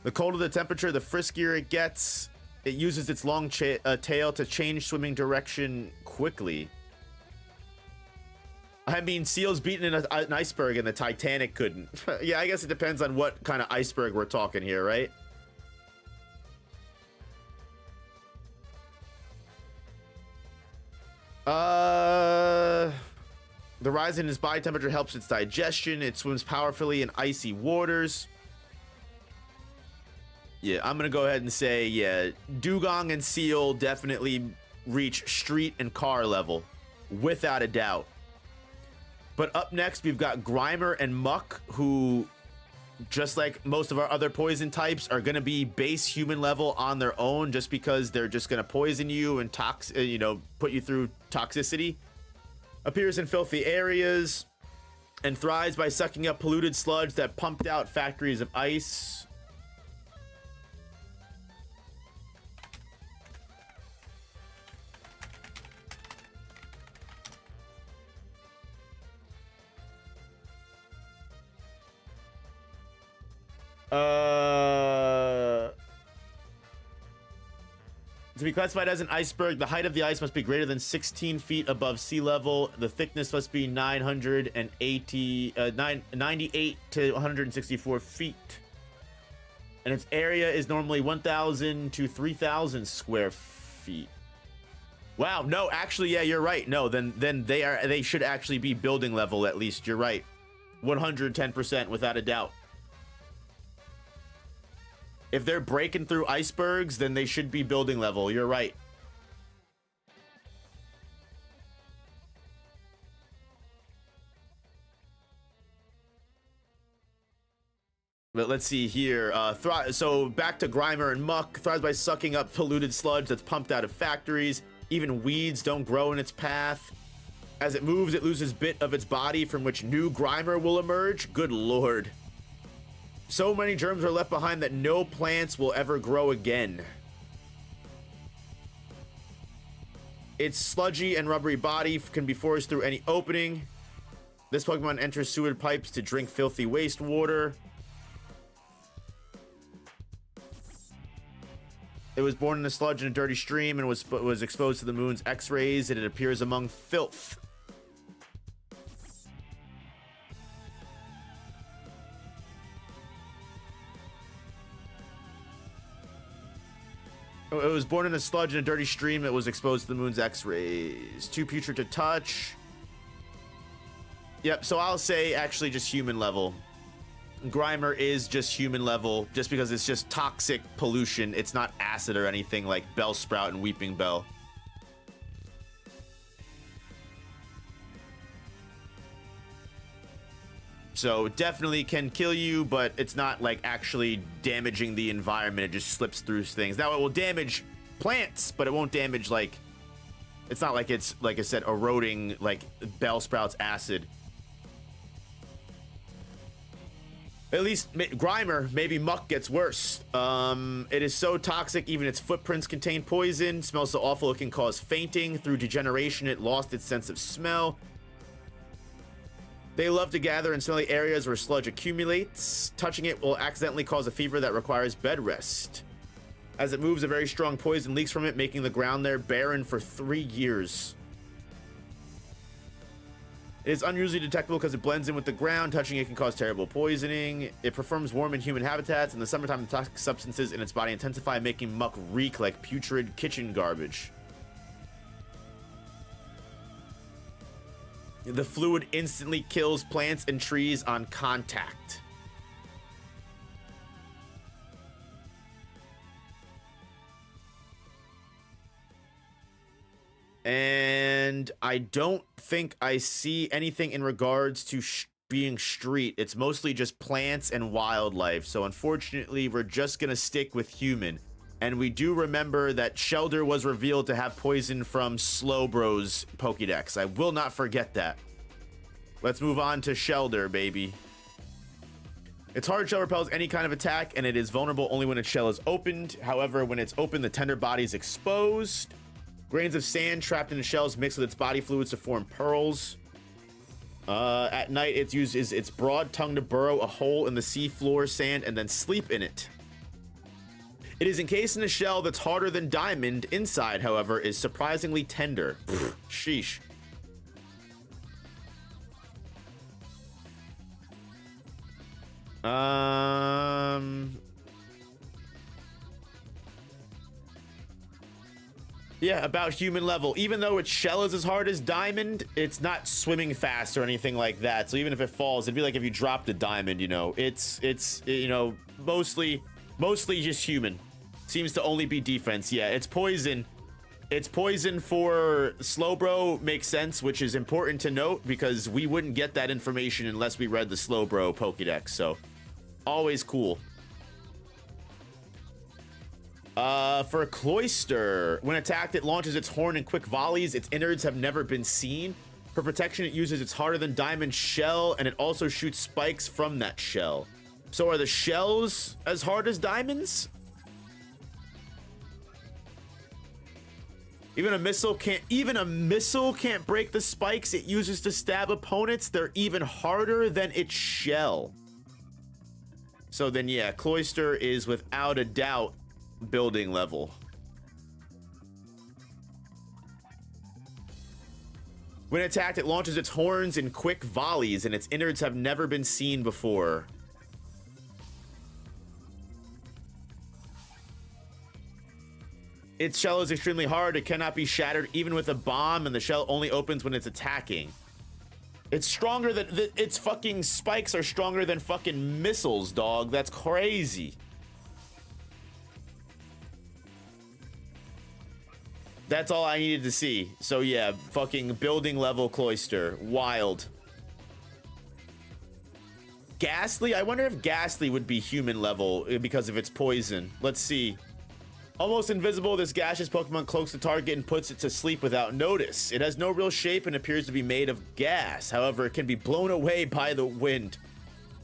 The colder the temperature, the friskier it gets. It uses its long tail to change swimming direction quickly. I mean, Seal's beaten an iceberg and the Titanic couldn't. Yeah, I guess it depends on what kind of iceberg we're talking here, right? The rise in its body temperature helps its digestion. It swims powerfully in icy waters. Yeah, I'm gonna go ahead and say, yeah, Dugong and Seal definitely reach street and car level, without a doubt. But up next, we've got Grimer and Muck, who, just like most of our other poison types, are gonna be base human level on their own, just because they're just gonna poison you and put you through toxicity. Appears in filthy areas and thrives by sucking up polluted sludge that pumped out factories of ice. To be classified as an iceberg, the height of the ice must be greater than 16 feet above sea level. The thickness must be 98 to 164 feet. And its area is normally 1,000 to 3,000 square feet. Wow, no, actually, yeah, you're right. No, then they should actually be building level at least. You're right. 110% without a doubt. If they're breaking through icebergs, then they should be building level. You're right. But let's see here. So back to Grimer and Muck. Thrives by sucking up polluted sludge that's pumped out of factories. Even weeds don't grow in its path. As it moves, it loses bit of its body from which new Grimer will emerge. Good lord. So many germs are left behind that no plants will ever grow again. Its sludgy and rubbery body can be forced through any opening. This Pokemon enters sewer pipes to drink filthy wastewater. It was born in the sludge in a dirty stream and was exposed to the moon's X-rays, and it appears among filth. It was born in a sludge in a dirty stream that was exposed to the moon's X-rays. Too putrid to touch. Yep, so I'll say actually just human level. Grimer is just human level, just because it's just toxic pollution. It's not acid or anything like Bellsprout and Weeping Bell. So definitely can kill you, but it's not like actually damaging the environment. It just slips through things. Now it will damage plants, but it won't damage like, it's not like it's, like I said, eroding like Bellsprout's acid. At least Grimer, maybe Muck gets worse. It is so toxic, even its footprints contain poison. Smells so awful it can cause fainting. Through degeneration, it lost its sense of smell. They love to gather in smelly areas where sludge accumulates. Touching it will accidentally cause a fever that requires bed rest. As it moves, a very strong poison leaks from it, making the ground there barren for 3 years. It is unusually detectable because it blends in with the ground. Touching it can cause terrible poisoning. It performs warm in human habitats. In the summertime, the toxic substances in its body intensify, making Muck reek like putrid kitchen garbage. The fluid instantly kills plants and trees on contact. And I don't think I see anything in regards to being street. It's mostly just plants and wildlife. So unfortunately, we're just going to stick with human. And we do remember that Shelder was revealed to have poison from Slowbro's Pokedex. I will not forget that. Let's move on to Shelder, baby. Its hard shell repels any kind of attack, and it is vulnerable only when its shell is opened. However, when it's open, the tender body is exposed. Grains of sand trapped in the shells mix with its body fluids to form pearls. At night, it uses its broad tongue to burrow a hole in the sea floor sand and then sleep in it. It is encased in a shell that's harder than diamond. Inside, however, is surprisingly tender. Pfft, sheesh. Yeah, about human level. Even though its shell is as hard as diamond, it's not swimming fast or anything like that. So even if it falls, it'd be like if you dropped a diamond, you know. It's you know, mostly just human. Seems to only be defense. Yeah, it's poison. It's poison for Slowbro, makes sense, which is important to note because we wouldn't get that information unless we read the Slowbro Pokedex. So always cool. For a Cloyster, when attacked, it launches its horn in quick volleys. Its innards have never been seen. For protection, it uses its harder than diamond shell, and it also shoots spikes from that shell. So are the shells as hard as diamonds? Even a missile can't break the spikes it uses to stab opponents. They're even harder than its shell. So then, yeah, Cloyster is without a doubt building level. When attacked, it launches its horns in quick volleys, and its innards have never been seen before. Its shell is extremely hard. It cannot be shattered even with a bomb, and the shell only opens when it's attacking. It's stronger than its fucking spikes are stronger than fucking missiles, dog. That's crazy. That's all I needed to see. So yeah, fucking building level Cloyster. Wild. Ghastly? I wonder if Ghastly would be human level because of its poison. Let's see. Almost invisible, this gaseous Pokemon cloaks the target and puts it to sleep without notice. It has no real shape and appears to be made of gas. However, it can be blown away by the wind.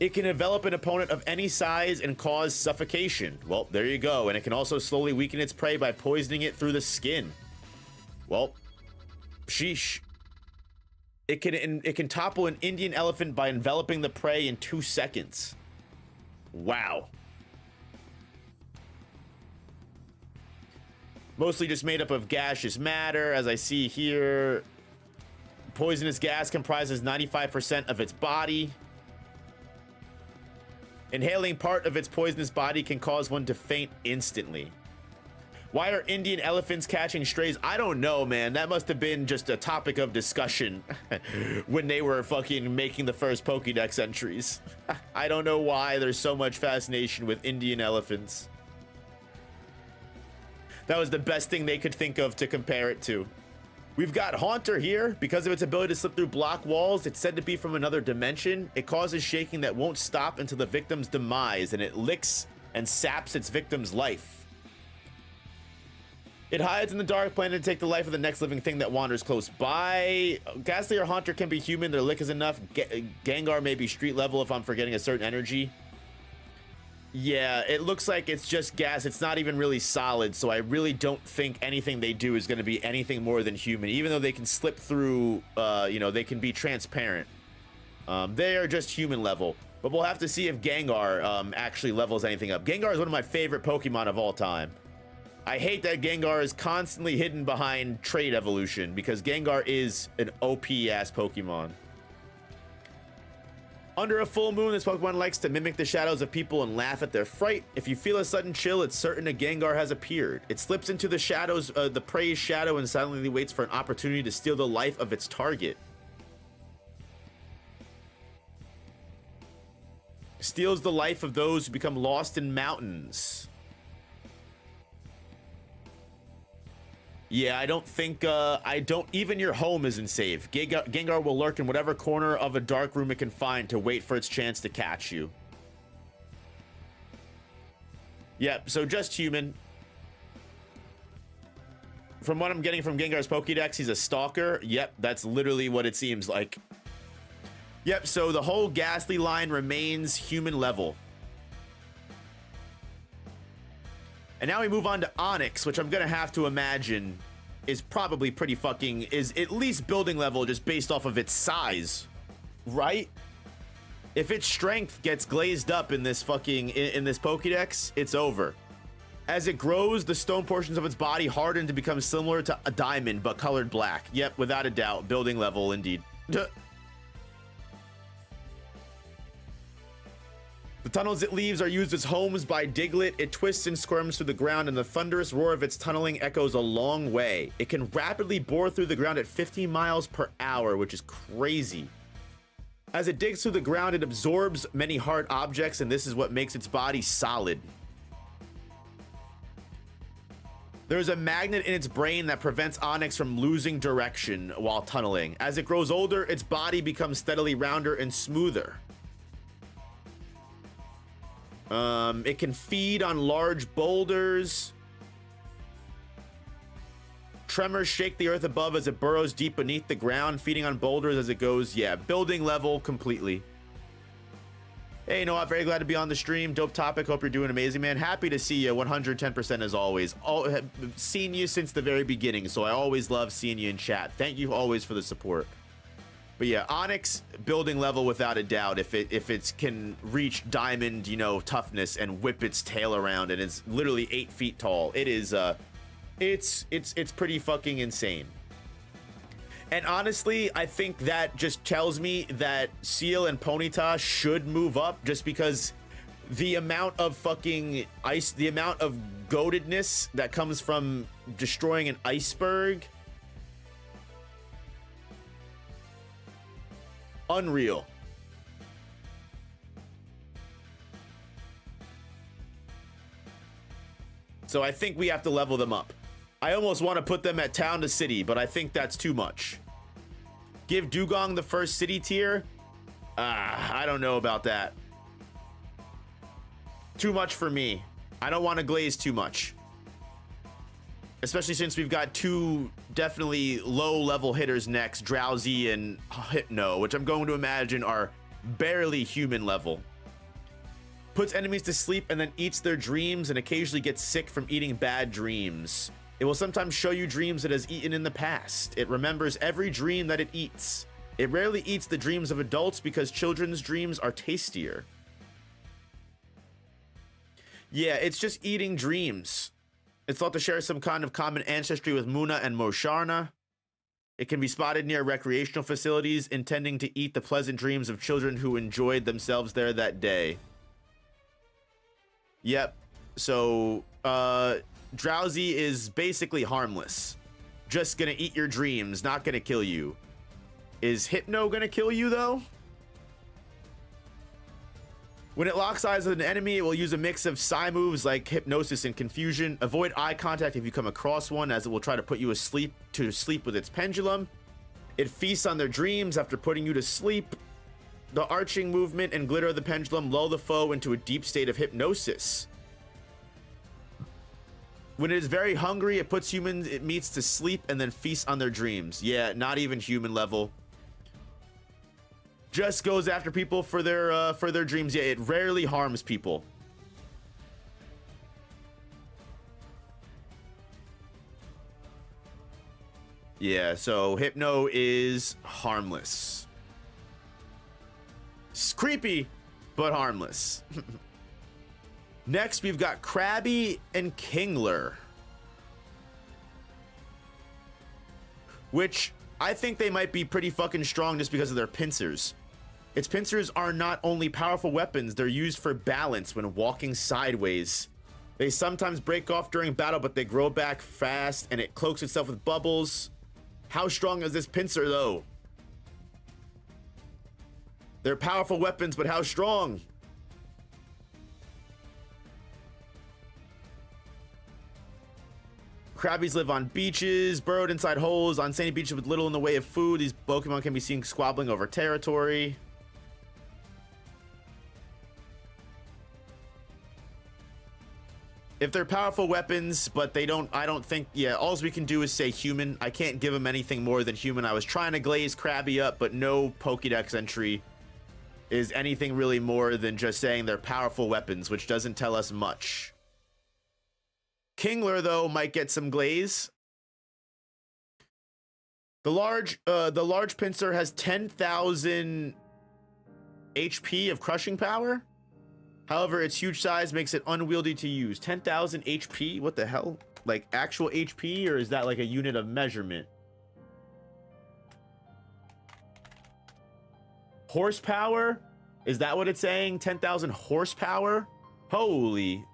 It can envelop an opponent of any size and cause suffocation. Well, there you go. And it can also slowly weaken its prey by poisoning it through the skin. Well, sheesh. It can topple an Indian elephant by enveloping the prey in 2 seconds. Wow. Mostly just made up of gaseous matter, as I see here. Poisonous gas comprises 95% of its body. Inhaling part of its poisonous body can cause one to faint instantly. Why are Indian elephants catching strays? I don't know, man. That must have been just a topic of discussion when they were fucking making the first Pokedex entries. I don't know why there's so much fascination with Indian elephants. That was the best thing they could think of to compare it to. We've got Haunter here. Because of its ability to slip through block walls, it's said to be from another dimension. It causes shaking that won't stop until the victim's demise, and it licks and saps its victim's life. It hides in the dark, planning to take the life of the next living thing that wanders close by. Ghastly or Haunter can be human. Their lick is enough. Gengar may be street level if I'm forgetting a certain energy. Yeah, it looks like it's just gas. It's not even really solid, so I really don't think anything they do is going to be anything more than human. Even though they can slip through, you know, they can be transparent. They are just human level. But we'll have to see if Gengar actually levels anything up. Gengar is one of my favorite Pokemon of all time. I hate that Gengar is constantly hidden behind trait evolution because Gengar is an OP-ass Pokemon. Under a full moon, this Pokemon likes to mimic the shadows of people and laugh at their fright. If you feel a sudden chill, it's certain a Gengar has appeared. It slips into the shadows, the prey's shadow, and silently waits for an opportunity to steal the life of its target. Steals the life of those who become lost in mountains. Yeah, I don't think, even your home isn't safe. Gengar will lurk in whatever corner of a dark room it can find to wait for its chance to catch you. Yep, so just human. From what I'm getting from Gengar's Pokedex, he's a stalker. Yep, that's literally what it seems like. Yep, so the whole Ghastly line remains human level. And now we move on to Onix, which I'm gonna have to imagine is probably pretty fucking, is at least building level just based off of its size, right? If its strength gets glazed up in this fucking, in this Pokedex, it's over. As it grows, the stone portions of its body harden to become similar to a diamond, but colored black. Yep, without a doubt, building level indeed. The tunnels it leaves are used as homes by Diglett. It twists and squirms through the ground, and the thunderous roar of its tunneling echoes a long way. It can rapidly bore through the ground at 50 miles per hour, which is crazy. As it digs through the ground, it absorbs many hard objects, and this is what makes its body solid. There's a magnet in its brain that prevents Onix from losing direction while tunneling. As it grows older, its body becomes steadily rounder and smoother. It can feed on large boulders. Tremors shake the earth above as it burrows deep beneath the ground, feeding on boulders as it goes. Yeah, building level completely. Hey, you know what? Very glad to be on the stream. Dope topic. Hope you're doing amazing, man. Happy to see you. 110% as always. Have seen you since the very beginning, so I always love seeing you in chat. Thank you always for the support. But yeah, Onix building level without a doubt. If it can reach diamond, you know, toughness and whip its tail around, and it's literally 8 feet tall. It is it's pretty fucking insane. And honestly, I think that just tells me that Seal and Ponyta should move up, just because the amount of fucking ice, the amount of goatedness that comes from destroying an iceberg. Unreal. So I think we have to level them up. I almost want to put them at town to city, but I think that's too much. Give Dugong the first city tier? I don't know about that. Too much for me. I don't want to glaze too much. Especially since we've got two definitely low-level hitters next, Drowsy and Hypno, which I'm going to imagine are barely human level. Puts enemies to sleep and then eats their dreams, and occasionally gets sick from eating bad dreams. It will sometimes show you dreams it has eaten in the past. It remembers every dream that it eats. It rarely eats the dreams of adults because children's dreams are tastier. Yeah, it's just eating dreams. It's thought to share some kind of common ancestry with Muna and Mosharna. It can be spotted near recreational facilities, intending to eat the pleasant dreams of children who enjoyed themselves there that day. Yep. So, Drowsy is basically harmless. Just gonna eat your dreams, not gonna kill you. Is Hypno gonna kill you though? When it locks eyes with an enemy, it will use a mix of psi moves like Hypnosis and Confusion. Avoid eye contact if you come across one, as it will try to put you to sleep with its pendulum. It feasts on their dreams after putting you to sleep. The arching movement and glitter of the pendulum lull the foe into a deep state of hypnosis. When it is very hungry, it puts humans it meets to sleep and then feasts on their dreams. Yeah, not even human level. Just goes after people for their dreams. Yeah, it rarely harms people. Yeah, so Hypno is harmless. It's creepy, but harmless. Next, we've got Krabby and Kingler, which I think they might be pretty fucking strong just because of their pincers. Its pincers are not only powerful weapons, they're used for balance when walking sideways. They sometimes break off during battle, but they grow back fast, and it cloaks itself with bubbles. How strong is this pincer, though? They're powerful weapons, but how strong? Krabbies live on beaches, burrowed inside holes, on sandy beaches with little in the way of food. These Pokemon can be seen squabbling over territory. If they're powerful weapons, but they don't, I don't think, yeah, all we can do is say human. I can't give them anything more than human. I was trying to glaze Krabby up, but no Pokedex entry is anything really more than just saying they're powerful weapons, which doesn't tell us much. Kingler, though, might get some glaze. The large pincer has 10,000 HP of crushing power. However, its huge size makes it unwieldy to use. 10,000 HP? What the hell? Like actual HP, or is that like a unit of measurement? Horsepower? Is that what it's saying? 10,000 horsepower? Holy.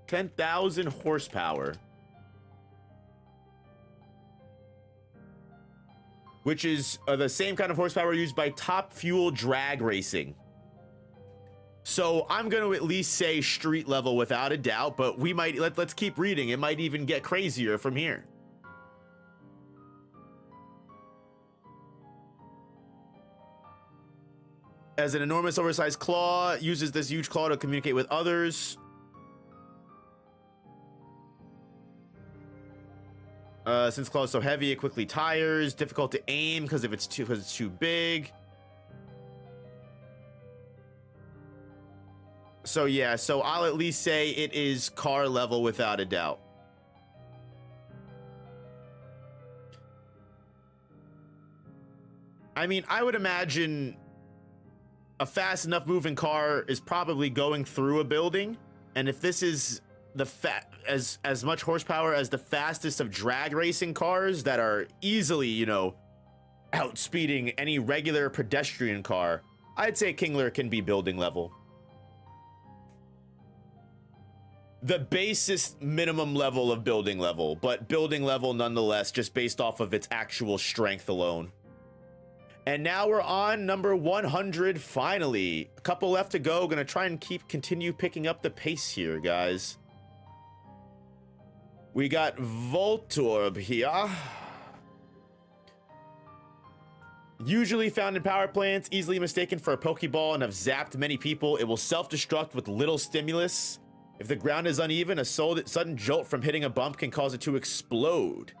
$10,000 horsepower. Which is the same kind of horsepower used by Top Fuel drag racing. So I'm going to at least say street level without a doubt, but we might, let's keep reading. It might even get crazier from here. As an enormous oversized claw, uses this huge claw to communicate with others. Since claw is so heavy, it quickly tires. Difficult to aim because it's too big. So yeah, so I'll at least say it is car level without a doubt. I mean, I would imagine a fast enough moving car is probably going through a building, and if this is as much horsepower as the fastest of drag racing cars that are easily, you know, outspeeding any regular pedestrian car, I'd say Kingler can be building level. The basest minimum level of building level, but building level nonetheless, just based off of its actual strength alone. And now we're on number 100, finally. A couple left to go. Gonna try and continue picking up the pace here, guys. We got Voltorb here. Usually found in power plants, easily mistaken for a Pokeball and have zapped many people. It will self-destruct with little stimulus. If the ground is uneven, a sudden jolt from hitting a bump can cause it to explode.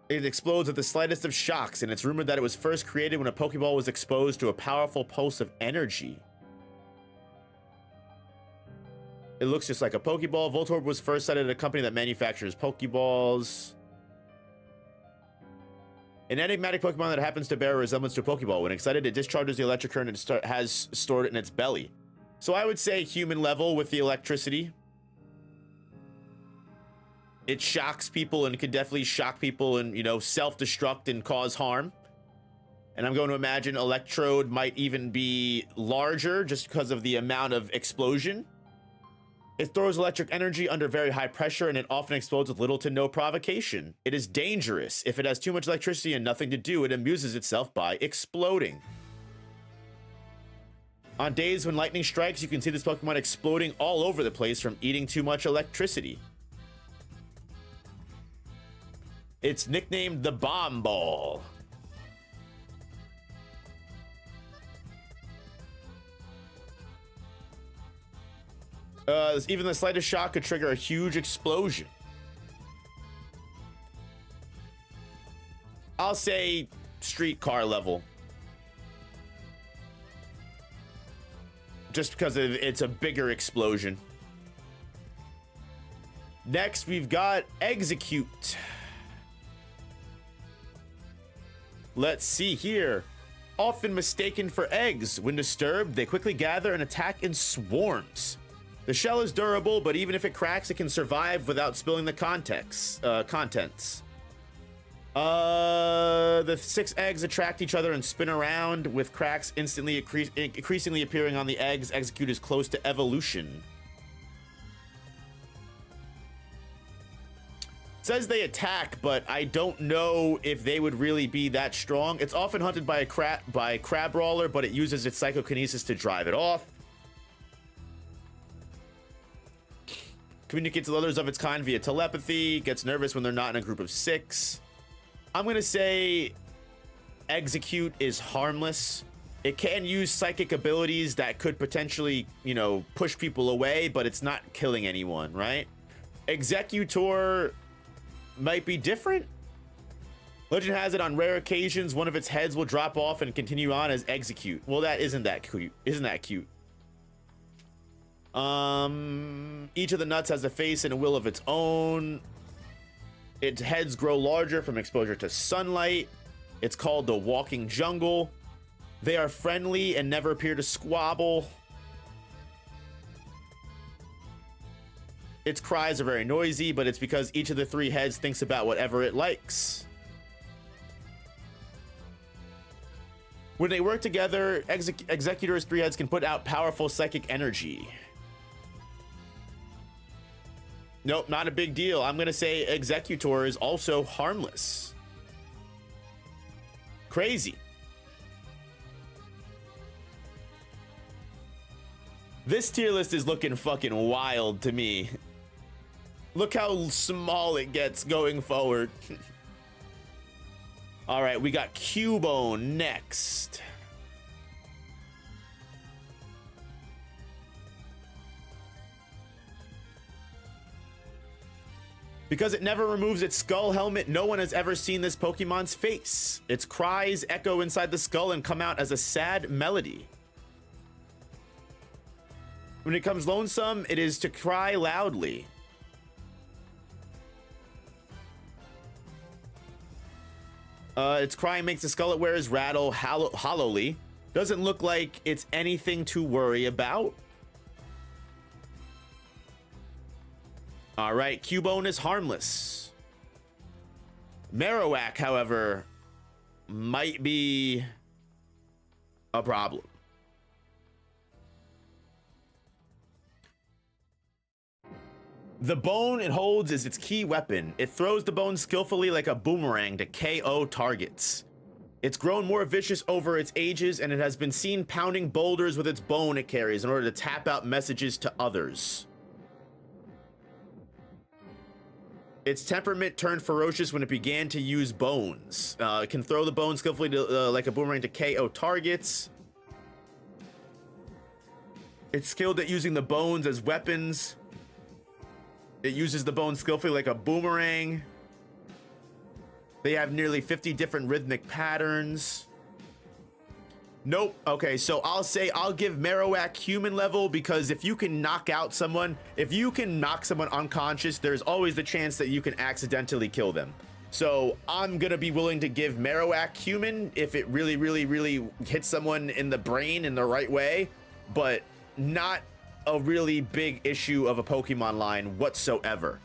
It explodes at the slightest of shocks, and it's rumored that it was first created when a Pokeball was exposed to a powerful pulse of energy. It looks just like a Pokeball. Voltorb was first sighted at a company that manufactures Pokeballs. An enigmatic Pokemon that happens to bear a resemblance to a Pokeball. When excited, it discharges the electric current and has stored it in its belly. So I would say human level with the electricity. It shocks people and can definitely shock people and, you know, self-destruct and cause harm. And I'm going to imagine Electrode might even be larger just because of the amount of explosion. It throws electric energy under very high pressure, and it often explodes with little to no provocation. It is dangerous. If it has too much electricity and nothing to do, it amuses itself by exploding. On days when lightning strikes, you can see this Pokemon exploding all over the place from eating too much electricity. It's nicknamed the Bomb Ball. Even the slightest shock could trigger a huge explosion. I'll say streetcar level. Just because it's a bigger explosion. Next, we've got Execute. Let's see here. Often mistaken for eggs. When disturbed, they quickly gather and attack in swarms. The shell is durable, but even if it cracks, it can survive without spilling the contents. The 6 eggs attract each other and spin around, with cracks instantly increasingly appearing on the eggs. Execute is close to evolution. It says they attack, but I don't know if they would really be that strong. It's often hunted by a crab brawler, but it uses its psychokinesis to drive it off. Communicates with others of its kind via telepathy. Gets nervous when they're not in a group of 6. I'm gonna say Execute is harmless. It can use psychic abilities that could potentially, you know, push people away, but it's not killing anyone, right? Executor might be different. Legend has it on rare occasions, one of its heads will drop off and continue on as Execute. Well, that isn't that cute. Isn't that cute? Each of the nuts has a face and a will of its own. Its heads grow larger from exposure to sunlight. It's called the walking jungle. They are friendly and never appear to squabble. Its cries are very noisy, but it's because each of the 3 heads thinks about whatever it likes. When they work together, Executor's 3 heads can put out powerful psychic energy. Nope, not a big deal. I'm gonna say Executor is also harmless. Crazy. This tier list is looking fucking wild to me. Look how small it gets going forward. All right, we got Cubone next. Because it never removes its skull helmet, no one has ever seen this Pokemon's face. Its cries echo inside the skull and come out as a sad melody. When it comes lonesome, it is to cry loudly. Its crying makes the skull it wears rattle hollowly. Doesn't look like it's anything to worry about. All right, Cubone is harmless. Marowak, however, might be a problem. The bone it holds is its key weapon. It throws the bone skillfully like a boomerang to KO targets. It's grown more vicious over its ages, and it has been seen pounding boulders with its bone it carries in order to tap out messages to others. Its temperament turned ferocious when it began to use bones. It can throw the bone skillfully to, like a boomerang to KO targets. It's skilled at using the bones as weapons. It uses the bone skillfully like a boomerang. They have nearly 50 different rhythmic patterns. Nope. Okay, so I'll give Marowak human level, because if you can knock out someone, if you can knock someone unconscious, there's always the chance that you can accidentally kill them. So I'm gonna be willing to give Marowak human if it really, really, really hits someone in the brain in the right way, but not a really big issue of a Pokemon line whatsoever.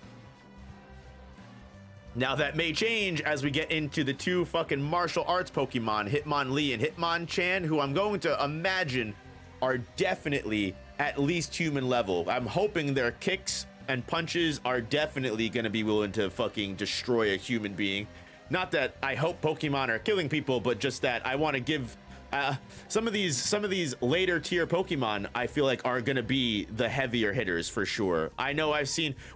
Now that may change as we get into the two fucking martial arts Pokemon, Hitmonlee and Hitmonchan, who I'm going to imagine are definitely at least human level. I'm hoping their kicks and punches are definitely going to be willing to fucking destroy a human being. Not that I hope Pokemon are killing people, but just that I want to give some of these later tier Pokemon I feel like are going to be the heavier hitters for sure. I know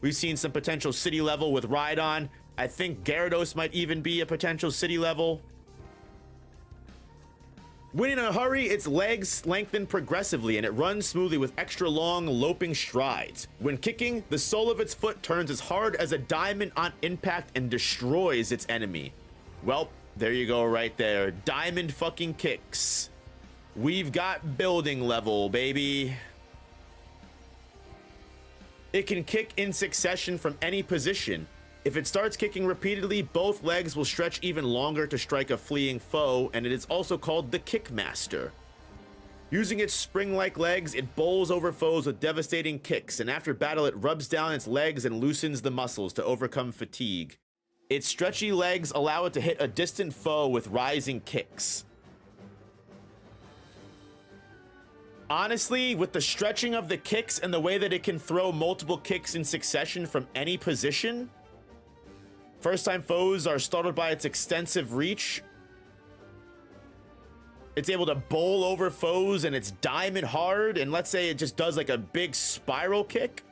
we've seen some potential city level with Rhydon. I think Gyarados might even be a potential city level. When in a hurry, its legs lengthen progressively and it runs smoothly with extra long, loping strides. When kicking, the sole of its foot turns as hard as a diamond on impact and destroys its enemy. Well, there you go right there. Diamond fucking kicks. We've got building level, baby. It can kick in succession from any position. If it starts kicking repeatedly, both legs will stretch even longer to strike a fleeing foe, and it is also called the Kickmaster. Using its spring-like legs, it bowls over foes with devastating kicks, and after battle it rubs down its legs and loosens the muscles to overcome fatigue. Its stretchy legs allow it to hit a distant foe with rising kicks. Honestly, with the stretching of the kicks and the way that it can throw multiple kicks in succession from any position, first-time foes are startled by its extensive reach. It's able to bowl over foes and it's diamond hard, and let's say it just does like a big spiral kick.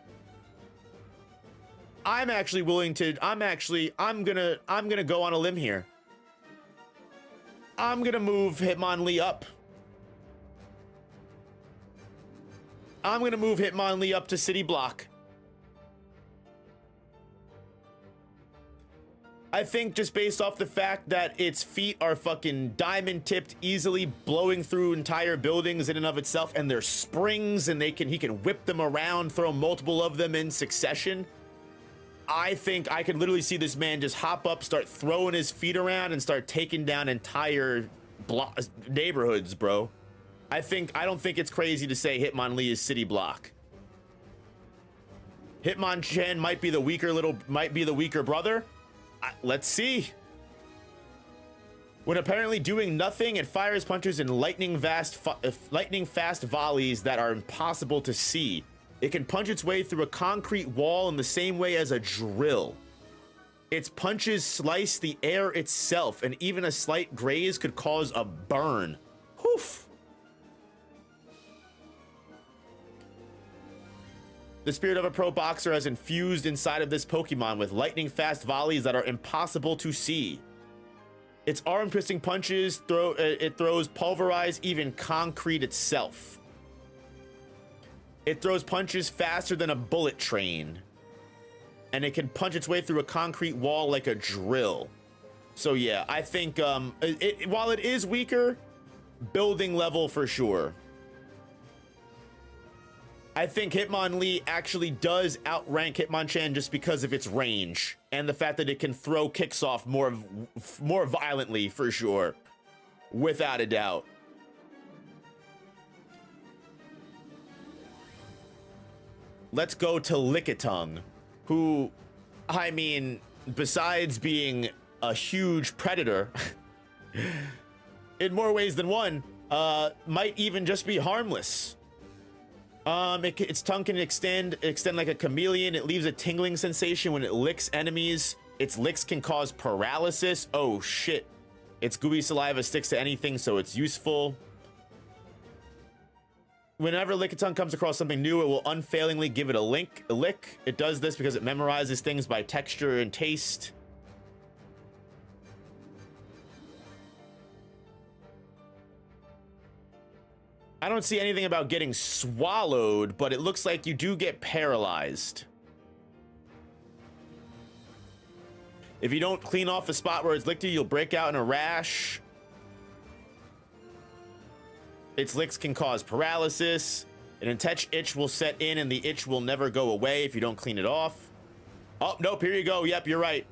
I'm gonna go on a limb here. I'm gonna move Hitmonlee up. I'm gonna move Hitmonlee up to City Block. I think just based off the fact that its feet are fucking diamond tipped, easily blowing through entire buildings in and of itself, and they're springs and he can whip them around, throw multiple of them in succession. I think I could literally see this man just hop up, start throwing his feet around and start taking down entire neighborhoods, bro. I don't think it's crazy to say Hitmonlee is City Block. Hitmonchan might be the weaker brother. Let's see. When apparently doing nothing, it fires punches in lightning fast volleys that are impossible to see. It can punch its way through a concrete wall in the same way as a drill. Its punches slice the air itself, and even a slight graze could cause a burn. Oof. The spirit of a pro boxer has infused inside of this Pokemon with lightning fast volleys that are impossible to see. Its arm twisting punches throws pulverize even concrete itself. It throws punches faster than a bullet train, and it can punch its way through a concrete wall like a drill. So yeah, I think while it is weaker, building level for sure. I think Hitmonlee actually does outrank Hitmonchan just because of its range and the fact that it can throw kicks off more violently for sure, without a doubt. Let's go to Lickitung, who, I mean, besides being a huge predator, in more ways than one, might even just be harmless. Its tongue can extend like a chameleon. It leaves a tingling sensation when it licks enemies. Its licks can cause paralysis. Oh shit. Its gooey saliva sticks to anything, so it's useful. Whenever Lickitung comes across something new, it will unfailingly give it a lick. It does this because it memorizes things by texture and taste. I don't see anything about getting swallowed, but it looks like you do get paralyzed. If you don't clean off the spot where it's licked you, you'll break out in a rash. Its licks can cause paralysis. An intense itch will set in and the itch will never go away if you don't clean it off. Oh, nope, here you go. Yep, you're right.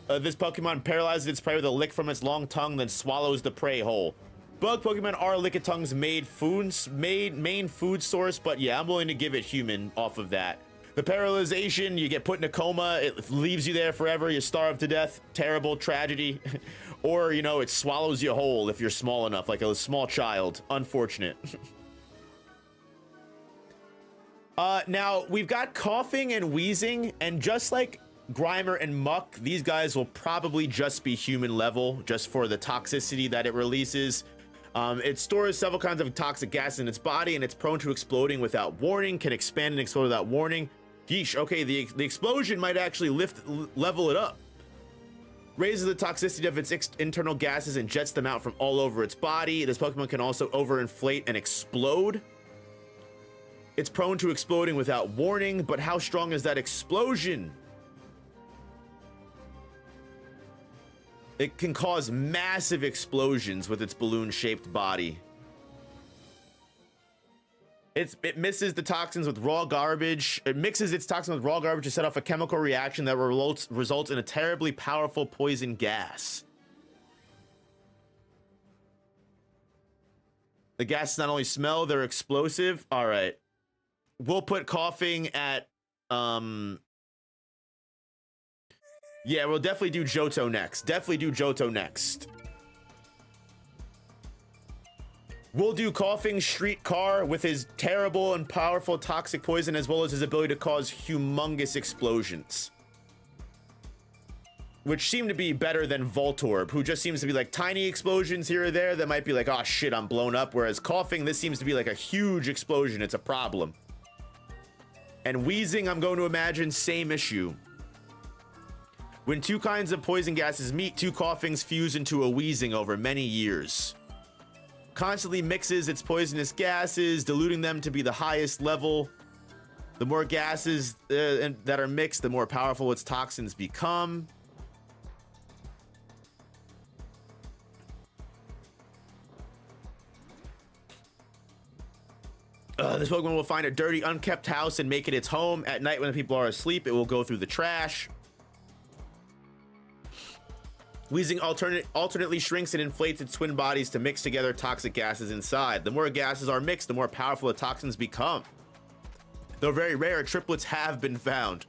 This Pokemon paralyzes its prey with a lick from its long tongue, then swallows the prey whole. Bug Pokemon are Lickitung's main food source, but yeah, I'm willing to give it human off of that. The paralyzation, you get put in a coma, it leaves you there forever, you starve to death, terrible tragedy. Or, you know, it swallows you whole if you're small enough, like a small child. Unfortunate. Now, we've got coughing and wheezing, and just like Grimer and Muck, these guys will probably just be human level, just for the toxicity that it releases. It stores several kinds of toxic gas in its body, and it's prone to exploding without warning, can expand and explode without warning. Yeesh, okay, the explosion might actually level it up. Raises the toxicity of its internal gases and jets them out from all over its body. This Pokemon can also overinflate and explode. It's prone to exploding without warning, but how strong is that explosion? It can cause massive explosions with its balloon-shaped body. It misses the toxins with raw garbage. It mixes its toxin with raw garbage to set off a chemical reaction that results in a terribly powerful poison gas. The gases not only smell, they're explosive. All right. We'll put coughing at, yeah, we'll definitely do Johto next. Definitely do Johto next. We'll do coughing streetcar with his terrible and powerful toxic poison, as well as his ability to cause humongous explosions, which seem to be better than Voltorb, who just seems to be like tiny explosions here or there that might be like, oh shit, I'm blown up. Whereas coughing, this seems to be like a huge explosion. It's a problem. And wheezing, I'm going to imagine same issue. When two kinds of poison gases meet, two coughings fuse into a wheezing over many years. Constantly mixes its poisonous gases, diluting them to be the highest level. The more gases that are mixed, the more powerful its toxins become. This Pokemon will find a dirty, unkept house and make it its home. At night when the people are asleep, it will go through the trash. Wheezing alternately shrinks and inflates its twin bodies to mix together toxic gases inside. The more gases are mixed, the more powerful the toxins become. Though very rare, triplets have been found.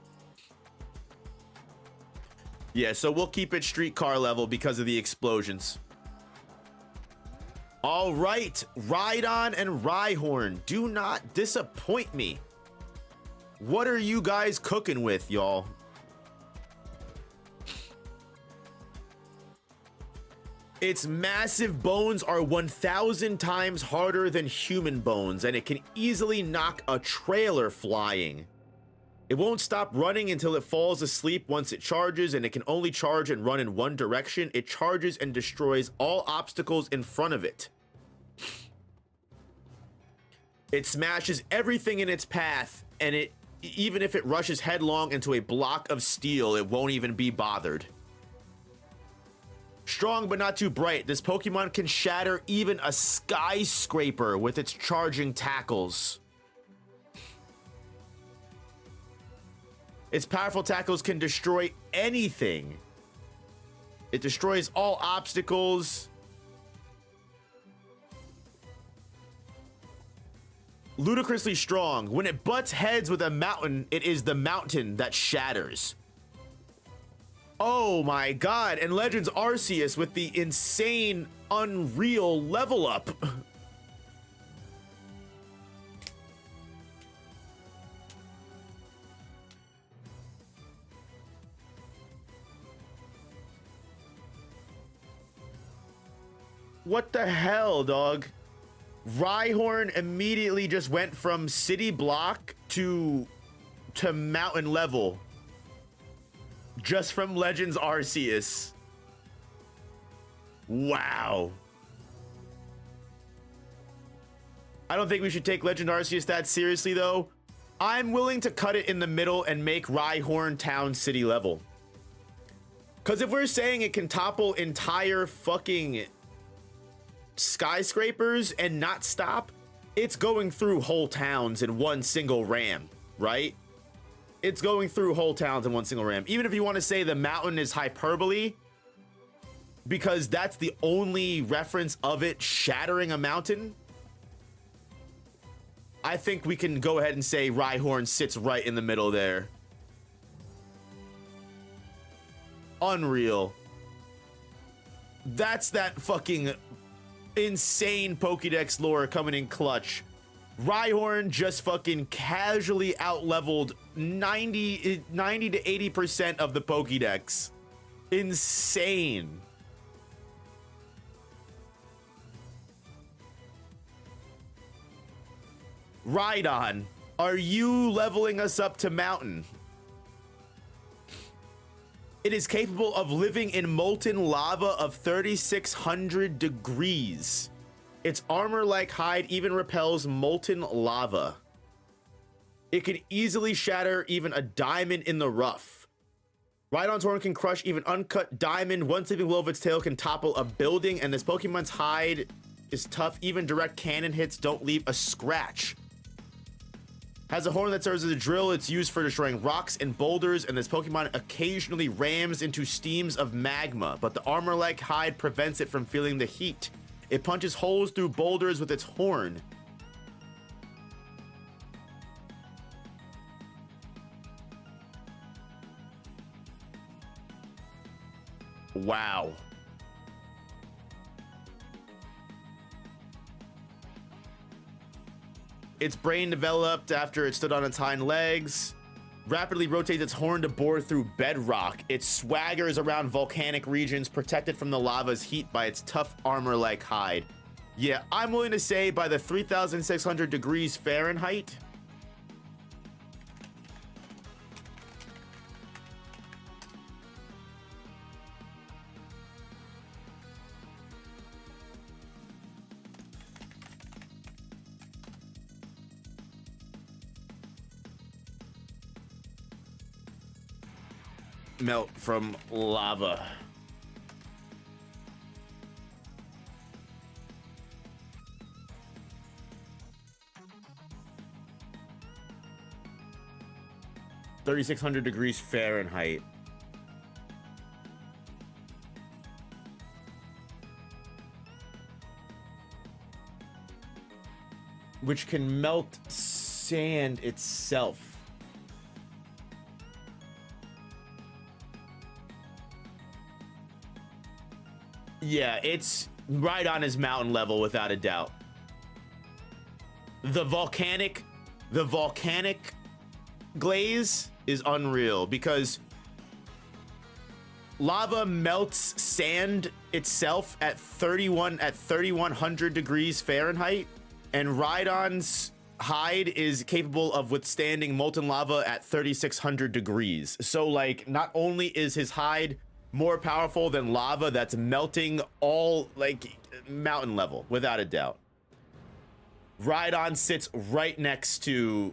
Yeah, so we'll keep it streetcar level because of the explosions. All right, Rhydon and Rhyhorn, do not disappoint me. What are you guys cooking with, y'all? Its massive bones are 1,000 times harder than human bones, and it can easily knock a trailer flying. It won't stop running until it falls asleep once it charges, and it can only charge and run in one direction. It charges and destroys all obstacles in front of it. It smashes everything in its path, and even if it rushes headlong into a block of steel, it won't even be bothered. Strong but not too bright, this Pokemon can shatter even a skyscraper with its charging tackles. Its powerful tackles can destroy anything. It destroys all obstacles. Ludicrously strong. When it butts heads with a mountain, it is the mountain that shatters. Oh my god, and Legends Arceus with the insane, unreal level up. What the hell, dog? Rhyhorn immediately just went from city block to mountain level. Just from Legends Arceus. Wow. I don't think we should take Legend Arceus that seriously, though. I'm willing to cut it in the middle and make Rhyhorn town city level. Because if we're saying it can topple entire fucking skyscrapers and not stop, it's going through whole towns in one single ram, right? It's going through whole towns in one single ram. Even if you want to say the mountain is hyperbole, because that's the only reference of it shattering a mountain. I think we can go ahead and say Rhyhorn sits right in the middle there. Unreal. That's that fucking insane Pokedex lore coming in clutch. Rhyhorn just fucking casually outleveled 90 to 80% of the Pokedex. Insane. Rhydon, are you leveling us up to mountain? It is capable of living in molten lava of 3,600 degrees. Its armor-like hide even repels molten lava. It can easily shatter even a diamond in the rough. Rhydon's horn can crush even uncut diamond. One sleeping blow of its tail can topple a building, and this Pokemon's hide is tough. Even direct cannon hits don't leave a scratch. Has a horn that serves as a drill. It's used for destroying rocks and boulders, and this Pokemon occasionally rams into steams of magma, but the armor-like hide prevents it from feeling the heat. It punches holes through boulders with its horn. Wow. Its brain developed after it stood on its hind legs. Rapidly rotates its horn to bore through bedrock. It swaggers around volcanic regions, protected from the lava's heat by its tough armor-like hide. Yeah, I'm willing to say by the 3,600 degrees Fahrenheit. Melt from lava. (3,600 degrees Fahrenheit). Which can melt sand itself. Yeah, it's right on his mountain level without a doubt. The volcanic glaze is unreal because lava melts sand itself at 3,100 degrees Fahrenheit, and Rhydon's hide is capable of withstanding molten lava at 3,600 degrees. So like, not only is his hide more powerful than lava that's melting all like mountain level without a doubt. Rhydon sits right next to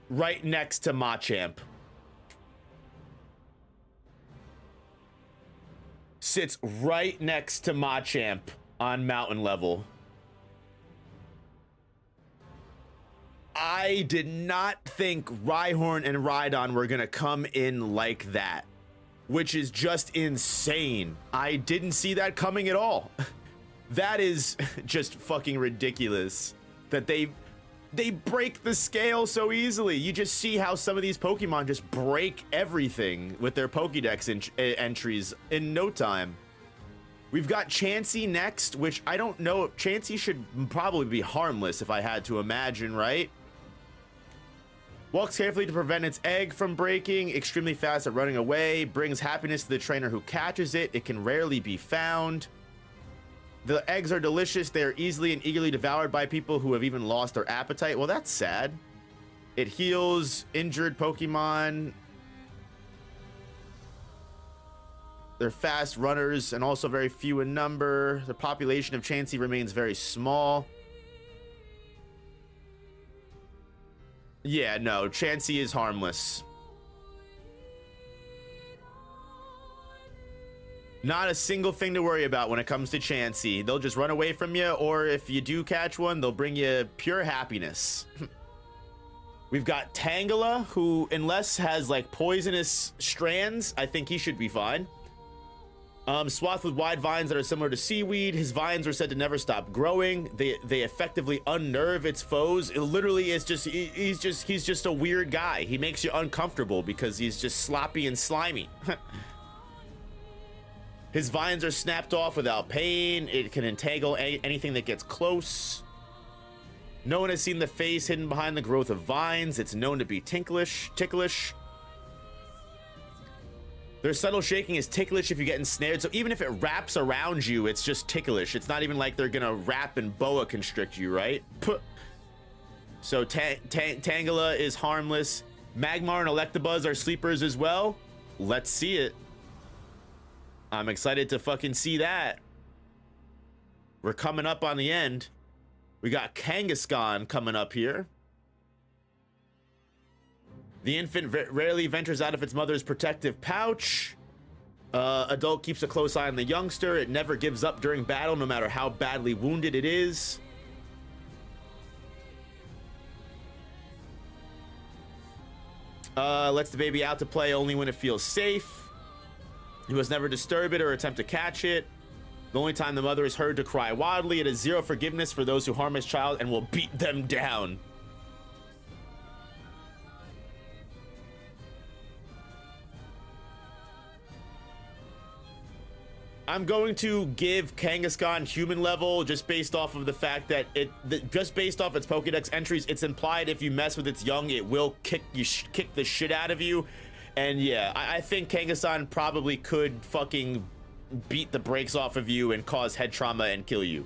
Machamp. Sits right next to Machamp on mountain level. I did not think Rhyhorn and Rhydon were gonna come in like that, which is just insane. I didn't see that coming at all. That is just fucking ridiculous that they break the scale so easily. You just see how some of these Pokemon just break everything with their Pokedex entries in no time. We've got Chansey next, which I don't know. Chansey should probably be harmless if I had to imagine, right? Walks carefully to prevent its egg from breaking, extremely fast at running away, brings happiness to the trainer who catches it. It can rarely be found. The eggs are delicious. They are easily and eagerly devoured by people who have even lost their appetite. Well, that's sad. It heals injured Pokemon. They're fast runners and also very few in number. The population of Chansey remains very small. Yeah, no, Chansey is harmless. Not a single thing to worry about when it comes to Chansey. They'll just run away from you, or if you do catch one, they'll bring you pure happiness. We've got Tangela, who, unless has like poisonous strands, I think he should be fine. Swathed with wide vines that are similar to seaweed. His vines are said to never stop growing. They effectively unnerve its foes. It literally is just, he's just a weird guy. He makes you uncomfortable because he's just sloppy and slimy. His vines are snapped off without pain. It can entangle anything that gets close. No one has seen the face hidden behind the growth of vines. It's known to be ticklish. Their subtle shaking is ticklish if you get ensnared. So even if it wraps around you, it's just ticklish. It's not even like they're gonna wrap and boa constrict you, right? Puh. So Tangela is harmless. Magmar and Electabuzz are sleepers as well. Let's see it. I'm excited to fucking see that. We're coming up on the end. We got Kangaskhan coming up here. The infant rarely ventures out of its mother's protective pouch. Adult keeps a close eye on the youngster. It never gives up during battle, no matter how badly wounded it is. Lets the baby out to play only when it feels safe. You must never disturb it or attempt to catch it. The only time the mother is heard to cry wildly. It has zero forgiveness for those who harm his child and will beat them down. I'm going to give Kangaskhan human level just based off of the fact that just based off its Pokedex entries, it's implied if you mess with its young, it will kick the shit out of you. And yeah, I think Kangaskhan probably could fucking beat the brakes off of you and cause head trauma and kill you.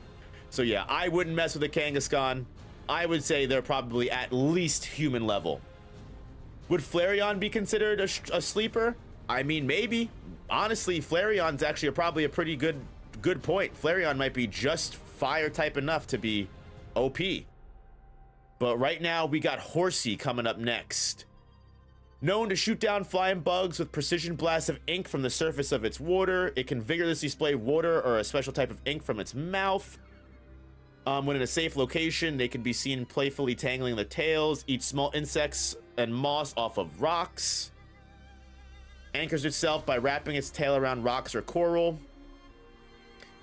So yeah, I wouldn't mess with a Kangaskhan. I would say they're probably at least human level. Would Flareon be considered a sleeper? I mean, maybe. Honestly, Flareon's actually probably a pretty good point. Flareon might be just fire type enough to be OP. But right now we got Horsey coming up next. Known to shoot down flying bugs with precision blasts of ink from the surface of its water. It can vigorously spray water or a special type of ink from its mouth. When in a safe location, they can be seen playfully tangling the tails, eat small insects and moss off of rocks. Anchors itself by wrapping its tail around rocks or coral.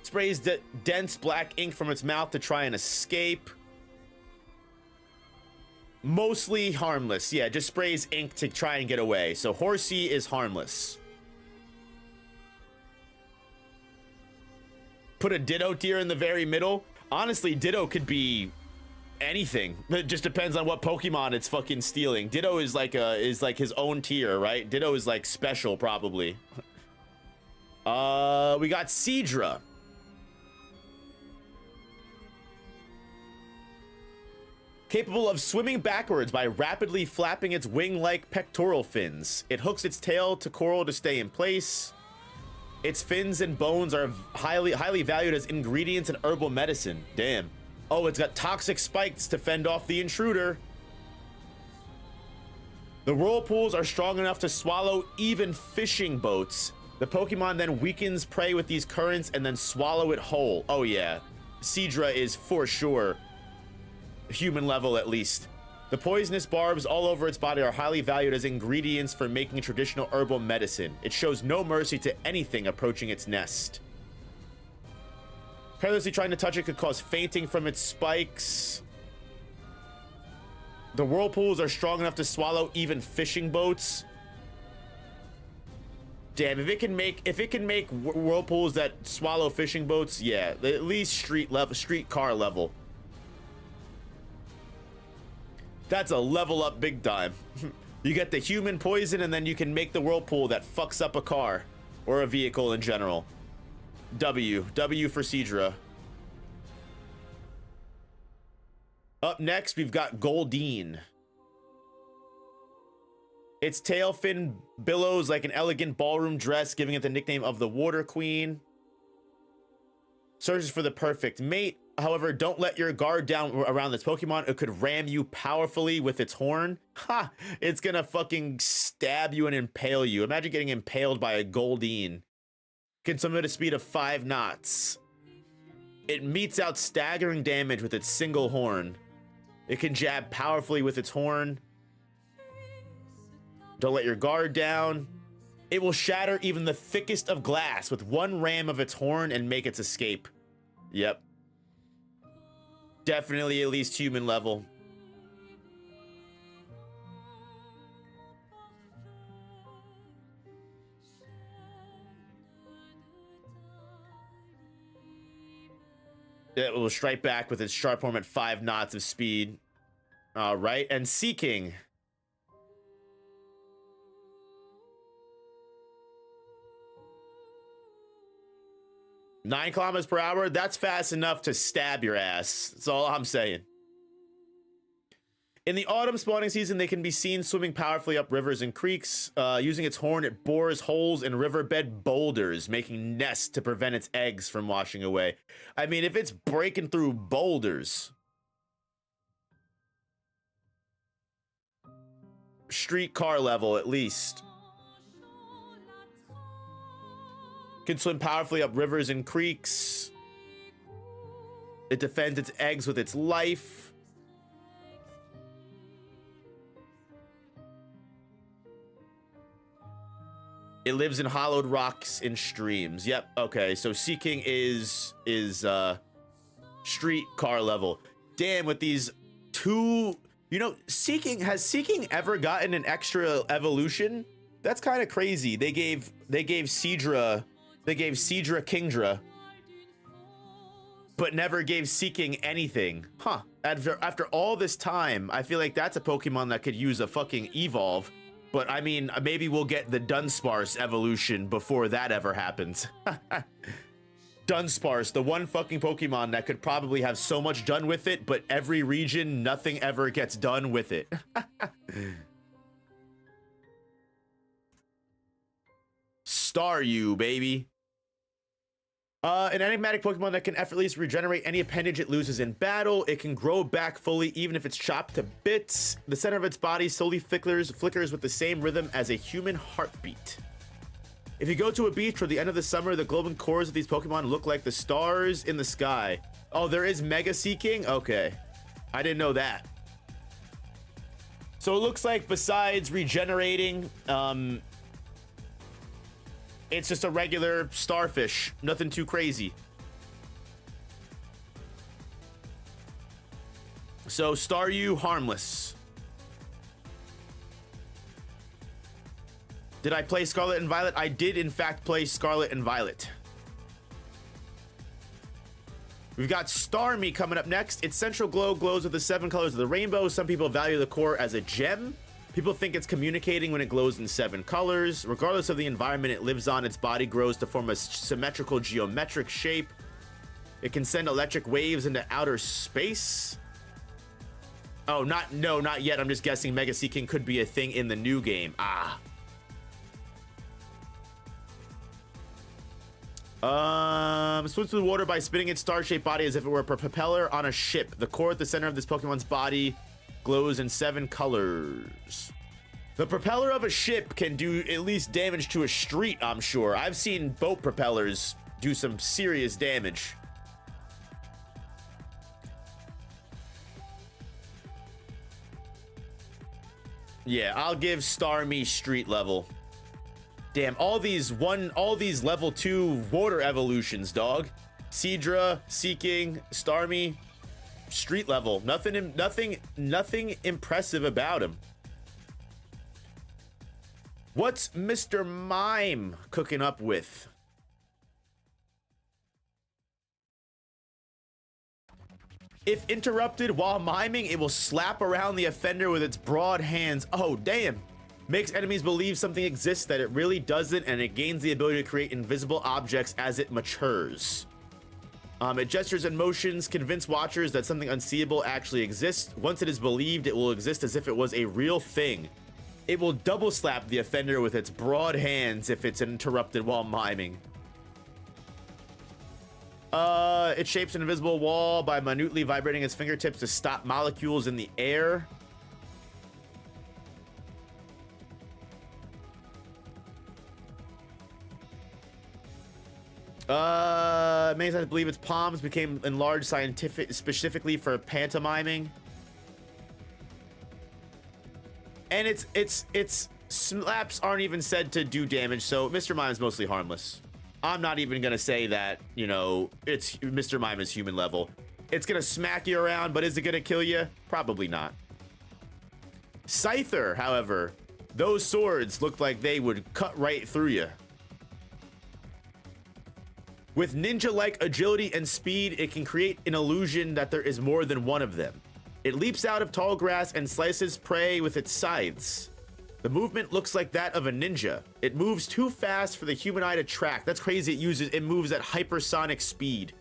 Sprays dense black ink from its mouth to try and escape. Mostly harmless. Yeah, just sprays ink to try and get away. So Horsey is harmless. Put a Ditto tier in the very middle. Honestly, Ditto could be anything. It just depends on what Pokemon it's fucking stealing. Ditto is like his own tier, right? Ditto is like special probably. We got Seadra. Capable of swimming backwards by rapidly flapping its wing-like pectoral fins. It hooks its tail to coral to stay in place. Its fins and bones are highly valued as ingredients in herbal medicine. Damn. Oh, it's got toxic spikes to fend off the intruder. The whirlpools are strong enough to swallow even fishing boats. The Pokemon then weakens prey with these currents and then swallow it whole. Oh yeah, Seadra is for sure human level at least. The poisonous barbs all over its body are highly valued as ingredients for making traditional herbal medicine. It shows no mercy to anything approaching its nest. Carelessly trying to touch it could cause fainting from its spikes. The whirlpools are strong enough to swallow even fishing boats. Damn, if it can make whirlpools that swallow fishing boats, yeah, at least street car level. That's a level up big time. You get the human poison and then you can make the whirlpool that fucks up a car or a vehicle in general. W for Seadra. Up next, we've got Goldeen. Its tail fin billows like an elegant ballroom dress, giving it the nickname of the Water Queen. Searches for the perfect mate. However, don't let your guard down around this Pokemon. It could ram you powerfully with its horn. Ha! It's gonna fucking stab you and impale you. Imagine getting impaled by a Goldeen. Can swim at a speed of 5 knots. It meets out staggering damage with its single horn. It can jab powerfully with its horn. Don't let your guard down. It will shatter even the thickest of glass with one ram of its horn and make its escape. Yep. Definitely at least human level. It will strike back with its sharp horn at 5 knots of speed. All right, and Seeking. Nine kilometers per hour, that's fast enough to stab your ass. That's all I'm saying. In the autumn spawning season, they can be seen swimming powerfully up rivers and creeks. Using its horn, it bores holes in riverbed boulders, making nests to prevent its eggs from washing away. I mean, if it's breaking through boulders... Streetcar level, at least. Can swim powerfully up rivers and creeks. It defends its eggs with its life. It lives in hollowed rocks and streams. Yep, okay, so Seeking is street car level. Damn, with these two, you know, has Seeking ever gotten an extra evolution? That's kind of crazy. They gave Seadra Kingdra, but never gave Seeking anything. Huh. After all this time, I feel like that's a Pokemon that could use a fucking evolve. But I mean, maybe we'll get the Dunsparce evolution before that ever happens. Dunsparce, the one fucking Pokemon that could probably have so much done with it, but every region, nothing ever gets done with it. Staryu, baby. An enigmatic Pokemon that can effortlessly regenerate any appendage it loses in battle. It can grow back fully even if it's chopped to bits. The center of its body slowly flickers with the same rhythm as a human heartbeat. If you go to a beach toward the end of the summer, the glowing cores of these Pokemon look like the stars in the sky. Oh, there is Mega Seeking? Okay. I didn't know that. So it looks like besides regenerating, it's just a regular starfish. Nothing too crazy. So Staryu, harmless. Did I play Scarlet and Violet? I did in fact play Scarlet and Violet. We've got Starmie coming up next. Its central glow glows with the 7 colors of the rainbow. Some people value the core as a gem. People think it's communicating when it glows in 7 colors. Regardless of the environment it lives on, its body grows to form a symmetrical geometric shape. It can send electric waves into outer space. Oh, not yet. I'm just guessing Mega Seeking could be a thing in the new game. Ah. Swims through the water by spinning its star-shaped body as if it were a propeller on a ship. The core at the center of this Pokemon's body glows in 7 colors. The propeller of a ship can do at least damage to a street, I'm sure. I've seen boat propellers do some serious damage. Yeah, I'll give Starmie street level. Damn, all these level 2 water evolutions, dog. Seadra, Seeking, Starmie, street level. Nothing impressive about him. What's Mr. Mime cooking up with? If interrupted while miming, it will slap around the offender with its broad hands. Oh, damn. Makes enemies believe something exists that it really doesn't, and it gains the ability to create invisible objects as it matures. It gestures and motions convince watchers that something unseeable actually exists. Once it is believed, it will exist as if it was a real thing. It will double slap the offender with its broad hands if it's interrupted while miming. It shapes an invisible wall by minutely vibrating its fingertips to stop molecules in the air. Many times believe its palms became enlarged specifically for pantomiming. And its Slaps aren't even said to do damage, so Mr. Mime is mostly harmless. I'm not even gonna say that, you know, it's Mr. Mime is human level. It's gonna smack you around, but is it gonna kill you? Probably not. Scyther, however, those swords look like they would cut right through you. With ninja-like agility and speed, it can create an illusion that there is more than one of them. It leaps out of tall grass and slices prey with its scythes. The movement looks like that of a ninja. It moves too fast for the human eye to track. That's crazy. It moves at hypersonic speed.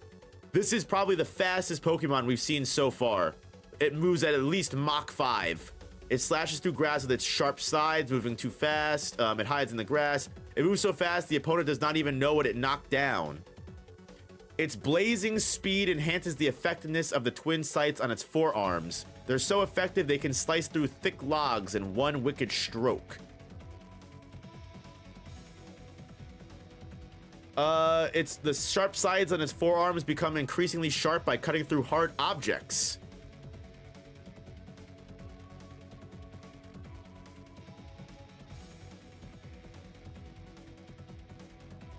This is probably the fastest Pokemon we've seen so far. It moves at least Mach 5. It slashes through grass with its sharp sides, moving too fast. It hides in the grass. It moves so fast the opponent does not even know what it knocked down. Its blazing speed enhances the effectiveness of the twin sights on its forearms. They're so effective they can slice through thick logs in one wicked stroke. It's the sharp sides on its forearms become increasingly sharp by cutting through hard objects.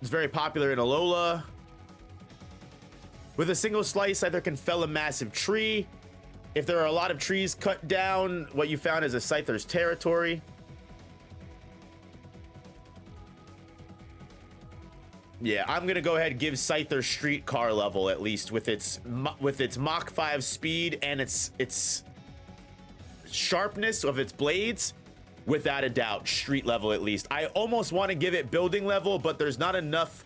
It's very popular in Alola. With a single slice, Scyther can fell a massive tree. If there are a lot of trees cut down, what you found is a Scyther's territory. Yeah, I'm gonna go ahead and give Scyther streetcar level, at least with its Mach 5 speed and its sharpness of its blades. Without a doubt, street level at least. I almost want to give it building level, but there's not enough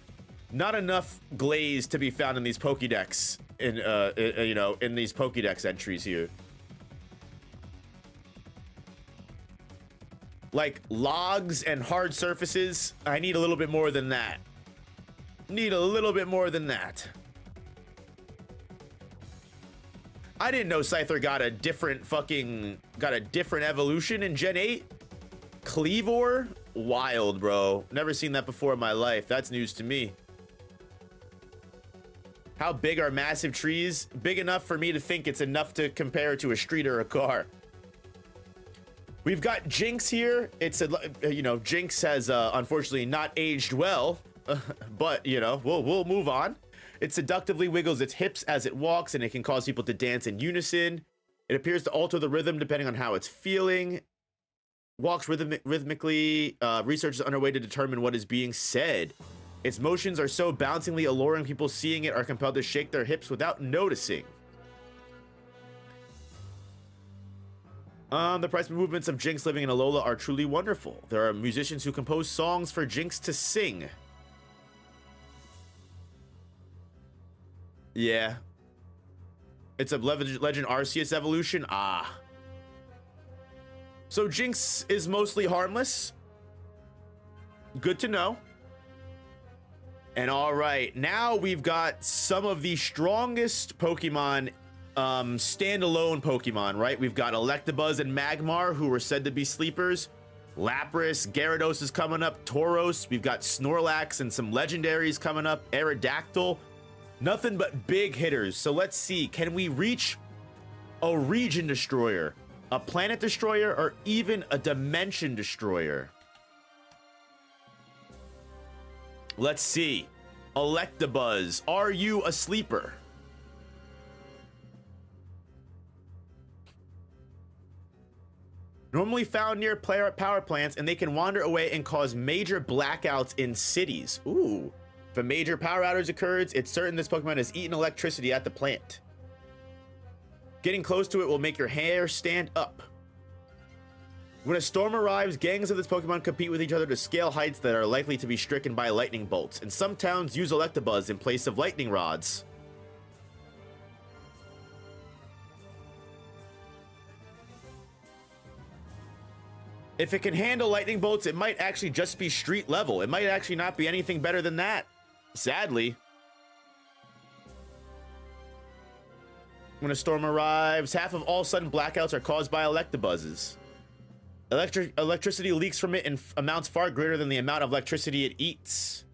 glaze to be found in these Pokedex in these Pokedex entries here. Like logs and hard surfaces, I need a little bit more than that. Need a little bit more than that. I didn't know Scyther got a different evolution in Gen 8. Cleavor? Wild, bro. Never seen that before in my life. That's news to me. How big are massive trees? Big enough for me to think it's enough to compare to a street or a car. We've got Jinx here. It's Jinx has unfortunately not aged well, but we'll move on. It seductively wiggles its hips as it walks, and it can cause people to dance in unison. It appears to alter the rhythm depending on how it's feeling. Walks rhythmically. Research is underway to determine what is being said. Its motions are so bouncingly alluring, people seeing it are compelled to shake their hips without noticing. The price movements of Jinx living in Alola are truly wonderful. There are musicians who compose songs for Jinx to sing. Yeah. It's a Legend Arceus evolution. Ah. So Jinx is mostly harmless. Good to know. And all right, now we've got some of the strongest Pokemon, standalone Pokemon, right? We've got Electabuzz and Magmar, who were said to be sleepers. Lapras, Gyarados is coming up. Tauros, we've got Snorlax and some legendaries coming up. Aerodactyl, nothing but big hitters. So let's see, can we reach a region destroyer, a planet destroyer, or even a dimension destroyer? Let's see. Electabuzz, are you a sleeper? Normally found near power plants, and they can wander away and cause major blackouts in cities. Ooh. If a major power outage occurs, it's certain this Pokemon has eaten electricity at the plant. Getting close to it will make your hair stand up. When a storm arrives, gangs of this Pokemon compete with each other to scale heights that are likely to be stricken by lightning bolts, and some towns use Electabuzz in place of lightning rods. If it can handle lightning bolts, it might actually just be street level. It might actually not be anything better than that, sadly. When a storm arrives, half of all sudden blackouts are caused by Electabuzzes. Electricity leaks from it in amounts far greater than the amount of electricity it eats.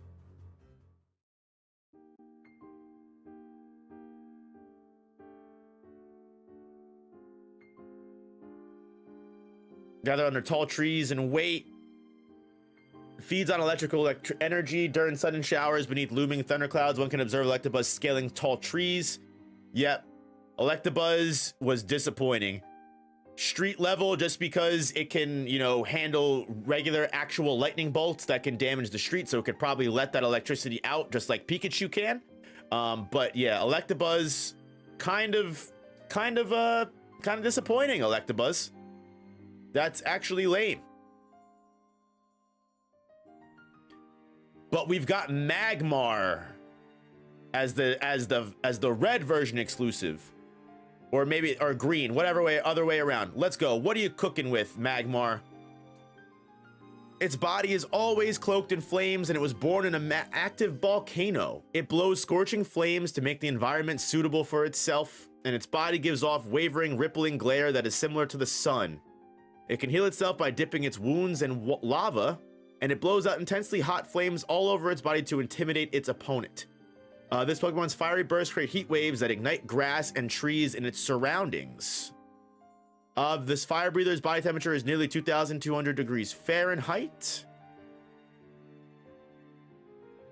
Gather under tall trees and wait. Feeds on electrical energy during sudden showers beneath looming thunderclouds. One can observe Electabuzz scaling tall trees. Yep, Electabuzz was disappointing. Street level, just because it can, you know, handle regular actual lightning bolts that can damage the street, so it could probably let that electricity out just like Pikachu can. But yeah, Electabuzz kind of disappointing. Electabuzz, that's actually lame. But we've got Magmar as the red version exclusive. Or maybe, or green, whatever way, other way around. Let's go. What are you cooking with, Magmar? Its body is always cloaked in flames, and it was born in an active volcano. It blows scorching flames to make the environment suitable for itself, and its body gives off wavering, rippling glare that is similar to the sun. It can heal itself by dipping its wounds in lava, and it blows out intensely hot flames all over its body to intimidate its opponent. This Pokemon's fiery bursts create heat waves that ignite grass and trees in its surroundings. This fire breather's body temperature is nearly 2,200 degrees Fahrenheit.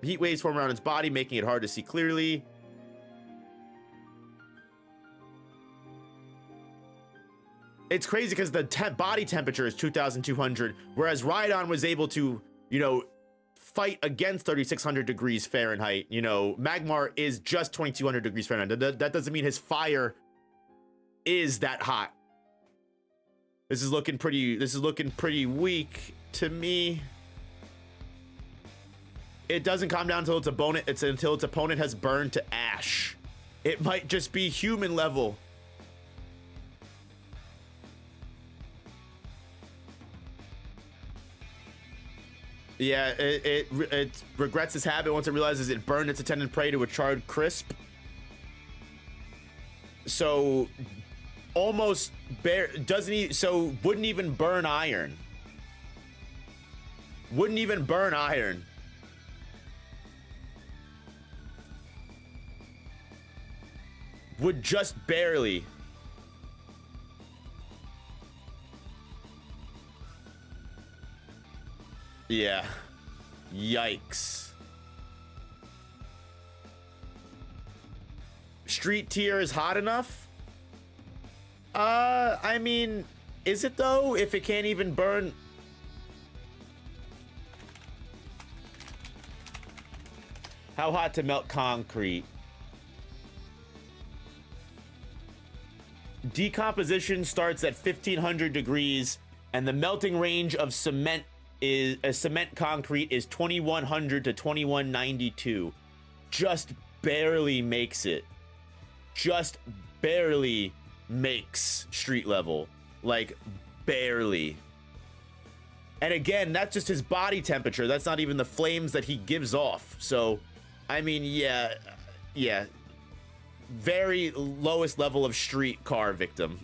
Heat waves form around its body, making it hard to see clearly. It's crazy because the body temperature is 2,200, whereas Rhydon was able to, you know, fight against 3,600 degrees Fahrenheit. You know, Magmar is just 2,200 degrees Fahrenheit. That doesn't mean his fire is that hot. This is looking pretty weak to me. It doesn't calm down until until its opponent has burned to ash. It might just be human level. Yeah, it regrets its habit once it realizes it burned its intended prey to a charred crisp. So almost wouldn't even burn iron. Wouldn't even burn iron. Would just barely. Yeah. Yikes. Street tier is hot enough? I mean, is it though? If it can't even burn. How hot to melt concrete? Decomposition starts at 1,500 degrees, and the melting range of cement concrete is 2,100 to 2,192. Just barely makes it. Just barely makes street level. Like, barely. And again, that's just his body temperature. That's not even the flames that he gives off. So, I mean, yeah. Very lowest level of streetcar victim.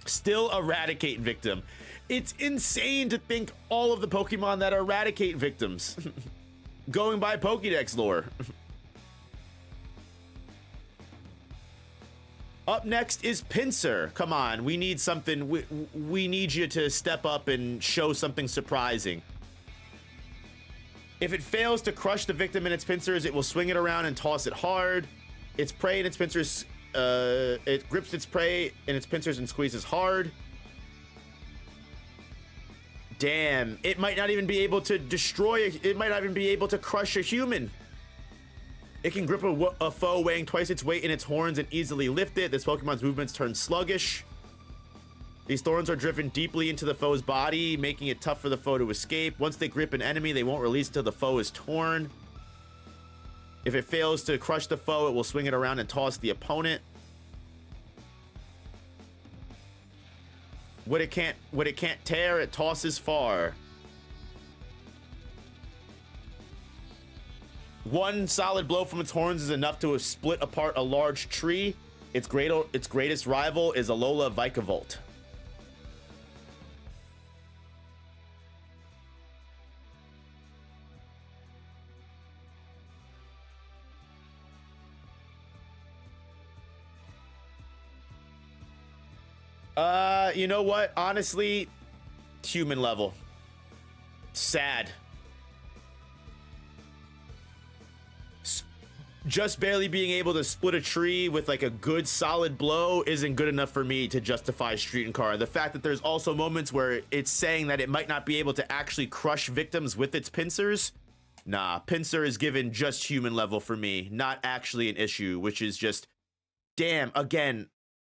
Still eradicate victim. It's insane to think all of the Pokemon that eradicate victims. Going by Pokedex lore. Up next is Pinsir. Come on, we need something. We need you to step up and show something surprising. If it fails to crush the victim in its pincers, it will swing it around and toss it hard. Its prey in its pincers, it grips its prey in its pincers and squeezes hard. Damn, it might not even be able to destroy, it might not even be able to crush a human. It can grip a foe weighing twice its weight in its horns and easily lift it. This Pokemon's movements turn sluggish. These thorns are driven deeply into the foe's body, making it tough for the foe to escape. Once they grip an enemy, they won't release until the foe is torn. If it fails to crush the foe, it will swing it around and toss the opponent. What it can't tear, it tosses far. One solid blow from its horns is enough to split apart a large tree. Its greatest rival is Alola Vikavolt. You know what? Honestly, human level. Sad. Just barely being able to split a tree with like a good solid blow isn't good enough for me to justify street and car. The fact that there's also moments where it's saying that it might not be able to actually crush victims with its pincers. Nah, pincer is given just human level for me, not actually an issue, which is just, damn, again,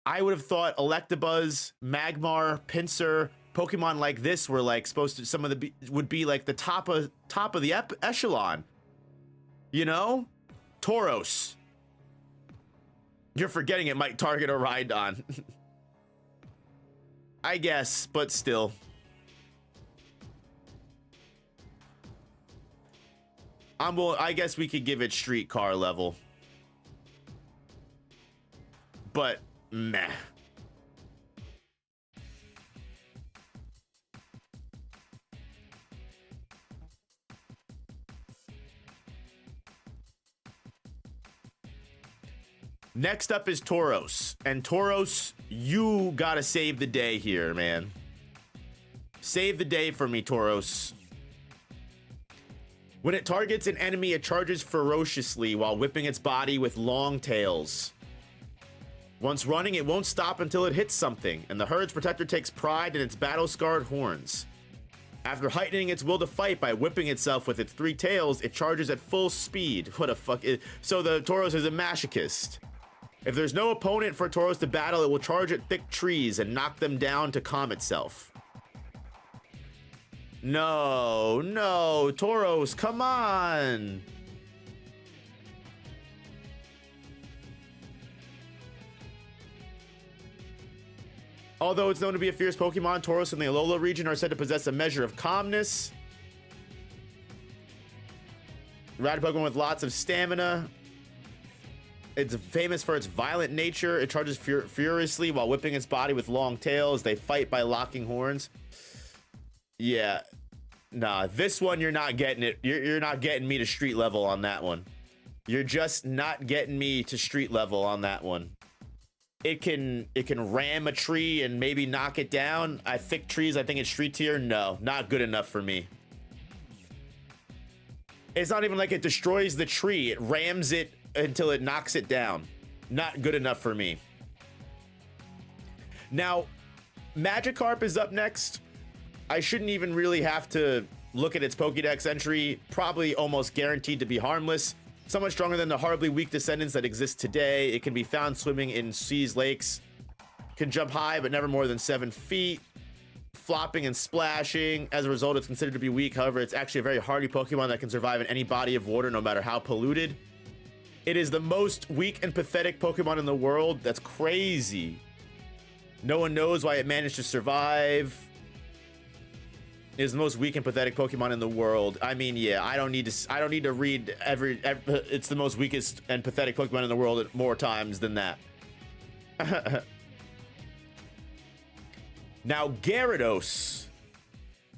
I would have thought Electabuzz, Magmar, Pinsir, Pokemon like this were like supposed to, some of the, would be like the top of the echelon, you know? Tauros. You're forgetting it might target a Rhydon. I guess, but still. I guess we could give it streetcar level. But, meh. Next up is Tauros. And Tauros, you gotta save the day here, man. Save the day for me, Tauros. When it targets an enemy, it charges ferociously while whipping its body with long tails. Once running, it won't stop until it hits something, and the herd's protector takes pride in its battle-scarred horns. After heightening its will to fight by whipping itself with its 3 tails, it charges at full speed. What a fuck. So the Tauros is a masochist. If there's no opponent for Tauros to battle, it will charge at thick trees and knock them down to calm itself. No, Tauros, come on. Although it's known to be a fierce Pokemon, Tauros in the Alola region are said to possess a measure of calmness. Rad Pokemon with lots of stamina. It's famous for its violent nature. It charges furiously while whipping its body with long tails. They fight by locking horns. Yeah. Nah, this one you're not getting it. You're not getting me to street level on that one. You're just not getting me to street level on that one. It can ram a tree and maybe knock it down. Thick trees, I think it's street tier. No, not good enough for me. It's not even like it destroys the tree. It rams it until it knocks it down. Not good enough for me. Now, Magikarp is up next. I shouldn't even really have to look at its Pokedex entry. Probably almost guaranteed to be harmless. Somewhat stronger than the horribly weak descendants that exist today. It can be found swimming in seas, lakes. Can jump high, but never more than 7 feet. Flopping and splashing. As a result, it's considered to be weak. However, it's actually a very hardy Pokemon that can survive in any body of water, no matter how polluted. It is the most weak and pathetic Pokemon in the world. That's crazy. No one knows why it managed to survive. It is the most weak and pathetic Pokemon in the world. I mean, yeah, I don't need to read every it's the most weakest and pathetic Pokemon in the world more times than that. Now, Gyarados,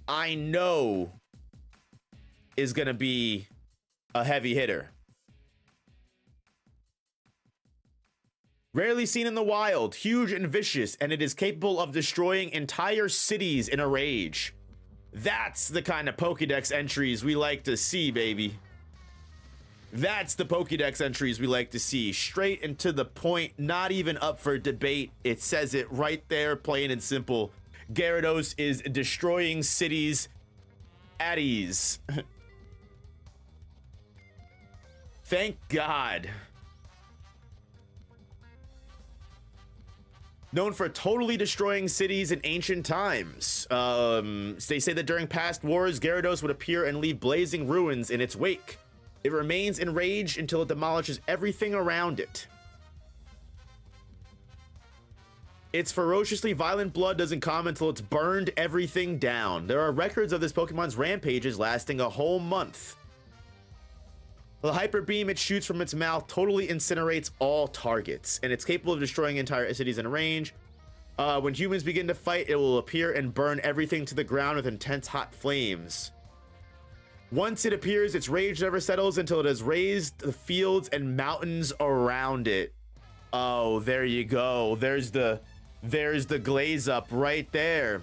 I know, is gonna be a heavy hitter. Rarely seen in the wild, huge and vicious, and it is capable of destroying entire cities in a rage. That's the kind of Pokedex entries we like to see, baby. That's the Pokedex entries we like to see. Straight and to the point, not even up for debate. It says it right there, plain and simple. Gyarados is destroying cities at ease. Thank God. Known for totally destroying cities in ancient times. They say that during past wars, Gyarados would appear and leave blazing ruins in its wake. It remains enraged until it demolishes everything around it. Its ferociously violent blood doesn't calm until it's burned everything down. There are records of this Pokemon's rampages lasting a whole month. The Hyper Beam it shoots from its mouth totally incinerates all targets, and it's capable of destroying entire cities in range. When humans begin to fight, it will appear and burn everything to the ground with intense hot flames. Once it appears, its rage never settles until it has razed the fields and mountains around it. Oh, there you go. There's the glaze up right there.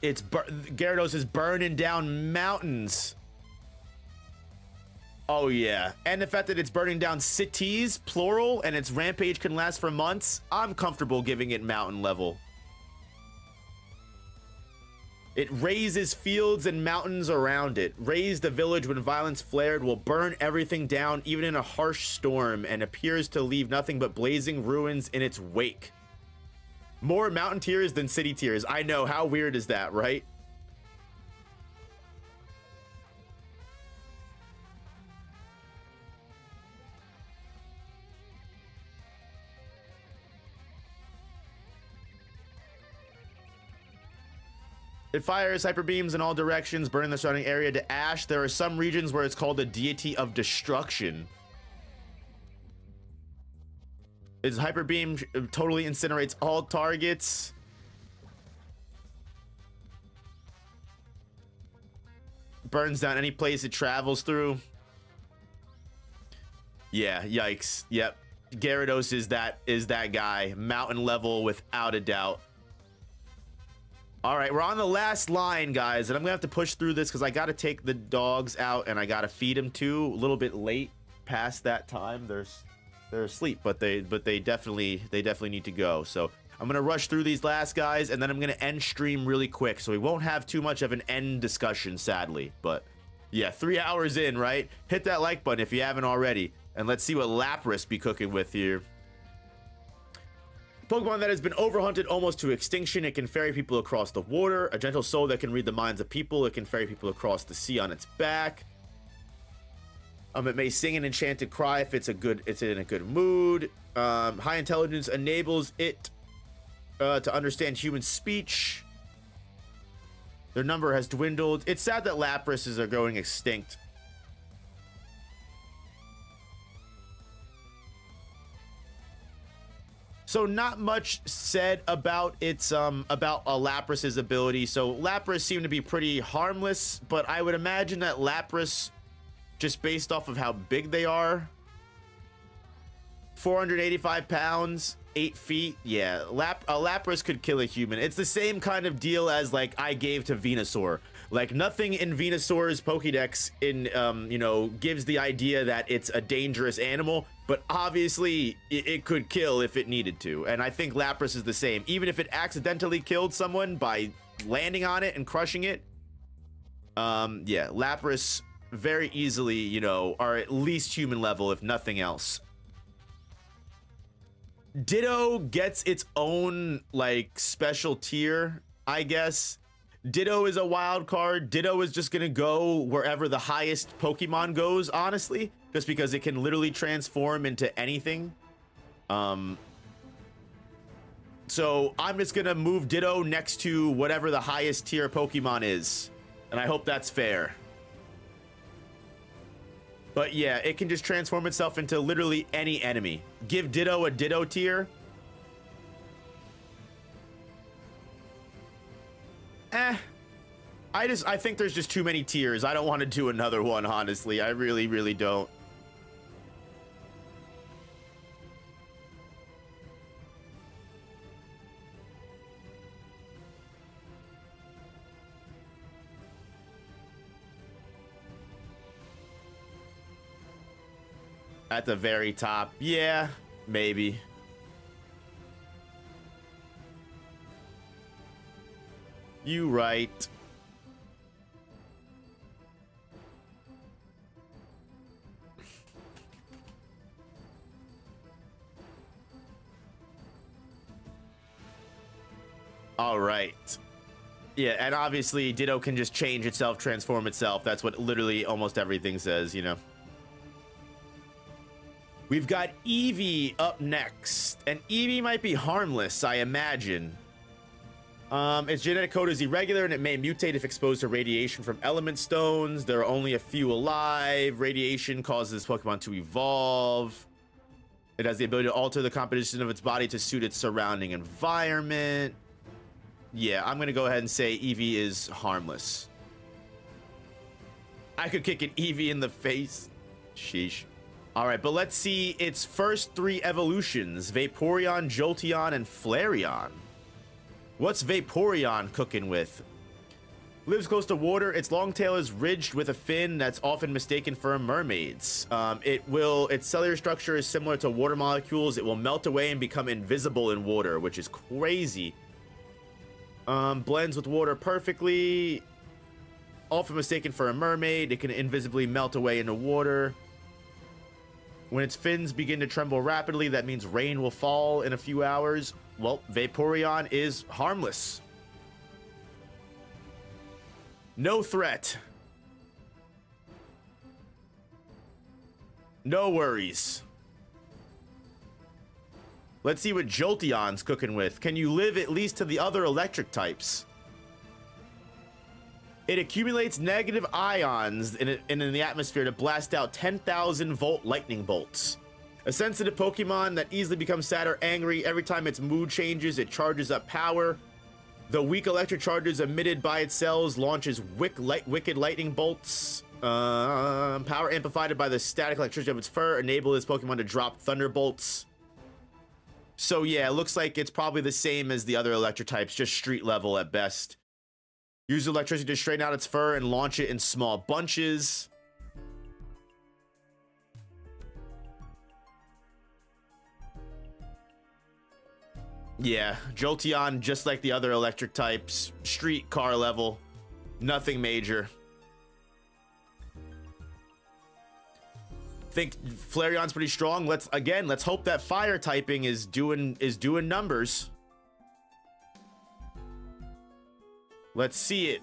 Gyarados is burning down mountains. Oh yeah, and the fact that it's burning down cities, plural, and its rampage can last for months, I'm comfortable giving it mountain level. It razes fields and mountains around it. Razed a village when violence flared, will burn everything down even in a harsh storm, and appears to leave nothing but blazing ruins in its wake. More mountain tiers than city tiers. I know, how weird is that, right? It fires hyper beams in all directions, burning the surrounding area to ash. There are some regions where it's called a deity of destruction. Its hyper beam totally incinerates all targets. Burns down any place it travels through. Yeah, yikes. Yep. Gyarados is that guy. Mountain level without a doubt. All right, we're on the last line, guys, and I'm gonna have to push through this because I gotta take the dogs out and I gotta feed them too. A little bit late past that time. They're asleep, but they definitely need to go. So I'm gonna rush through these last guys, and then I'm gonna end stream really quick, so we won't have too much of an end discussion, sadly. But yeah, 3 hours in, right? Hit that like button if you haven't already, and let's see what Lapras be cooking with here. Pokemon that has been overhunted almost to extinction. It can ferry people across the water. A gentle soul that can read the minds of people. It can ferry people across the sea on its back. It may sing an enchanted cry if it's in a good mood. High intelligence enables it to understand human speech. Their number has dwindled. It's sad that Laprases are going extinct. So not much said about its about Lapras's ability. So Lapras seem to be pretty harmless, but I would imagine that Lapras, just based off of how big they are, 485 pounds, 8 feet, yeah, a Lapras could kill a human. It's the same kind of deal as like I gave to Venusaur. Like nothing in Venusaur's Pokedex gives the idea that it's a dangerous animal, but obviously it could kill if it needed to. And I think Lapras is the same. Even if it accidentally killed someone by landing on it and crushing it, yeah, Lapras very easily, are at least human level, if nothing else. Ditto gets its own like special tier, I guess. Ditto is a wild card. Ditto is just gonna go wherever the highest Pokemon goes, honestly, just because it can literally transform into anything. So I'm just gonna move Ditto next to whatever the highest tier Pokemon is, and I hope that's fair. But yeah, it can just transform itself into literally any enemy. Give Ditto a Ditto tier. I think there's just too many tiers. I don't want to do another one, honestly. I really, really don't. At the very top. Yeah, maybe. You right. All right. Yeah, and obviously Ditto can just change itself, transform itself. That's what literally almost everything says, We've got Eevee up next, and Eevee might be harmless, I imagine. Its genetic code is irregular, and it may mutate if exposed to radiation from element stones. There are only a few alive. Radiation causes Pokemon to evolve. It has the ability to alter the composition of its body to suit its surrounding environment. Yeah, I'm gonna go ahead and say Eevee is harmless. I could kick an Eevee in the face. Sheesh. All right, but let's see its first 3 evolutions: Vaporeon, Jolteon, and Flareon. What's Vaporeon cooking with? Lives close to water. Its long tail is ridged with a fin that's often mistaken for a mermaid's. Its cellular structure is similar to water molecules. It will melt away and become invisible in water, which is crazy. Blends with water perfectly. Often mistaken for a mermaid. It can invisibly melt away into water. When its fins begin to tremble rapidly, that means rain will fall in a few hours. Well, Vaporeon is harmless. No threat. No worries. Let's see what Jolteon's cooking with. Can you live at least to the other electric types? It accumulates negative ions in the atmosphere to blast out 10,000 volt lightning bolts. A sensitive Pokemon that easily becomes sad or angry. Every time its mood changes, it charges up power. The weak electric charges emitted by its cells launches wicked lightning bolts. Power amplified by the static electricity of its fur enable this Pokemon to drop thunderbolts. So yeah, it looks like it's probably the same as the other electric types, just street level at best. Use electricity to straighten out its fur and launch it in small bunches. Yeah, Jolteon, just like the other electric types, street car level, nothing major. Think Flareon's pretty strong. Let's hope that fire typing is doing numbers. Let's see it.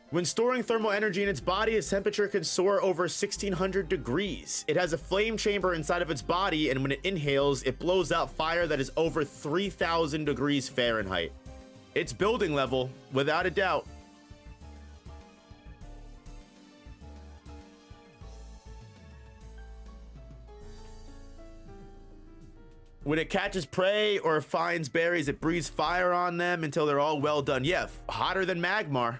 When storing thermal energy in its body, its temperature can soar over 1600 degrees. It has a flame chamber inside of its body, and when it inhales, it blows out fire that is over 3000 degrees Fahrenheit. It's building level, without a doubt. When it catches prey or finds berries, it breathes fire on them until they're all well done. Yeah, hotter than Magmar.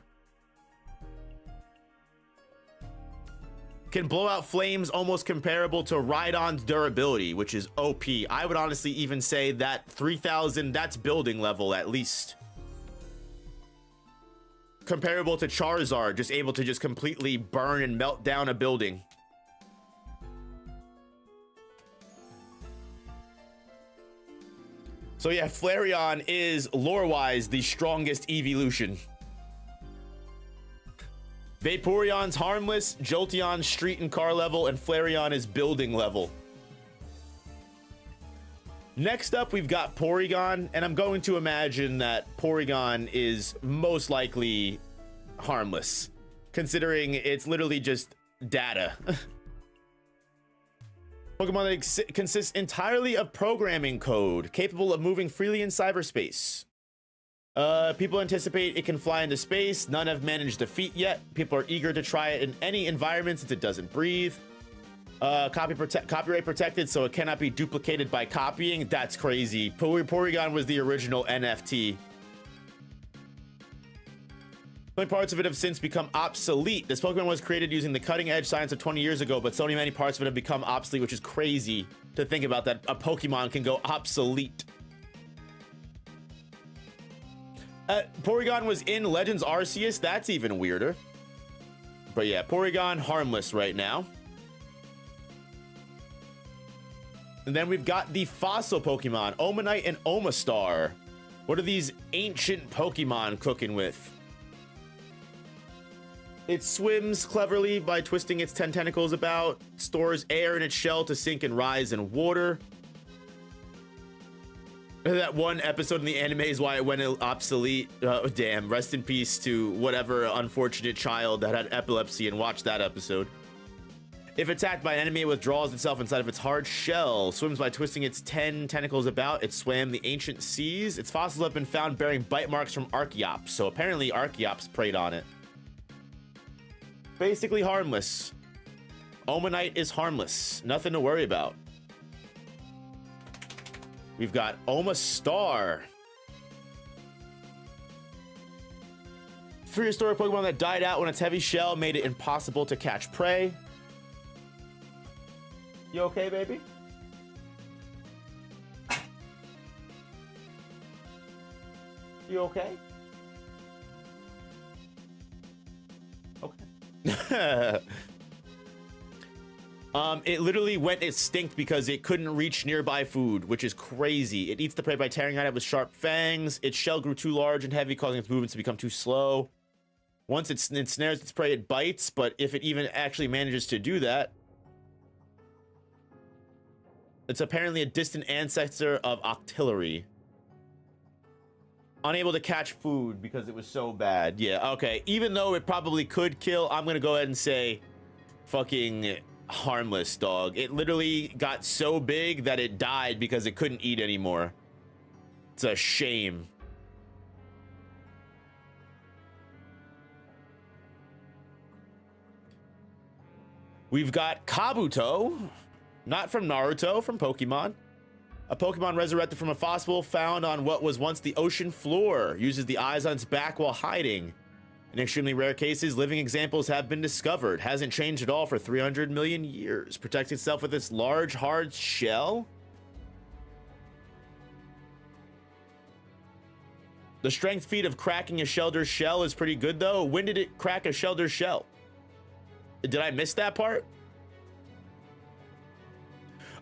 Can blow out flames almost comparable to Rhydon's durability, which is OP. I would honestly even say that 3000, that's building level at least. Comparable to Charizard, just able to just completely burn and melt down a building. So yeah, Flareon is lore-wise the strongest evolution. Vaporeon's harmless, Jolteon's street and car level, and Flareon is building level. Next up, we've got Porygon, and I'm going to imagine that Porygon is most likely harmless, considering it's literally just data. Pokemon that consists entirely of programming code, capable of moving freely in cyberspace. People anticipate it can fly into space. None have managed to feat yet. People are eager to try it in any environment since it doesn't breathe. Copyright protected, so it cannot be duplicated by copying. That's crazy. Porygon was the original NFT. Many parts of it have since become obsolete. This Pokemon was created using the cutting edge science of 20 years ago, but so many parts of it have become obsolete, which is crazy to think about, that a Pokemon can go obsolete. Porygon was in Legends Arceus. That's even weirder. But yeah, Porygon harmless right now. And then we've got the fossil Pokemon, Omanite and Omastar. What are these ancient Pokemon cooking with? It swims cleverly by twisting its 10 tentacles about, stores air in its shell to sink and rise in water. That one episode in the anime is why it went obsolete. Damn, rest in peace to whatever unfortunate child that had epilepsy and watched that episode. If attacked by an enemy, it withdraws itself inside of its hard shell. Swims by twisting its 10 tentacles about. It swam the ancient seas. Its fossils have been found bearing bite marks from Archeops, so apparently Archeops preyed on it. Basically harmless. Omanite is harmless. Nothing to worry about. We've got Omastar. Prehistoric Pokemon that died out when its heavy shell made it impossible to catch prey. You okay, baby? You okay? It literally went extinct because it couldn't reach nearby food, which is crazy. It eats the prey by tearing at it with sharp fangs. Its shell grew too large and heavy, causing its movements to become too slow. Once it ensnares its prey, it bites, but if it even actually manages to do that, it's apparently a distant ancestor of octillery. Unable to catch food because it was so bad. Yeah, okay. Even though it probably could kill, I'm gonna go ahead and say fucking harmless, dog. It literally got so big that it died because it couldn't eat anymore. It's a shame. We've got Kabuto, not from Naruto, from Pokemon. A Pokemon resurrected from a fossil found on what was once the ocean floor. Uses the eyes on its back while hiding. In extremely rare cases, living examples have been discovered. Hasn't changed at all for 300 million years. Protects itself with its large, hard shell. The strength feat of cracking a Shelter's shell is pretty good, though. When did it crack a Shelter's shell? Did I miss that part?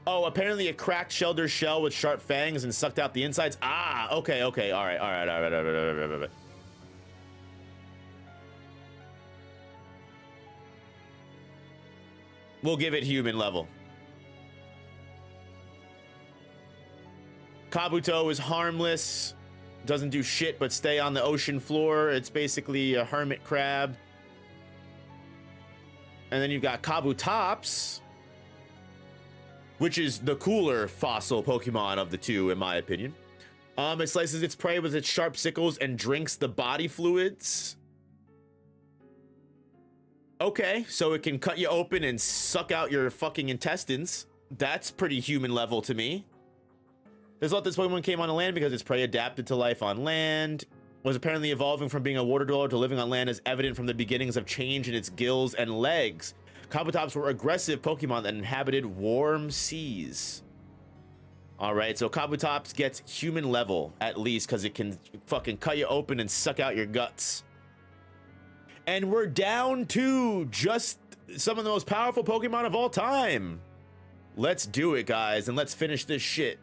Oh, apparently it cracked Shelter's shell with sharp fangs and sucked out the insides. Ah, okay, okay. All right. We'll give it human level. Kabuto is harmless. Doesn't do shit but stay on the ocean floor. It's basically a hermit crab. And then you've got Kabutops, which is the cooler fossil Pokemon of the two, in my opinion. It slices its prey with its sharp sickles and drinks the body fluids. Okay, so it can cut you open and suck out your fucking intestines. That's pretty human level to me. This thought this Pokemon came on land because its prey adapted to life on land. Was apparently evolving from being a water dweller to living on land is evident from the beginnings of change in its gills and legs. Kabutops were aggressive Pokemon that inhabited warm seas. All right, so Kabutops gets human level, at least, because it can fucking cut you open and suck out your guts. And we're down to just some of the most powerful Pokemon of all time. Let's do it, guys, and let's finish this shit.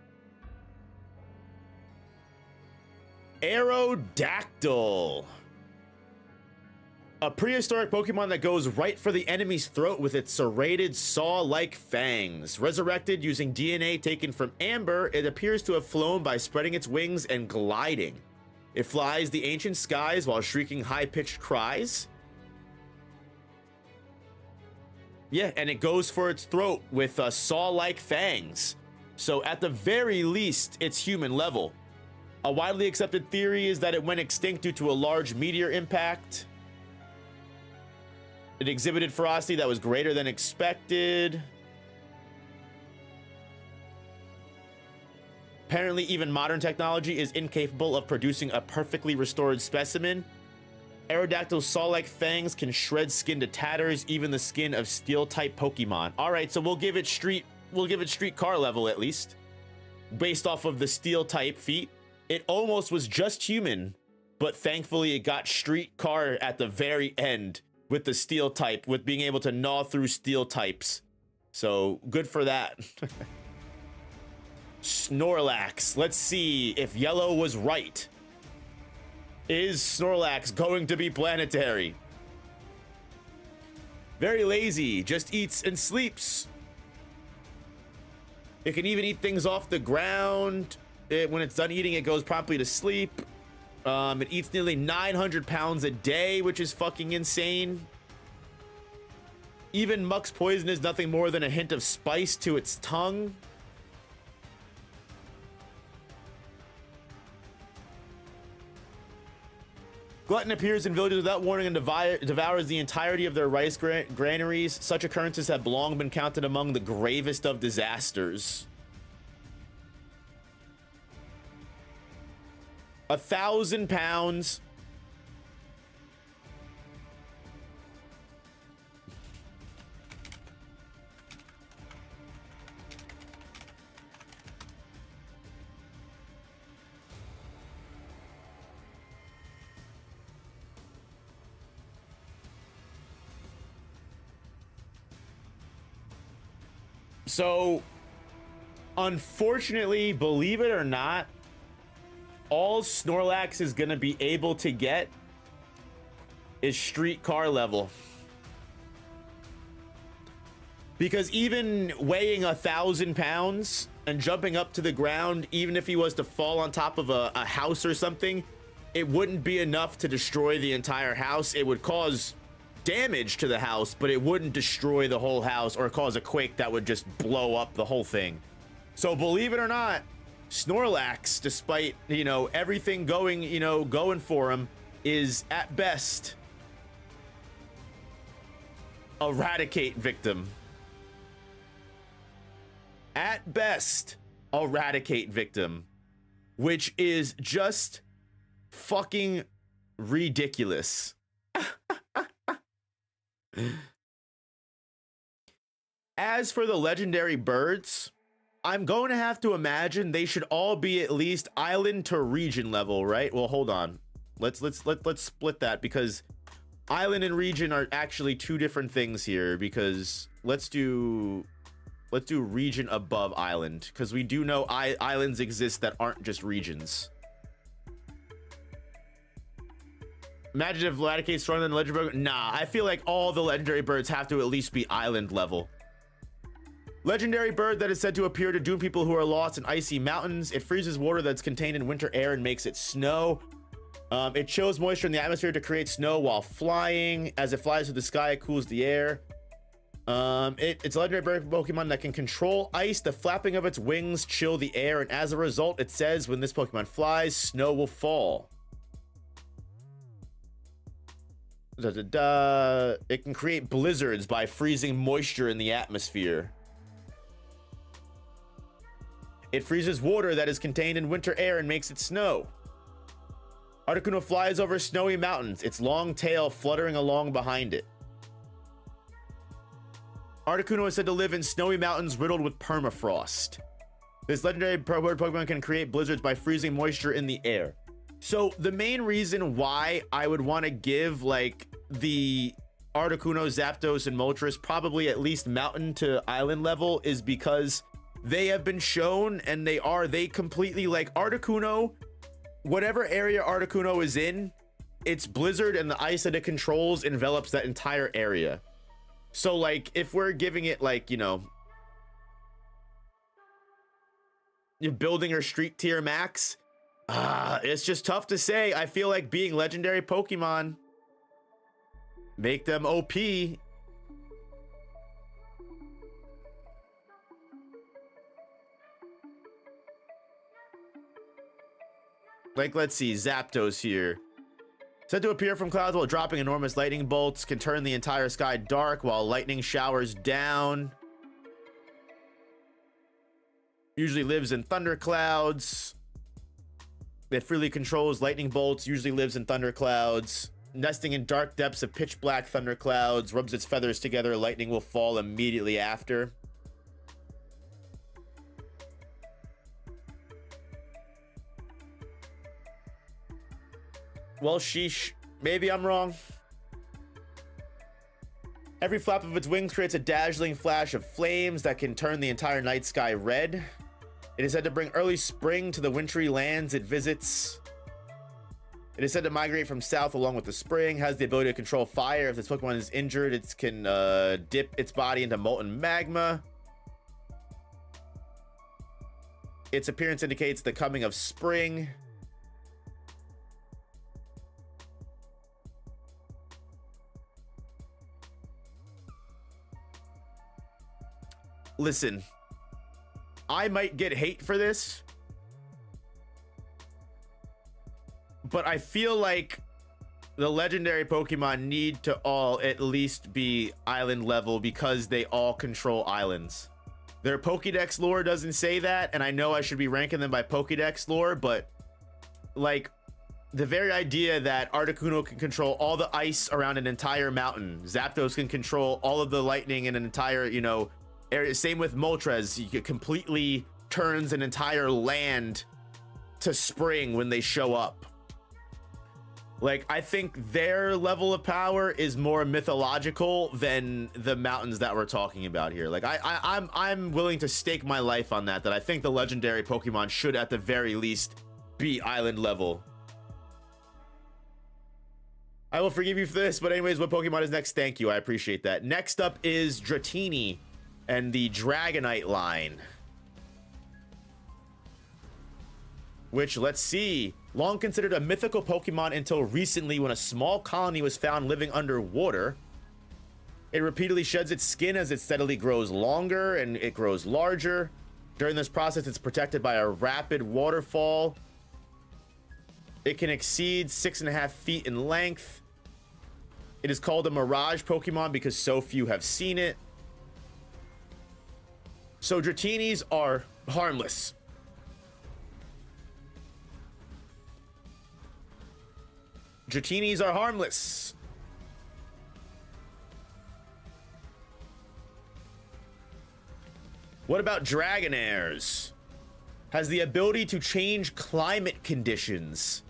Aerodactyl. A prehistoric Pokemon that goes right for the enemy's throat with its serrated saw-like fangs. Resurrected using DNA taken from amber, it appears to have flown by spreading its wings and gliding. It flies the ancient skies while shrieking high-pitched cries. Yeah, and it goes for its throat with saw-like fangs. So at the very least, it's human level. A widely accepted theory is that it went extinct due to a large meteor impact. It exhibited ferocity that was greater than expected. Apparently, even modern technology is incapable of producing a perfectly restored specimen. Aerodactyl's saw-like fangs can shred skin to tatters, even the skin of steel-type Pokemon. All right, so we'll give it street car level at least, based off of the steel-type feat. It almost was just human, but thankfully it got street car at the very end with the steel type, with being able to gnaw through steel types. So good for that. Snorlax. Let's see if yellow was right. Is Snorlax going to be planetary? Very lazy, just eats and sleeps. It can even eat things off the ground. When it's done eating, it goes promptly to sleep. It eats nearly 900 pounds a day, which is fucking insane. Even Muck's poison is nothing more than a hint of spice to its tongue. Glutton appears in villages without warning and devours the entirety of their rice granaries. Such occurrences have long been counted among the gravest of disasters. 1,000 pounds. So, unfortunately, believe it or not, all Snorlax is going to be able to get is streetcar level. Because even weighing 1,000 pounds and jumping up to the ground, even if he was to fall on top of a house or something, it wouldn't be enough to destroy the entire house. It would cause damage to the house, but it wouldn't destroy the whole house or cause a quake that would just blow up the whole thing. So believe it or not, Snorlax, despite, you know, everything going, you know, going for him, is at best Eradicate victim. At best, Eradicate victim, which is just fucking ridiculous. As for the legendary birds, I'm going to have to imagine they should all be at least island to region level, right? Well, hold on. Let's split that, because island and region are actually two different things here, because let's do region above island, because we do know islands exist that aren't just regions. Imagine if Eradicate's stronger than the legendary bird. Nah, I feel like all the legendary birds have to at least be island level. Legendary bird that is said to appear to doom people who are lost in icy mountains. It freezes water that's contained in winter air and makes it snow. It chills moisture in the atmosphere to create snow while flying. As it flies through the sky, it cools the air. It's a legendary bird Pokemon that can control ice. The flapping of its wings chill the air, and as a result, it says when this Pokemon flies, snow will fall. It can create blizzards by freezing moisture in the atmosphere. It freezes water that is contained in winter air and makes it snow. Articuno flies over snowy mountains, its long tail fluttering along behind it. Articuno is said to live in snowy mountains riddled with permafrost. This legendary bird Pokemon can create blizzards by freezing moisture in the air. So the main reason why I would want to give like the Articuno, Zapdos, and Moltres probably at least mountain to island level is because they have been shown, and they completely, like, Articuno, whatever area Articuno is in, its blizzard and the ice that it controls envelops that entire area. So like if we're giving it like, you know, you're building her street tier max, it's just tough to say. I feel like being legendary Pokemon make them OP. Like, let's see, Zapdos here. Said to appear from clouds while dropping enormous lightning bolts, can turn the entire sky dark while lightning showers down. Usually lives in thunderclouds. It freely controls lightning bolts, usually lives in thunderclouds. Nesting in dark depths of pitch black thunderclouds, rubs its feathers together, lightning will fall immediately after. Well, sheesh. Maybe I'm wrong. Every flap of its wings creates a dazzling flash of flames that can turn the entire night sky red. It is said to bring early spring to the wintry lands it visits. It is said to migrate from south along with the spring, has the ability to control fire. If this Pokemon is injured, it can dip its body into molten magma. Its appearance indicates the coming of spring. Listen, I might get hate for this, but I feel like the legendary Pokemon need to all at least be island level because they all control islands. Their Pokedex lore doesn't say that, and I know I should be ranking them by Pokedex lore, but like the very idea that Articuno can control all the ice around an entire mountain, Zapdos can control all of the lightning in an entire, you know, area. Same with Moltres, it completely turns an entire land to spring when they show up. Like, I think their level of power is more mythological than the mountains that we're talking about here. Like, I'm willing to stake my life on that I think the legendary Pokemon should at the very least be island level. I will forgive you for this, but anyways, what Pokemon is next? Thank you, I appreciate that. Next up is Dratini and the Dragonite line. Which, let's see, long considered a mythical Pokemon until recently when a small colony was found living underwater. It repeatedly sheds its skin as it steadily grows longer and it grows larger. During this process, it's protected by a rapid waterfall. It can exceed 6.5 feet in length. It is called a Mirage Pokemon because so few have seen it. So Dratinis are harmless. Dratinis are harmless. What about Dragonairs? Has the ability to change climate conditions.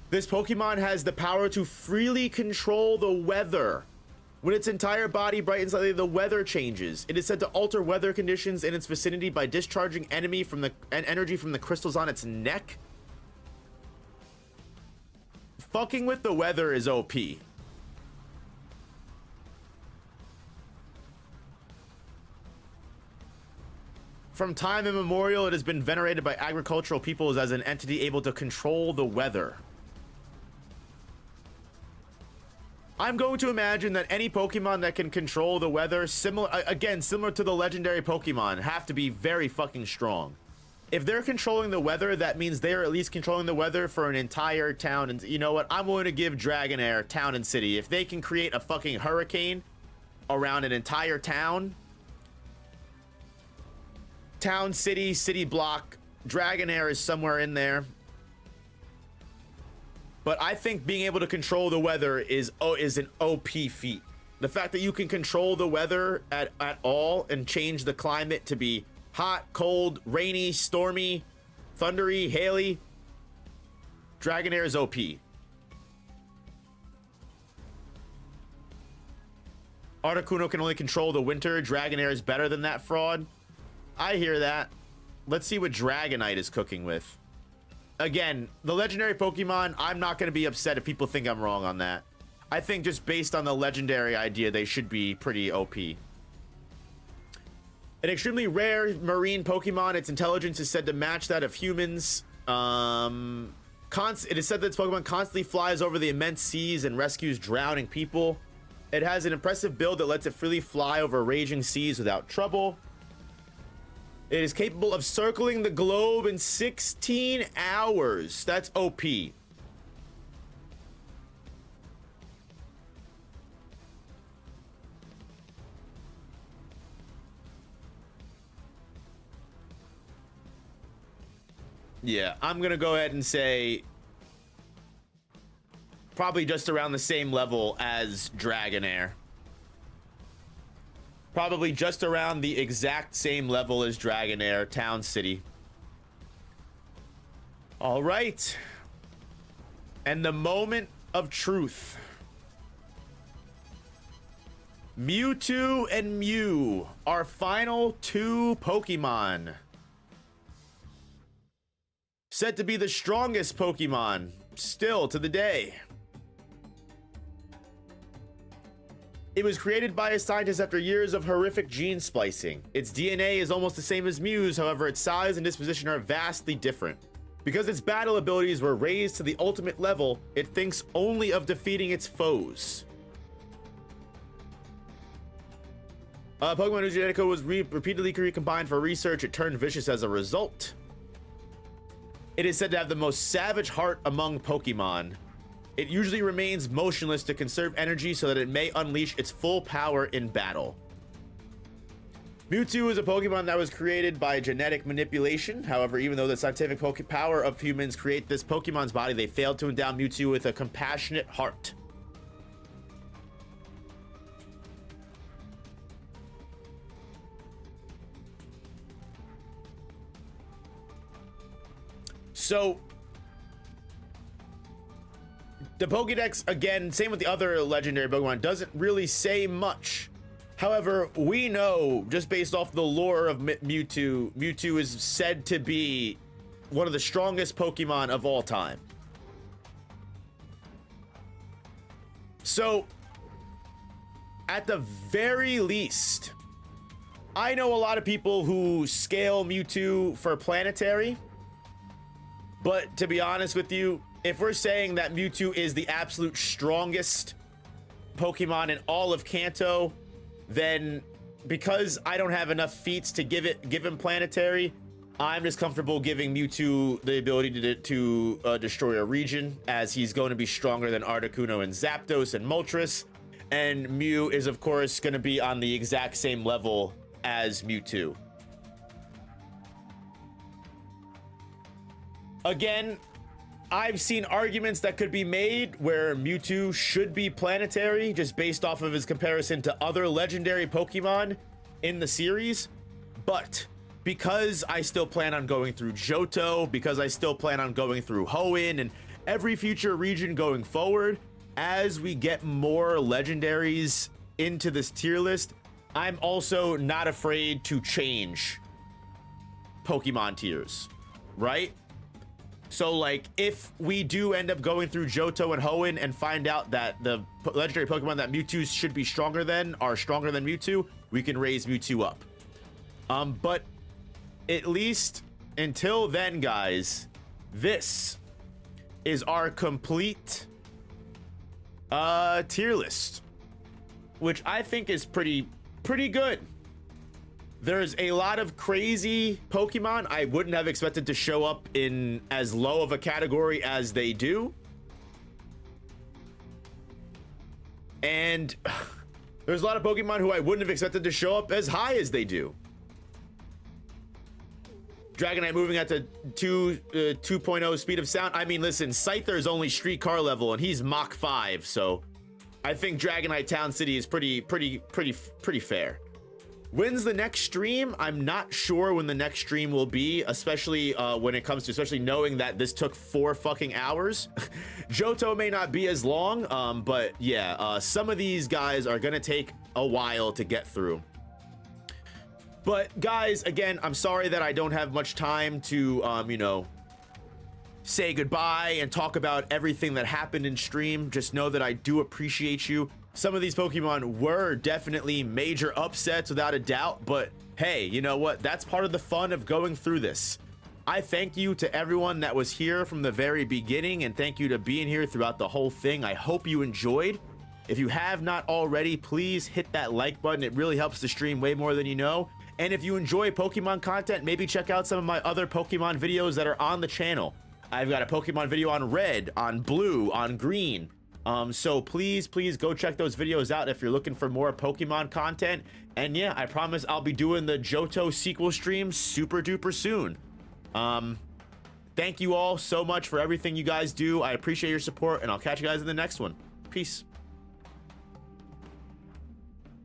This Pokemon has the power to freely control the weather. When its entire body brightens slightly, the weather changes. It is said to alter weather conditions in its vicinity by discharging energy from the crystals on its neck. Fucking with the weather is OP. From time immemorial, it has been venerated by agricultural peoples as an entity able to control the weather. I'm going to imagine that any Pokemon that can control the weather, similar to the legendary Pokemon, have to be very fucking strong. If they're controlling the weather, that means they're at least controlling the weather for an entire town. And you know what? I'm willing to give Dragonair town and city. If they can create a fucking hurricane around an entire town, city block, Dragonair is somewhere in there. But I think being able to control the weather is an OP feat. The fact that you can control the weather at all and change the climate to be hot, cold, rainy, stormy, thundery, haily. Dragonair is OP. Articuno can only control the winter. Dragonair is better than that fraud. I hear that. Let's see what Dragonite is cooking with. Again, the legendary Pokemon, I'm not going to be upset if people think I'm wrong on that. I think just based on the legendary idea, they should be pretty OP. An extremely rare marine Pokemon. Its intelligence is said to match that of humans. It is said that this Pokemon constantly flies over the immense seas and rescues drowning people. It has an impressive build that lets it freely fly over raging seas without trouble. It is capable of circling the globe in 16 hours. That's OP. Yeah, I'm gonna go ahead and say probably just around the same level as Dragonair. Probably just around the exact same level as Dragonair, Town City. All right. And the moment of truth. Mewtwo and Mew, our final two Pokemon. Said to be the strongest Pokemon still to the day. It was created by a scientist after years of horrific gene splicing. Its DNA is almost the same as Mew's, however, its size and disposition are vastly different. Because its battle abilities were raised to the ultimate level, it thinks only of defeating its foes. Pokemon whose genetic code was repeatedly recombined for research, it turned vicious as a result. It is said to have the most savage heart among Pokemon. It usually remains motionless to conserve energy so that it may unleash its full power in battle. Mewtwo is a Pokemon that was created by genetic manipulation. However, even though the scientific power of humans create this Pokemon's body, they failed to endow Mewtwo with a compassionate heart. So, The Pokedex, again, same with the other legendary Pokemon, doesn't really say much. However, we know, just based off the lore of Mewtwo, Mewtwo is said to be one of the strongest Pokemon of all time. So, at the very least, I know a lot of people who scale Mewtwo for planetary, but to be honest with you, if we're saying that Mewtwo is the absolute strongest Pokemon in all of Kanto, then because I don't have enough feats to give him planetary, I'm just comfortable giving Mewtwo the ability to destroy a region, as he's going to be stronger than Articuno and Zapdos and Moltres, and Mew is of course going to be on the exact same level as Mewtwo. Again, I've seen arguments that could be made where Mewtwo should be planetary just based off of his comparison to other legendary Pokemon in the series, but because I still plan on going through Johto, because I still plan on going through Hoenn and every future region going forward, as we get more legendaries into this tier list, I'm also not afraid to change Pokemon tiers, right? So like, if we do end up going through Johto and Hoenn and find out that the legendary Pokemon that Mewtwo should be stronger than are stronger than Mewtwo, we can raise Mewtwo up. But at least until then, guys, this is our complete tier list, which I think is pretty good. There's a lot of crazy Pokemon I wouldn't have expected to show up in as low of a category as they do. And there's a lot of Pokemon who I wouldn't have expected to show up as high as they do. Dragonite moving at the 2.0 speed of sound. I mean, listen, Scyther's only streetcar level and he's Mach 5, so I think Dragonite Town City is pretty fair. When's the next stream? I'm not sure when the next stream will be, especially when it comes to knowing that this took 4 fucking hours. Johto may not be as long, but yeah, some of these guys are gonna take a while to get through. But guys, again, I'm sorry that I don't have much time to, you know, say goodbye and talk about everything that happened in stream. Just know that I do appreciate you. Some of these Pokemon were definitely major upsets without a doubt, but hey, you know what? That's part of the fun of going through this. I thank you to everyone that was here from the very beginning, and thank you to being here throughout the whole thing. I hope you enjoyed. If you have not already, please hit that like button. It really helps the stream way more than you know. And if you enjoy Pokemon content, maybe check out some of my other Pokemon videos that are on the channel. I've got a Pokemon video on red, on blue, on green. So please go check those videos out if you're looking for more Pokemon content. And yeah, I promise I'll be doing the Johto sequel stream super duper soon. Thank you all so much for everything you guys do. I appreciate your support, and I'll catch you guys in the next one. Peace.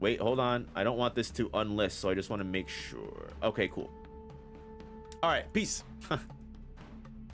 Wait, hold on. I don't want this to unlist, so I just want to make sure. Okay, cool. All right, peace.